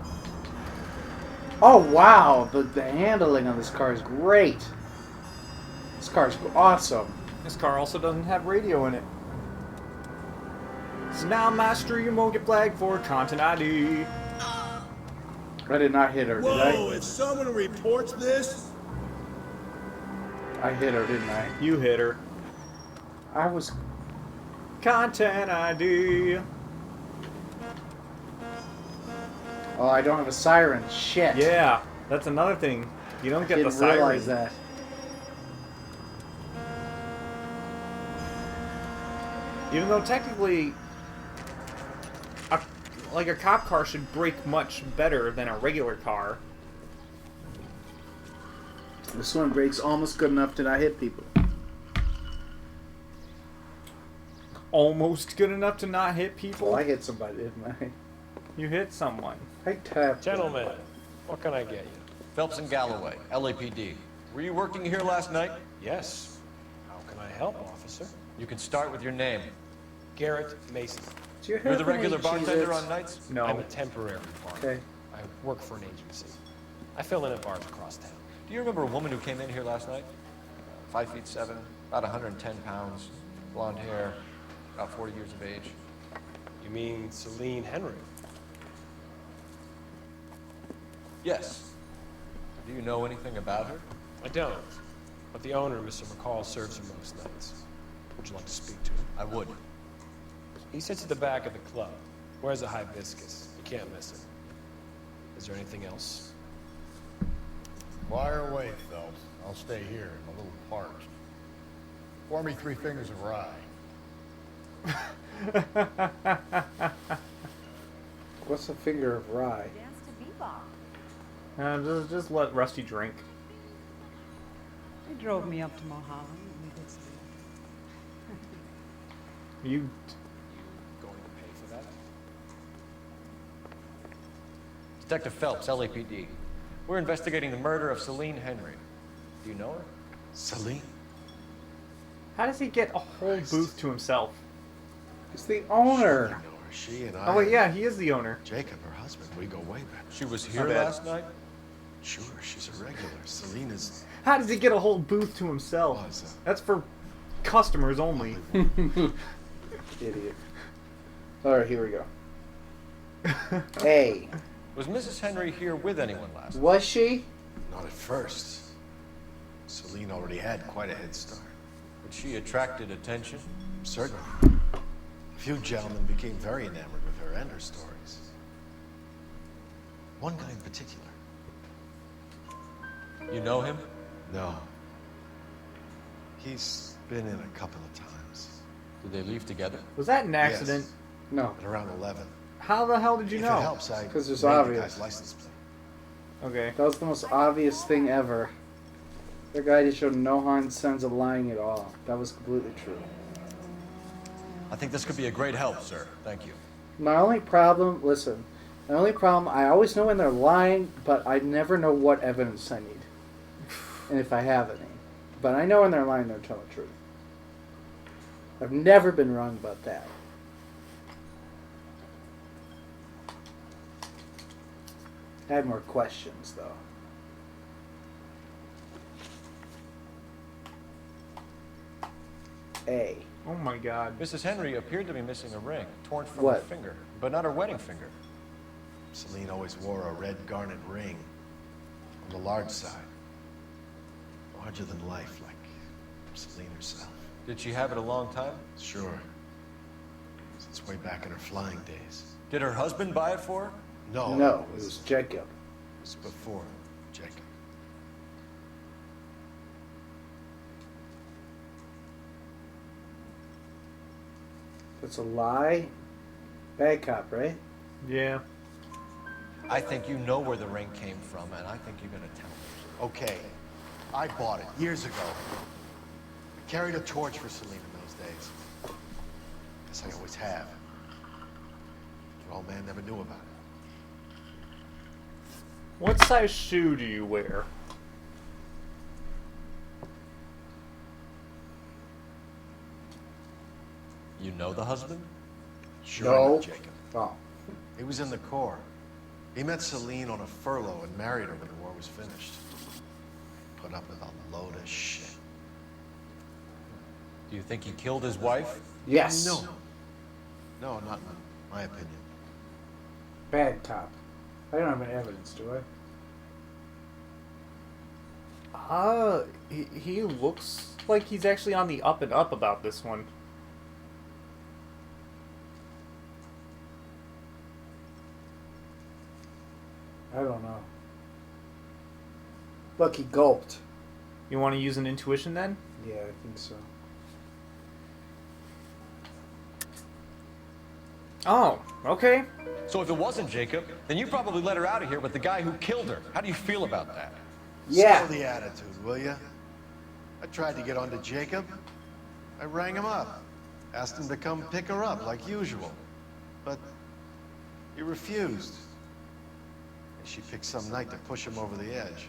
Oh, wow. The handling on this car is great. This car is awesome. This car also doesn't have radio in it. So now my stream won't get flagged for content ID. I did not hit her, did I? Whoa, if someone reports this... I hit her, didn't I? You hit her. I was... Content ID. Oh, I don't have a siren. Shit. Yeah, that's another thing. You don't get the Didn't siren. realize that. Even though technically, a cop car should brake much better than a regular car. This one brakes almost good enough to not hit people. Almost good enough to not hit people? Well, I hit somebody, didn't I? You hit someone. I tapped. Gentlemen, what can I get you? Phelps and Galloway, LAPD. Were you working here last night? Yes. How can I help, officer? You can start with your name. Garrett Mason. You're the regular bartender on nights? No. I'm a temporary bartender. Okay. I work for an agency. I fill in at bars across town. Do you remember a woman who came in here last night? 5'7", about 110 pounds, blonde hair, about 40 years of age. You mean Celine Henry? Yes. Do you know anything about her? I don't. But the owner, Mr. McCall, serves her most nights. Would you like to speak to him? I would. He sits at the back of the club. Wears a hibiscus. You can't miss it. Is there anything else? Fire away, Phelps. I'll stay here. I'm a little parched. Pour me 3 fingers of rye. What's a finger of rye? Dance to bebop. Just let Rusty drink. They drove me up to Mulholland and we did some. You Going to pay for that? Detective Phelps, LAPD. We're investigating the murder of Celine Henry. Do you know her? Celine? How does he get a whole booth to himself? He's the owner. I know her. She and I. Oh wait, yeah, he is the owner. Jacob, her husband. We go way back. She was My here bad. last night? Sure, she's a regular. Celine is. How does he get a whole booth to himself? That's for customers only. Idiot. Alright, here we go. A. Was Mrs. Henry here with anyone last night? Was she? Not at first. Celine already had quite a head start. But she attracted attention? Certainly. A few gentlemen became very enamored with her and her stories. One guy in particular. You know him? No. He's been in a couple of times. Did they leave together? Was that an accident? Yes. No. At around 11. How the hell did you If know? it helps, I Because it's made the obvious. guy's license plate. Okay. That was the most obvious thing ever. The guy just showed no sense of lying at all. That was completely true. I think this could be a great help, sir. Thank you. My only problem, listen, the only problem, I always know when they're lying, but I never know what evidence I need. And if I have any. But I know when they're lying, they're telling the truth. I've never been wrong about that. I had more questions, though. A. Oh my god. Mrs. Henry appeared to be missing a ring, torn from What? her finger, but not her wedding finger. Celine always wore a red garnet ring on the large side. Larger than life, like Celine herself. Did she have it a long time? Sure. Since way back in her flying days. Did her husband buy it for her? No. No, it was Jacob. It was before Jacob. That's a lie. Bad cop, right? Yeah. I think you know where the ring came from, and I think you're gonna tell me. Okay. I bought it years ago. I carried a torch for Celine in those days. Guess I always have. Your old man never knew about it. What size shoe do you wear? You know the husband? Sure, No. I know Jacob. Oh. He was in the Corps. He met Celine on a furlough and married her when the war was finished. Put up with a load of shit. Do you think he killed his wife? Yes. No. No, not in my opinion. Bad cop. I don't have any evidence, do I? He looks like he's actually on the up and up about this one. I don't know. Look, he gulped. You want to use an intuition then? Yeah, I think so. Oh, okay. So if it wasn't Jacob, then you probably let her out of here with the guy who killed her. How do you feel about that? Yeah. Settle the attitude, will ya? I tried to get onto Jacob. I rang him up. Asked him to come pick her up, like usual. But he refused. And she picked some night to push him over the edge.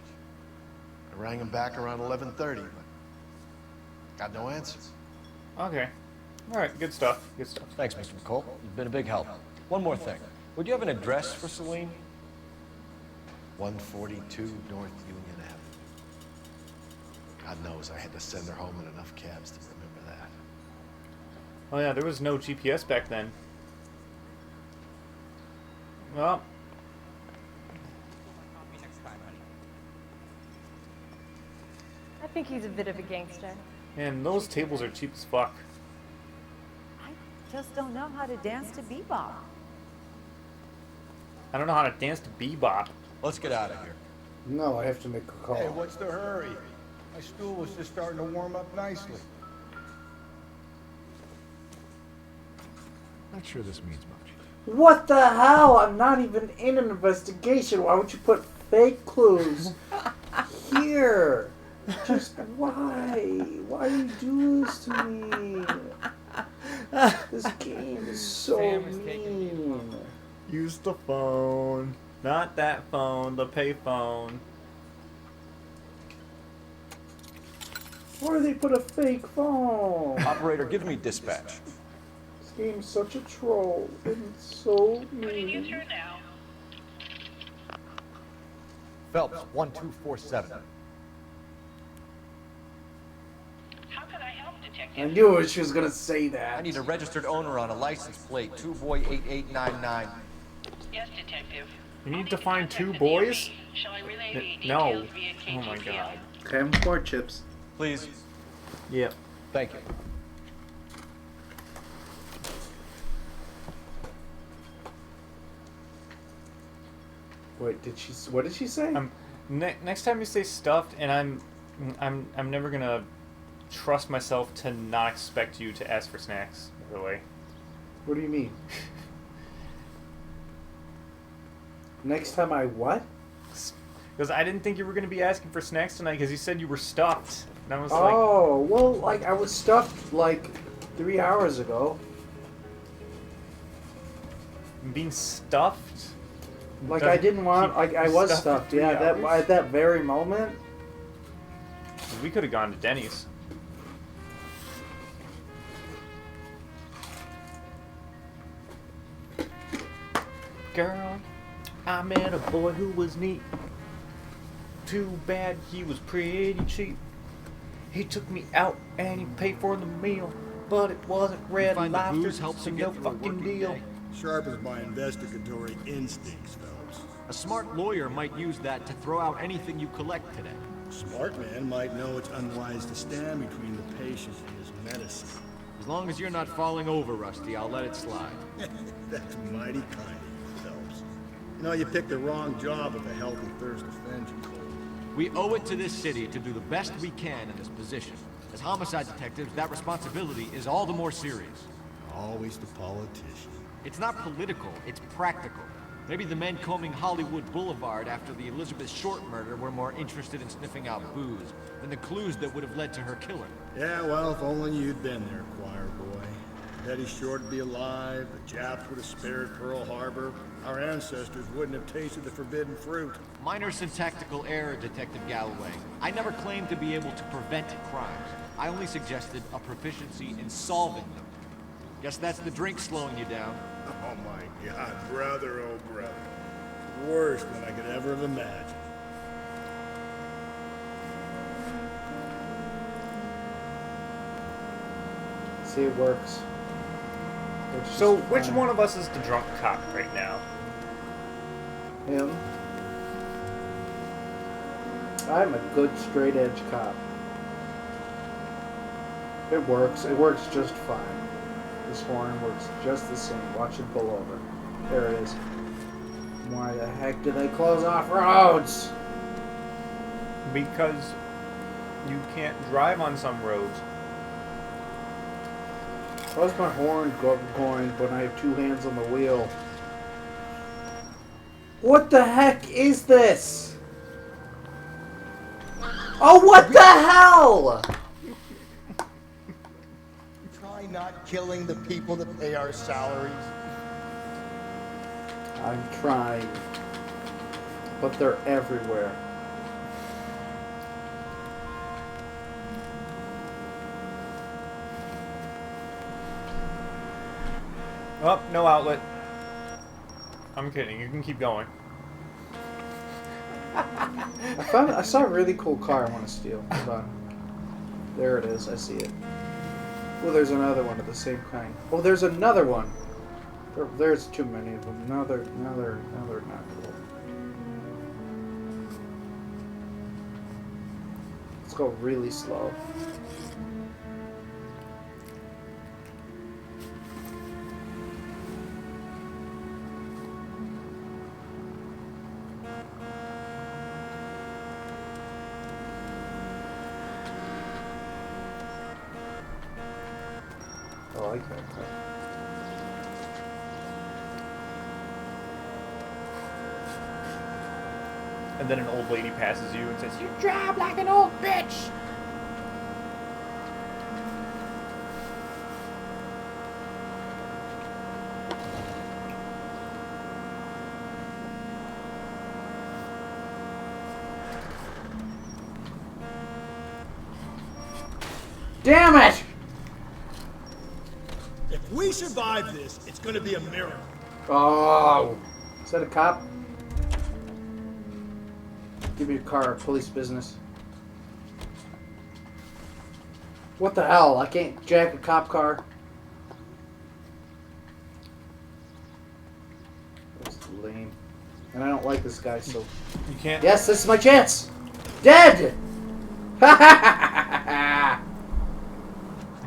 I rang him back around 11:30, but got no answer. Okay. Alright, good stuff. Good stuff. Thanks, Mr. McCall. You've been a big help. One more thing. Would you have an address for Celine? 142 North Union Avenue. God knows I had to send her home in enough cabs to remember that. Oh yeah, there was no GPS back then. Well. I think he's a bit of a gangster. Man, those tables are cheap as fuck. I just don't know how to dance to bebop. I don't know how to dance to bebop. Let's get out of here. No, I have to make a call. Hey, what's the hurry? My stool was just starting to warm up nicely. Not sure this means much. What the hell? I'm not even in an investigation. Why would you put fake clues here? Just why? Why do you do this to me? This game is so mean. Use the phone. Not that phone, the pay phone. Why do they put a fake phone? Operator, give me dispatch. This game's such a troll. It's so mean. Phelps, 1247. I knew she was gonna say that. I need a registered owner on a license plate, 2boy8899. Yes, detective. You need to find 2 boys? No. Oh my god. Okay, I'm for chips. Please. Yep. Thank you. Wait, what did she say? Next time you say stuffed, and I'm never gonna trust myself to not expect you to ask for snacks. By the way. What do you mean? Next time I what? Because I didn't think you were gonna be asking for snacks tonight, because you said you were stuffed. And I was well, like I was stuffed like 3 hours ago. Being stuffed. Like I didn't want. Like I was stuffed. Yeah, at that very moment. We could have gone to Denny's. Girl, I met a boy who was neat. Too bad he was pretty cheap. He took me out and he paid for the meal, but it wasn't red lobster, so no fucking deal. Sharpens my investigatory instincts, Phelps. A smart lawyer might use that to throw out anything you collect today. A smart man might know it's unwise to stand between the patient and his medicine. As long as you're not falling over, Rusty, I'll let it slide. That's mighty kind of you, Phelps. You know, you picked the wrong job if a healthy thirst offends you, Cole. We owe it to this city to do the best we can in this position. As homicide detectives, that responsibility is all the more serious. Always the politician. It's not political, it's practical. Maybe the men combing Hollywood Boulevard after the Elizabeth Short murder were more interested in sniffing out booze than the clues that would have led to her killing. Yeah, well, if only you'd been there, choir boy. Betty Short would be alive, the Japs would have spared Pearl Harbor, our ancestors wouldn't have tasted the forbidden fruit. Minor syntactical error, Detective Galloway. I never claimed to be able to prevent crimes. I only suggested a proficiency in solving them. Guess that's the drink slowing you down. Oh my God, brother, oh brother. Worse than I could ever have imagined. See, it works. So, which one of us is the drunk cop right now? Him. I'm a good straight edge cop. It works. It works just fine. This horn works just the same. Watch it pull over. There it is. Why the heck did they close off roads? Because you can't drive on some roads. How's my horn going when I have 2 hands on the wheel? What the heck is this? Oh, what the hell? Try not killing the people that pay our salaries. I'm trying. But they're everywhere. Oh, no outlet. I'm kidding. You can keep going. I saw a really cool car I want to steal. Hold on. There it is. I see it. Oh, there's another one of the same kind. Oh, there's another one. There's too many of them. Now they're not cool. Let's go really slow. I like that car. And then an old lady passes you and says, "You drive like an old bitch." Damn it! If we survive this, it's gonna be a miracle. Oh. Is that a cop? Give me your car, police business. What the hell? I can't jack a cop car. That's lame. And I don't like this guy, so... You can't... Yes, this is my chance! Dead!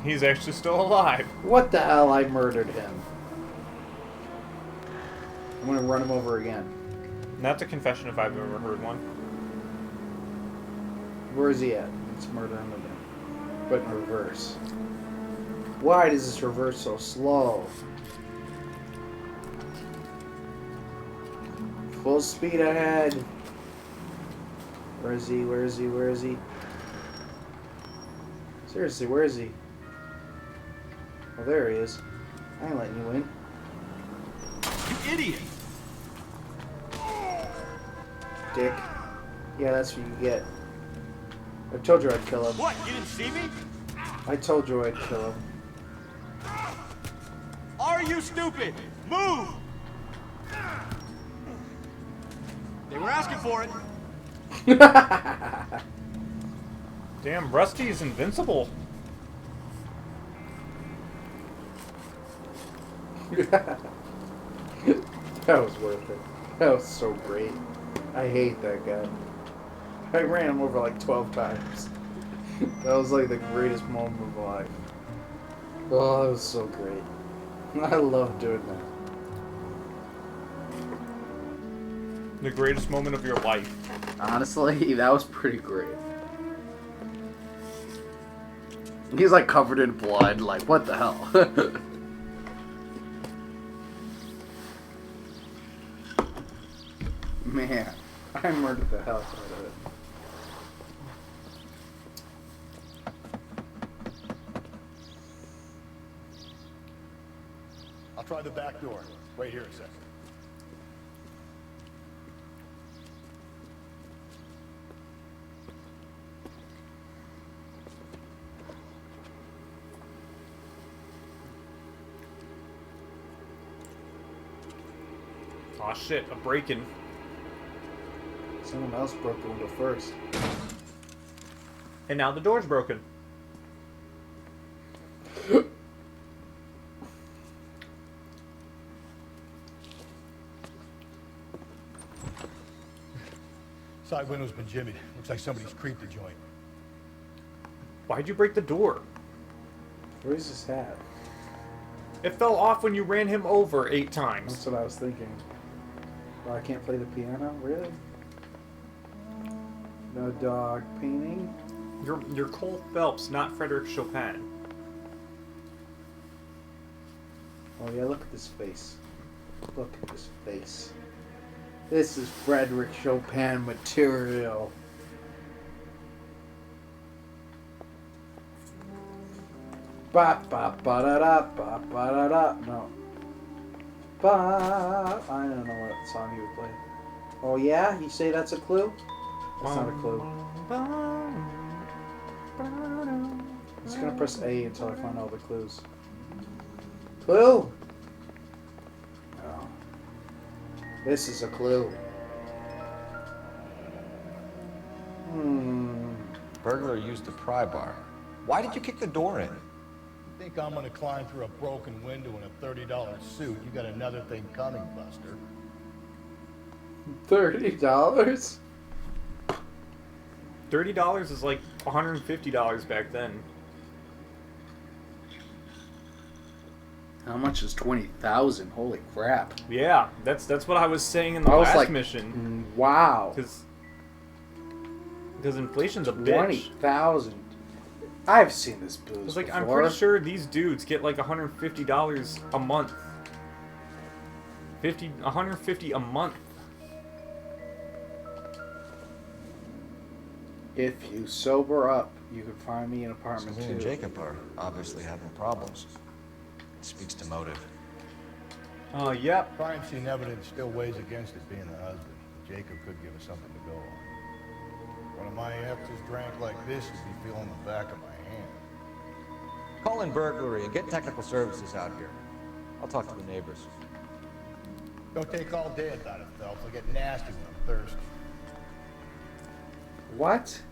He's actually still alive. What the hell? I murdered him. I'm gonna run him over again. That's a confession if I've ever heard one. Where is he at? Let's murder him again. But in reverse. Why does this reverse so slow? Full speed ahead. Where is he? Where is he? Where is he? Seriously, where is he? Oh, there he is. I ain't letting you in. You idiot! Dick. Yeah, that's what you get. I told you I'd kill him. What? You didn't see me? I told you I'd kill him. Are you stupid? Move! They were asking for it. Damn, Rusty is invincible. That was worth it. That was so great. I hate that guy. I ran him over like 12 times. That was like the greatest moment of my life. Oh, that was so great. I love doing that. The greatest moment of your life. Honestly, that was pretty great. He's like covered in blood, like what the hell? Man, I murdered the hell out of it. I'll try the back door. Wait here a second. Aw shit, a break-in. Someone else broke the window first. And now the door's broken. Side window's been jimmied. Looks like somebody's creeped the joint. Why'd you break the door? Where's his hat? It fell off when you ran him over 8 times. That's what I was thinking. Oh, I can't play the piano? Really? No dog painting? You're Cole Phelps, not Frederick Chopin. Oh yeah, look at this face. Look at this face. This is Frederick Chopin material. Ba ba ba da da ba ba da da. No. Ba. I don't know what song he would play. Oh yeah, you say that's a clue? That's not a clue. I'm just gonna press A until I find all the clues. Clue. Oh. This is a clue. Burglar used a pry bar. Why did you kick the door in? Think I'm gonna climb through a broken window in a $30 suit? You got another thing coming, Buster. $30? $30 is like $150 back then. How much is 20,000? Holy crap! Yeah, that's what I was saying in the I was last like, mission. Wow. Because inflation's a bitch. 20,000. I've seen this booze It's like before. I'm pretty sure these dudes get like $150 a month. $150 a month. If you sober up, you can find me an apartment Celine and too. Jacob are obviously having problems. It speaks to motive. Yep. Crime scene evidence still weighs against it being the husband. Jacob could give us something to go on. One of my exes drank like this, you'd be feeling the back of my hand. Call in burglary and get technical services out here. I'll talk to the neighbors. Don't take all day about it, Phelps. I'll get nasty when I'm thirsty. What?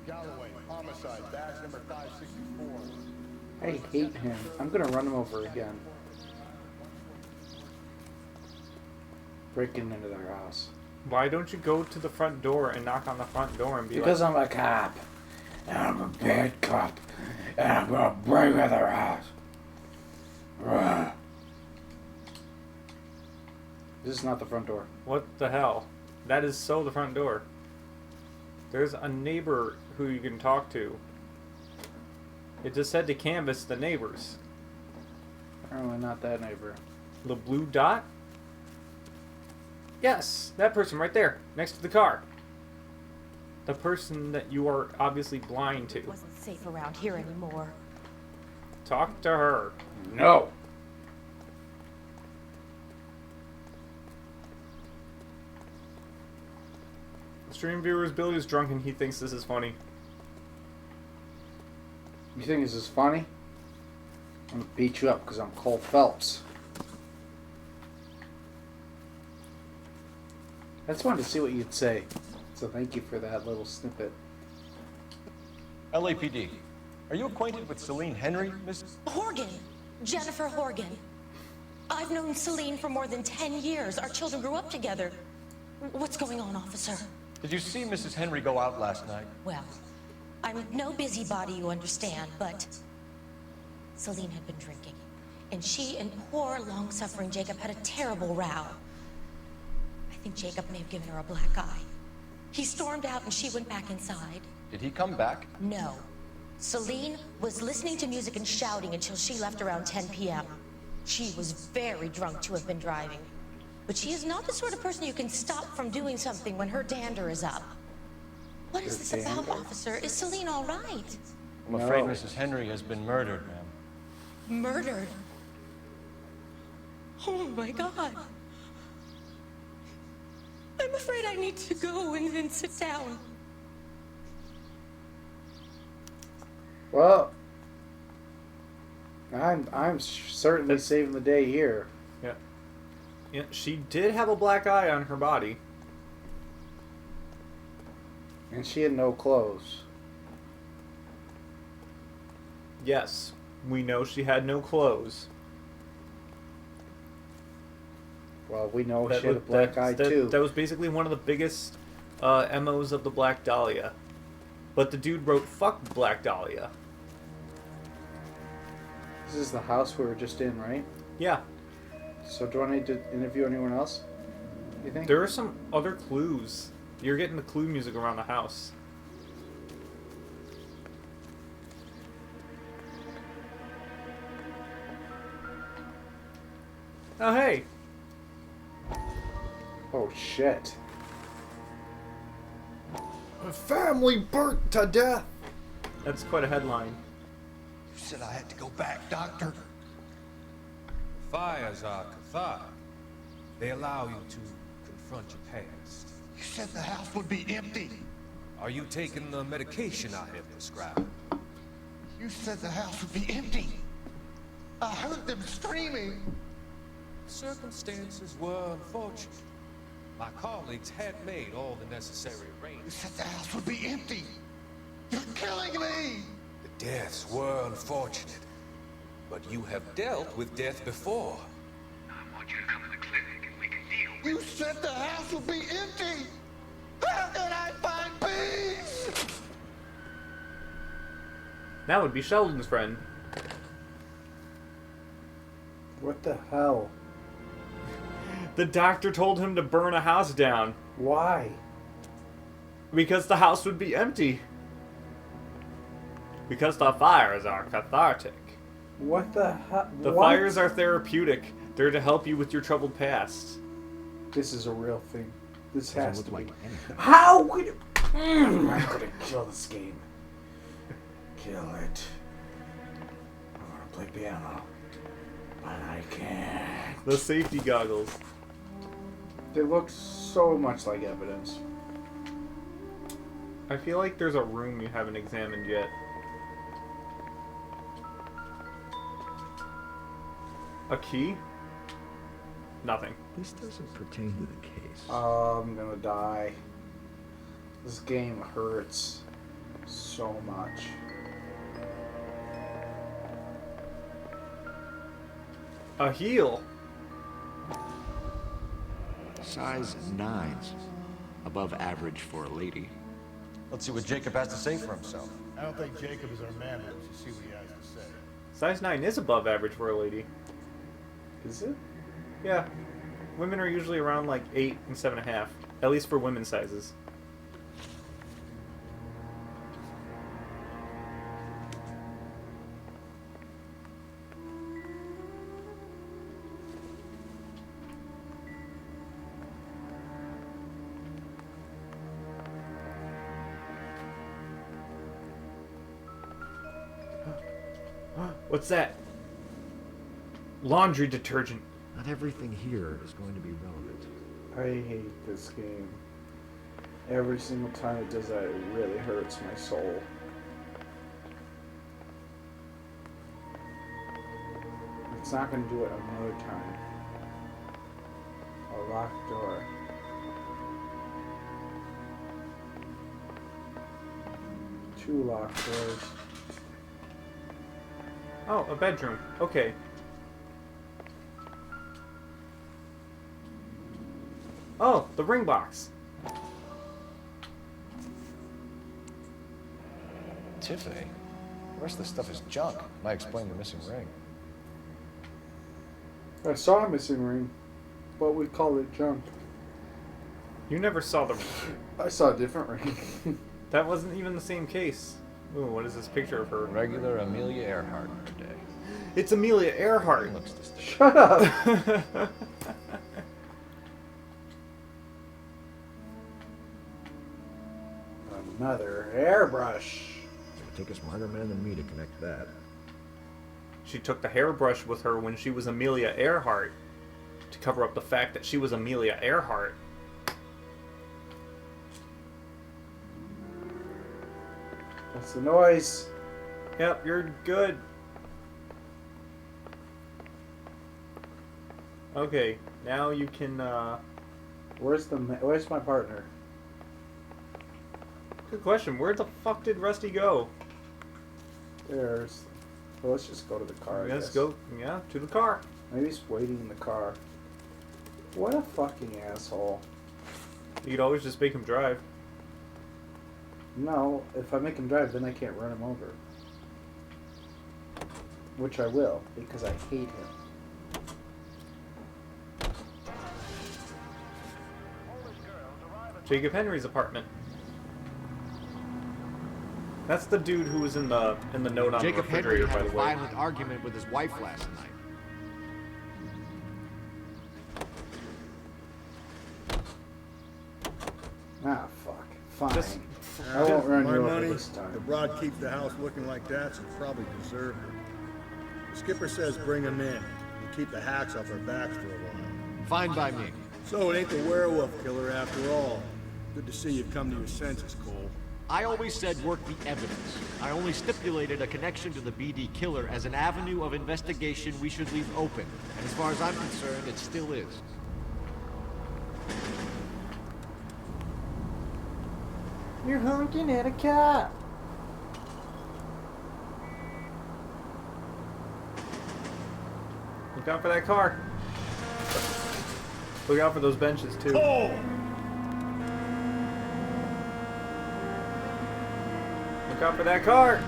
Galloway, homicide, badge number 564. I hate him. I'm gonna run him over again. Breaking into their house. Why don't you go to the front door and knock on the front door and be Because like... I'm a cop. And I'm a bad cop. And I'm gonna break into their house. Ugh. This is not the front door. What the hell? That is so the front door. There's a neighbor who you can talk to. It just said to canvass the neighbors. Apparently not that neighbor. The blue dot? Yes, that person right there, next to the car. The person that you are obviously blind to. Wasn't safe around here anymore. Talk to her. No. Stream viewers, Billy is drunk and he thinks this is funny. You think this is funny? I'm gonna beat you up because I'm Cole Phelps. I just wanted to see what you'd say. So thank you for that little snippet. LAPD. Are you acquainted with Celine Henry, Miss? Horgan. Jennifer Horgan. I've known Celine for more than 10 years. Our children grew up together. What's going on, officer? Did you see Mrs. Henry go out last night? Well, I'm no busybody, you understand, but Celine had been drinking. And she and poor, long-suffering Jacob had a terrible row. I think Jacob may have given her a black eye. He stormed out and she went back inside. Did he come back? No. Celine was listening to music and shouting until she left around 10 p.m. She was very drunk to have been driving. But she is not the sort of person you can stop from doing something when her dander is up. What is this about, officer? Is Celine all right? I'm afraid Mrs. Henry has been murdered, ma'am. Murdered? Oh my God. I'm afraid I need to go and sit down. Well, I'm certainly saving the day here. Yeah. Yeah, she did have a black eye on her body. And she had no clothes. Yes, we know she had no clothes. Well, we know she had a black eye too. That was basically one of the biggest MOs of the Black Dahlia. But the dude wrote "fuck Black Dahlia." This is the house we were just in, right? Yeah. So do I need to interview anyone else? You think? There are some other clues. You're getting the clue music around the house. Oh, hey. Oh, shit. A family burnt to death. That's quite a headline. You said I had to go back, Doctor. Fires are cathartic. They allow you to confront your past. You said the house would be empty. Are you taking the medication I have prescribed? You said the house would be empty. I heard them screaming. Circumstances were unfortunate. My colleagues had made all the necessary You arrangements. said the house would be empty. You're killing me. The deaths were unfortunate. But you have dealt with death before. I want you to come to the clinic and we can deal. You said the house would be empty. How can I find peace? That would be Sheldon's friend. What the hell? The doctor told him to burn a house down. Why? Because the house would be empty. Because the fires are cathartic. What the hell? The fires are therapeutic. They're to help you with your troubled past. this is a real thing. This Doesn't has look to be. like anything. How would it... I'm gonna kill this game. Kill it. I wanna play piano. But I can't. The safety goggles. They look so much like evidence. I feel like there's a room you haven't examined yet. A key? Nothing. This doesn't pertain to the case. Oh, I'm gonna die. This game hurts so much. A heel? Size 9s. Above average for a lady. Let's see what Jacob has to say for himself. I don't think Jacob is our man, but let's see what he has to say. Size 9 is above average for a lady. Is it? Yeah. Women are usually around like 8 and 7.5. At least for women's sizes. What's that? Laundry detergent. Not everything here is going to be relevant. I hate this game. Every single time it does that, it really hurts my soul. It's not going to do it another time. A locked door. Two locked doors. Oh, a bedroom. Okay. Oh, the ring box. Tiffany? The rest of the stuff is junk. Might explain the missing ring. I saw a missing ring, but we call it junk. You never saw the... I saw a different ring. That wasn't even the same case. Ooh, what is this picture of her? Regular Amelia Earhart today. It's Amelia Earhart. Looks distinct. Shut up! Another airbrush. It would take a smarter man than me to connect that. She took the hairbrush with her when she was Amelia Earhart to cover up the fact that she was Amelia Earhart. What's the noise? Yep, you're good. Okay, now you can, Where's my partner? Good question. Where the fuck did Rusty go? There's... Well, let's just go to the car, I Let's guess. go, yeah, to the car. Maybe he's waiting in the car. What a fucking asshole. You could always just make him drive. No, if I make him drive, then I can't run him over. Which I will, because I hate him. Jacob Henry's apartment. That's the dude who was in the note on Jacob the Henry refrigerator, had by a the way. violent argument with his wife last night. Ah, fuck. Fine. Just- I won't run My you over money, this time. the broad keeps the house looking like that, so probably deserved it. The skipper says bring him in and keep the hacks off our backs for a while. Fine by me. So it ain't the werewolf killer after all. Good to see you've come to your senses, Cole. I always said work the evidence. I only stipulated a connection to the BD killer as an avenue of investigation we should leave open. And as far as I'm concerned, it still is. You're honking at a cop. Look out for that car. Look out for those benches, too. Cole! Look out for that car.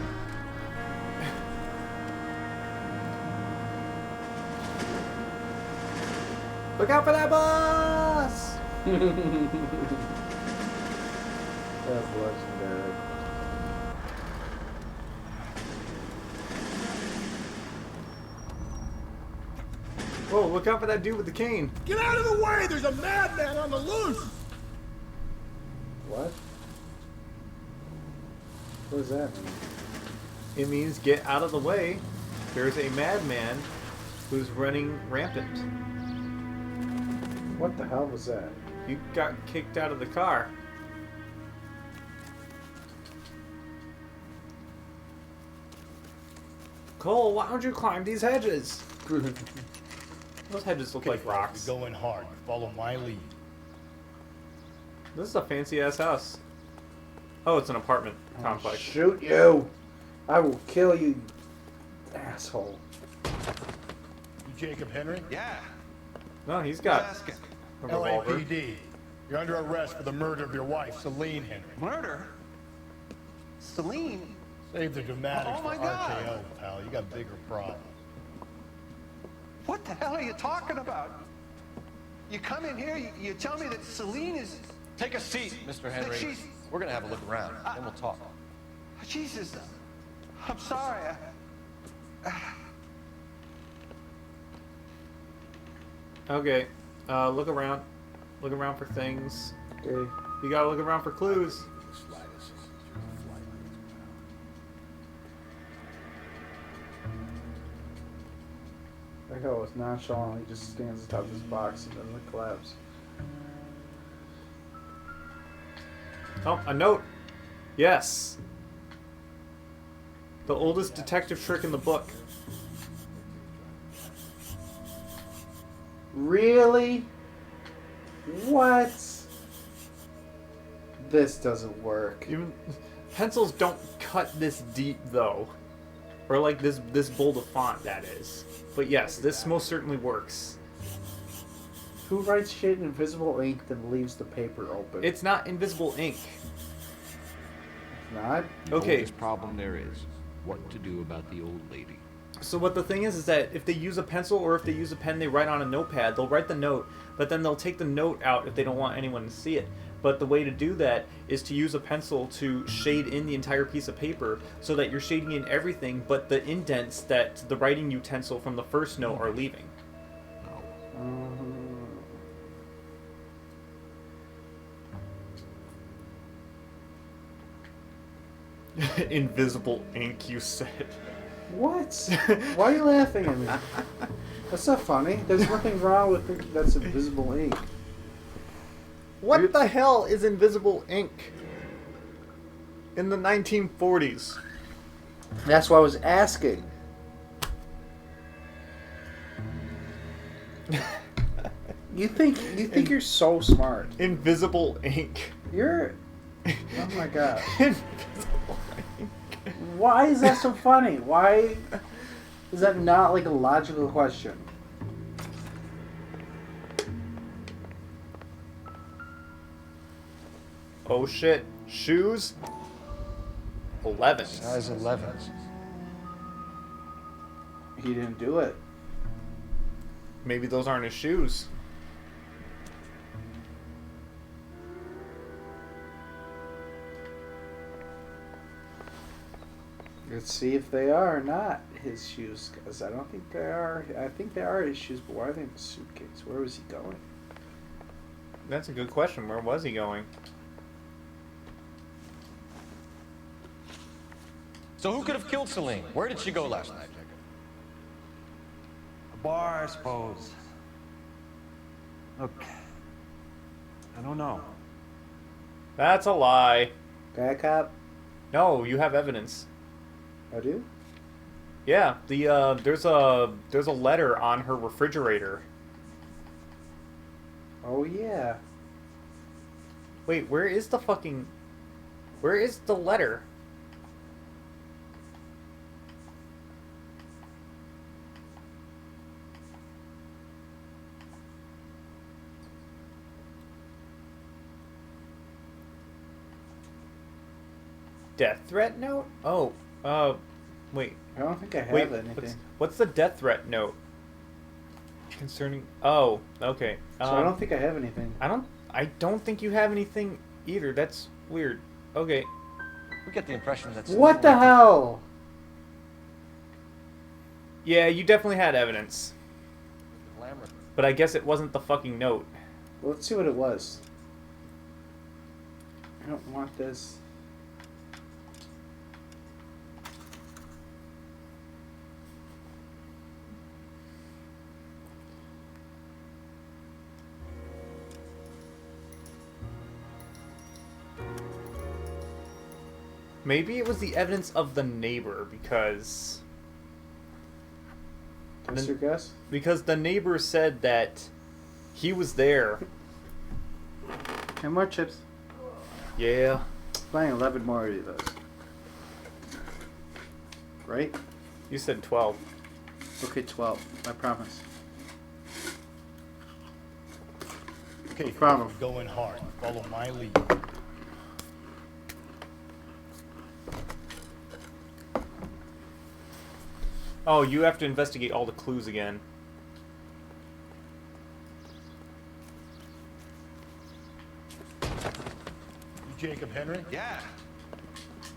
Look out for that bus. That's legendary. Whoa, look out for that dude with the cane. Get out of the way! There's a madman on the loose! What? What does that mean? It means get out of the way. There's a madman who's running rampant. What the hell was that? You got kicked out of the car. Cole, why don't you climb these hedges? Those hedges look like rocks. We go in hard. Follow my lead. This is a fancy ass house. Oh, it's an apartment complex. Shoot you! I will kill you, asshole. You Jacob Henry? Yeah. No, he's got a revolver. LAPD. You're under arrest for the murder of your wife, Celine Henry. Murder? Celine? Save the dramatics Oh for my God. RKO, pal. You got bigger problems. What the hell are you talking about? You come in here, you tell me that Celine is... Take a seat, Mr. Henry. she's- We're gonna have a look around, then we'll talk. Jesus, I'm sorry. Okay, look around. Look around for things. Okay. You gotta look around for clues. Like how it's nonchalant, he just stands atop this box and doesn't collapse. Oh, a note. Yes. The oldest detective trick in the book. Really? What? This doesn't work. Even pencils don't cut this deep though. Or like this bold of font, that is. But yes, this most certainly works. Who writes shit in invisible ink then leaves the paper open? It's not invisible ink. It's not? Okay. Oldest problem there is what to do about the old lady. So what the thing is that if they use a pencil or if they use a pen, they write on a notepad. They'll write the note, but then they'll take the note out if they don't want anyone to see it. But the way to do that is to use a pencil to shade in the entire piece of paper so that you're shading in everything but the indents that the writing utensil from the first note are leaving. Invisible ink, you said. What? Why are you laughing at me? That's not funny. There's nothing wrong with it that's invisible ink. What the hell is invisible ink? In the 1940s. That's what I was asking. You think you're so smart. Invisible ink. You're... Oh my god. Why is that so funny? Why is that not like a logical question? Oh shit. Shoes? 11. Size 11s. He didn't do it. Maybe those aren't his shoes. Let's see if they are or not his shoes, because I don't think they are. I think they are his shoes, but why are they in the suitcase? Where was he going? That's a good question. Where was he going? So who could have killed Celine? Where did she go last night, Jacob? A bar, I suppose. Look, I don't know. That's a lie. Back up. No, you have evidence. I do? Yeah, there's a letter on her refrigerator. Oh yeah. Wait, where is the letter? Death threat note? Oh, wait. I don't think I have Wait, anything. what's the death threat note? Concerning... Oh, okay. So I don't think I have anything. I don't think you have anything either. That's weird. Okay. We get the impression that... What the hell? Yeah, you definitely had evidence. But I guess it wasn't the fucking note. Well, let's see what it was. I don't want this. Maybe it was the evidence of the neighbor, because... What's your guess? Because the neighbor said that he was there. And more chips. Yeah. Buying 11 more of those. Right? You said 12. Okay, 12. I promise. Okay, Problem. going hard. Follow my lead. Oh, you have to investigate all the clues again. You Jacob Henry? Yeah.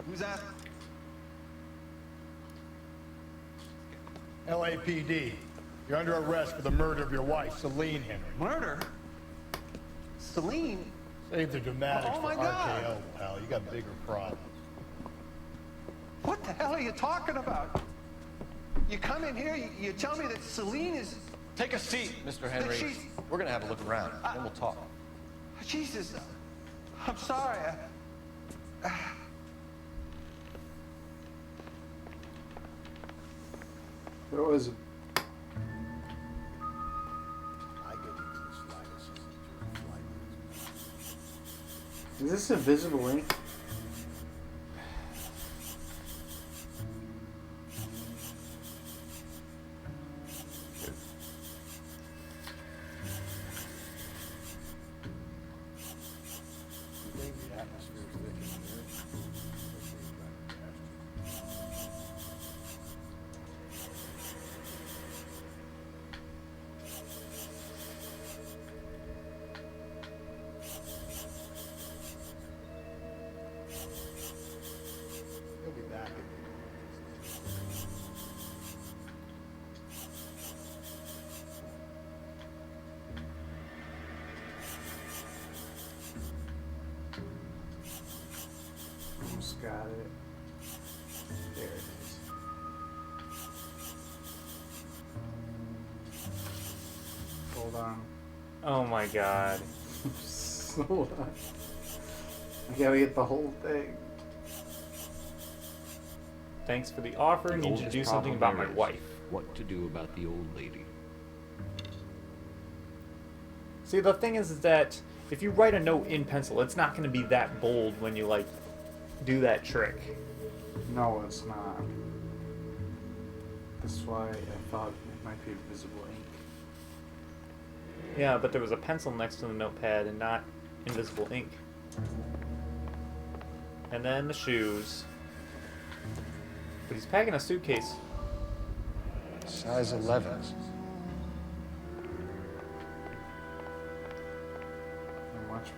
Who's that? LAPD. You're under arrest for the murder of your wife, Celine Henry. Murder? Celine? Save the dramatics Oh for my God. RKO, pal. You got bigger problems. What the hell are you talking about? You come in here, you tell me that Celine is... Take a seat, Mr. Henry. she's- We're gonna have a look around, then we'll talk. Jesus, I'm sorry. Where was it? Is this invisible ink? He'll be back. Almost got it. There it is. Hold on. Oh my god. Hold on. I gotta get the whole thing. Thanks for the offer. Need to do something about my wife. What to do about the old lady. See, the thing is that if you write a note in pencil, it's not going to be that bold when you, like, do that trick. No, it's not. That's why I thought it might be invisible ink. Yeah, but there was a pencil next to the notepad and not invisible ink. And then the shoes. But he's packing a suitcase. Size 11s.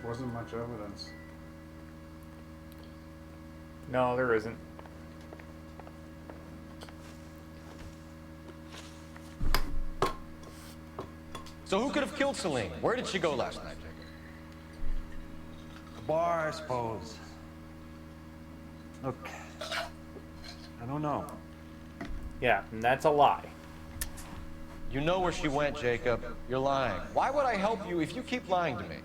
Wasn't much evidence. No, there isn't. So who could have killed Celine? Where did she go last night, Jacob? The bar, I suppose. Look, I don't know. Yeah, and that's a lie. You know where she went, Jacob. You're lying. Why would I help you if you keep lying to me?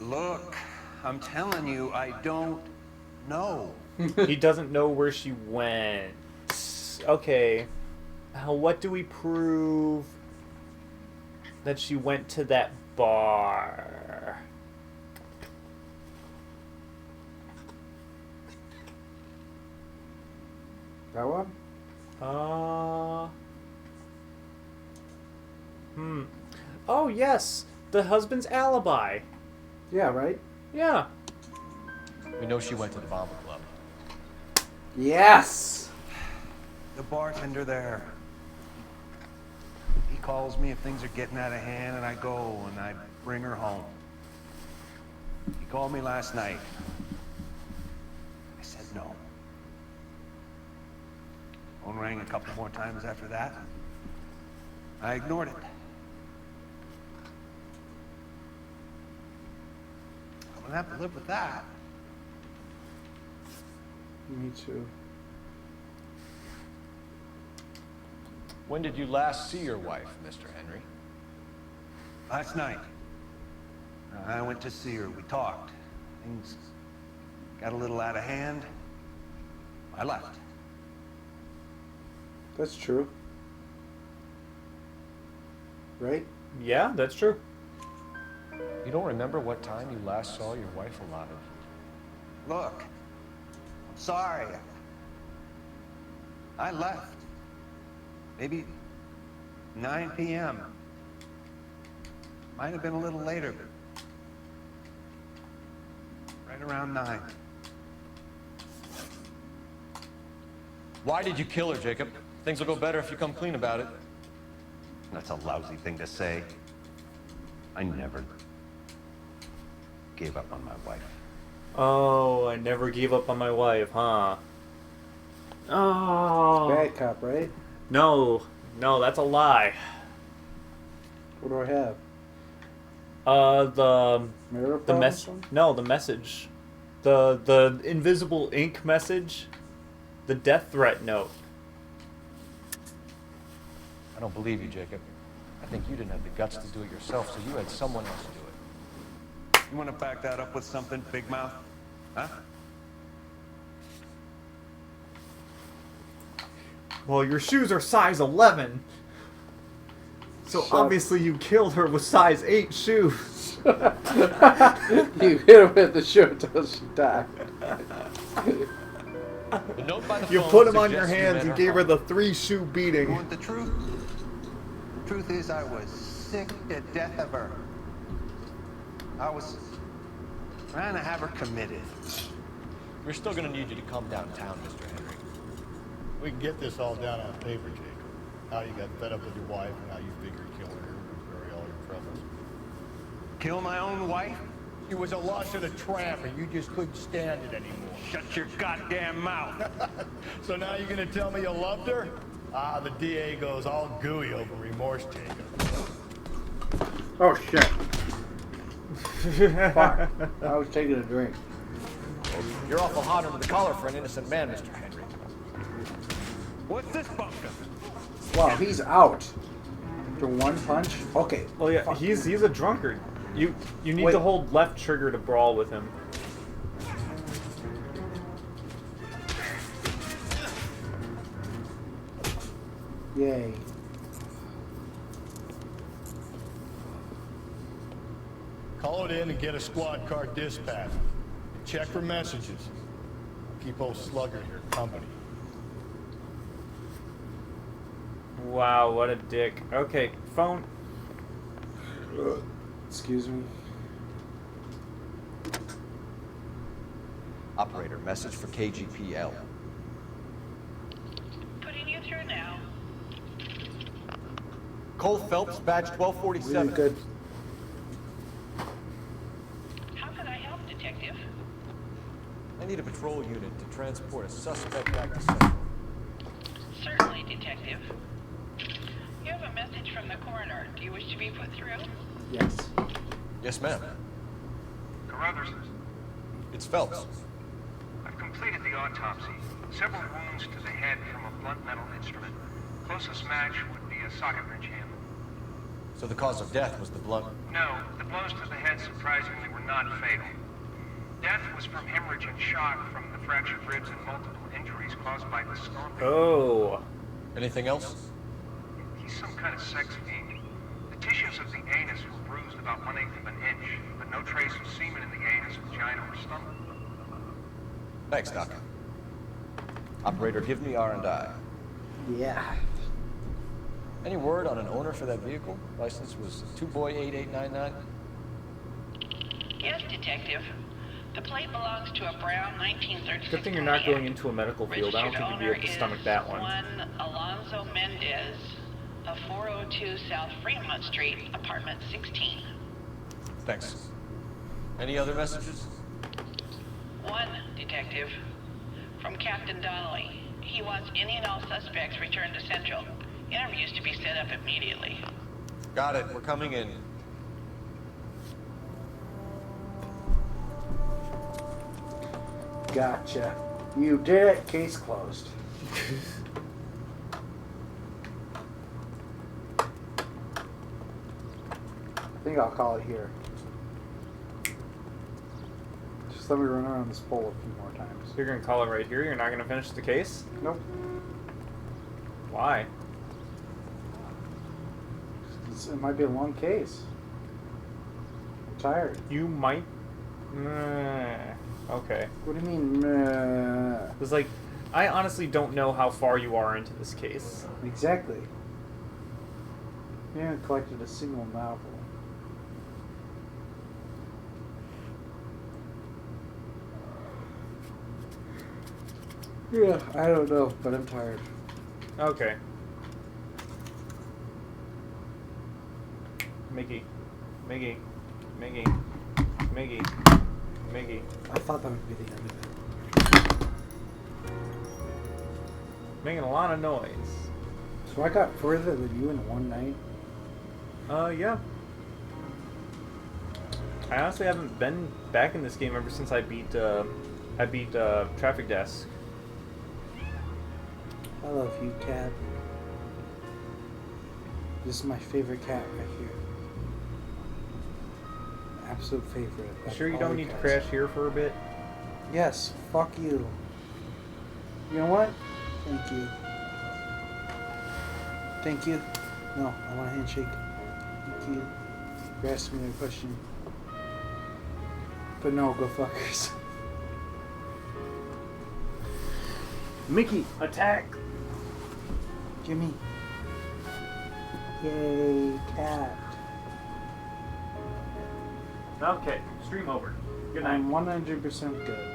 Look, I'm telling you, I don't know. He doesn't know where she went. Okay. What do we prove that she went to that bar? That one? Oh, yes. The husband's alibi. Yeah, right? Yeah. We know she went to the Bomber Club. Yes! The bartender there. He calls me if things are getting out of hand, and I go and I bring her home. He called me last night. I said no. Phone rang a couple more times after that. I ignored it. Don't have to live with that. Me too. When did you last see your wife, Mr. Henry? Last night. I went to see her. We talked. Things got a little out of hand. I left. That's true. Right? Yeah, that's true. You don't remember what time you last saw your wife alive? Look, I'm sorry. I left. Maybe 9 p.m. Might have been a little later, but right around 9. Why did you kill her, Jacob? Things will go better if you come clean about it. That's a lousy thing to say. I never gave up on my wife. Oh, I never gave up on my wife, huh? Oh. Bad cop, right? No, that's a lie. What do I have? The Marital the message. The invisible ink message. The death threat note. I don't believe you, Jacob. I think you didn't have the guts to do it yourself, so you had someone else do it. You want to back that up with something, big mouth? Huh? Well, your shoes are size 11. So obviously you killed her with size 8 shoes. You hit her with the shoe until she died. You put him on your hands and gave her the 3-shoe beating. You want the truth? The truth is I was sick to death of her. I was trying to have her committed. We're still gonna need you to come downtown, Mr. Henry. We can get this all down on paper, Jacob. How you got fed up with your wife and how you figured killing her would bury all your troubles. Kill my own wife? She was a lush and a tramp, and you just couldn't stand it anymore. Shut your goddamn mouth. So now you're gonna tell me you loved her? Ah, the DA goes all gooey over remorse, Jacob. Oh, shit. Fuck. I was taking a drink. You're awful hot under the collar for an innocent man, Mr. Henry. What's this bunker? Wow, he's out. After one punch? Okay. Oh yeah, he's a drunkard. You need to hold left trigger to brawl with him. Yay. Call it in and get a squad car dispatch. Check for messages. Keep old Slugger in your company. Wow, what a dick. Okay, phone. Excuse me. Operator, message for KGPL. Putting you through now. Cole Phelps, badge 1247. Really good. How can I help, Detective? I need a patrol unit to transport a suspect back to Central. Certainly, Detective. You have a message from the coroner. Do you wish to be put through? Yes. Yes, ma'am. Carruthers, It's Phelps. I've completed the autopsy. Several wounds to the head from a blunt metal instrument. Closest match would be a socket wrench handle. So the cause of death was the blunt. No, the blows to the head surprisingly were not fatal. Death was from hemorrhage and shock from the fractured ribs and multiple injuries caused by the stomping. Oh. Anything else? He's some kind of sex fiend. The tissues of the anus were bruised about 1/8 of an inch, but no trace of semen in the anus, vagina, or stomach. Thanks, Doc. Operator, give me R&I. Yeah. Any word on an owner for that vehicle? License was 2boy8899. Yes, Detective. The plate belongs to a brown 1936 Good thing you're not Pontiac. going into a medical field. I don't think you'd be able to stomach that one. One Alonzo Mendez of 402 South Fremont Street, apartment 16. Thanks. Any other messages? One, Detective. From Captain Donnelly. He wants any and all suspects returned to Central. Interviews to be set up immediately. Got it. We're coming in. Gotcha. You did it. Case closed. I think I'll call it here. Just let me run around this pole a few more times. You're gonna call it right here? You're not gonna finish the case? Nope. Why? It might be a long case. I'm tired. You might... Okay. What do you mean, meh? It's like, I honestly don't know how far you are into this case. Exactly. You haven't collected a single novel. Yeah, I don't know, but I'm tired. Okay. Miggy. Miggy. Miggy. Miggy. Miggy. I thought that would be the end of it. Making a lot of noise. So I got further than you in one night? Yeah. I honestly haven't been back in this game ever since I beat Traffic Desk. I love you, cat. This is my favorite cat right here. Absolute favorite. You sure you don't need to crash here for a bit? Yes, fuck you. You know what? Thank you. Thank you. No, I want a handshake. Thank you. You asked me a question. But no, go fuck yourself. Mickey, attack! Jimmy. Yay, cat. Okay, stream over. Good night. I'm 100% good.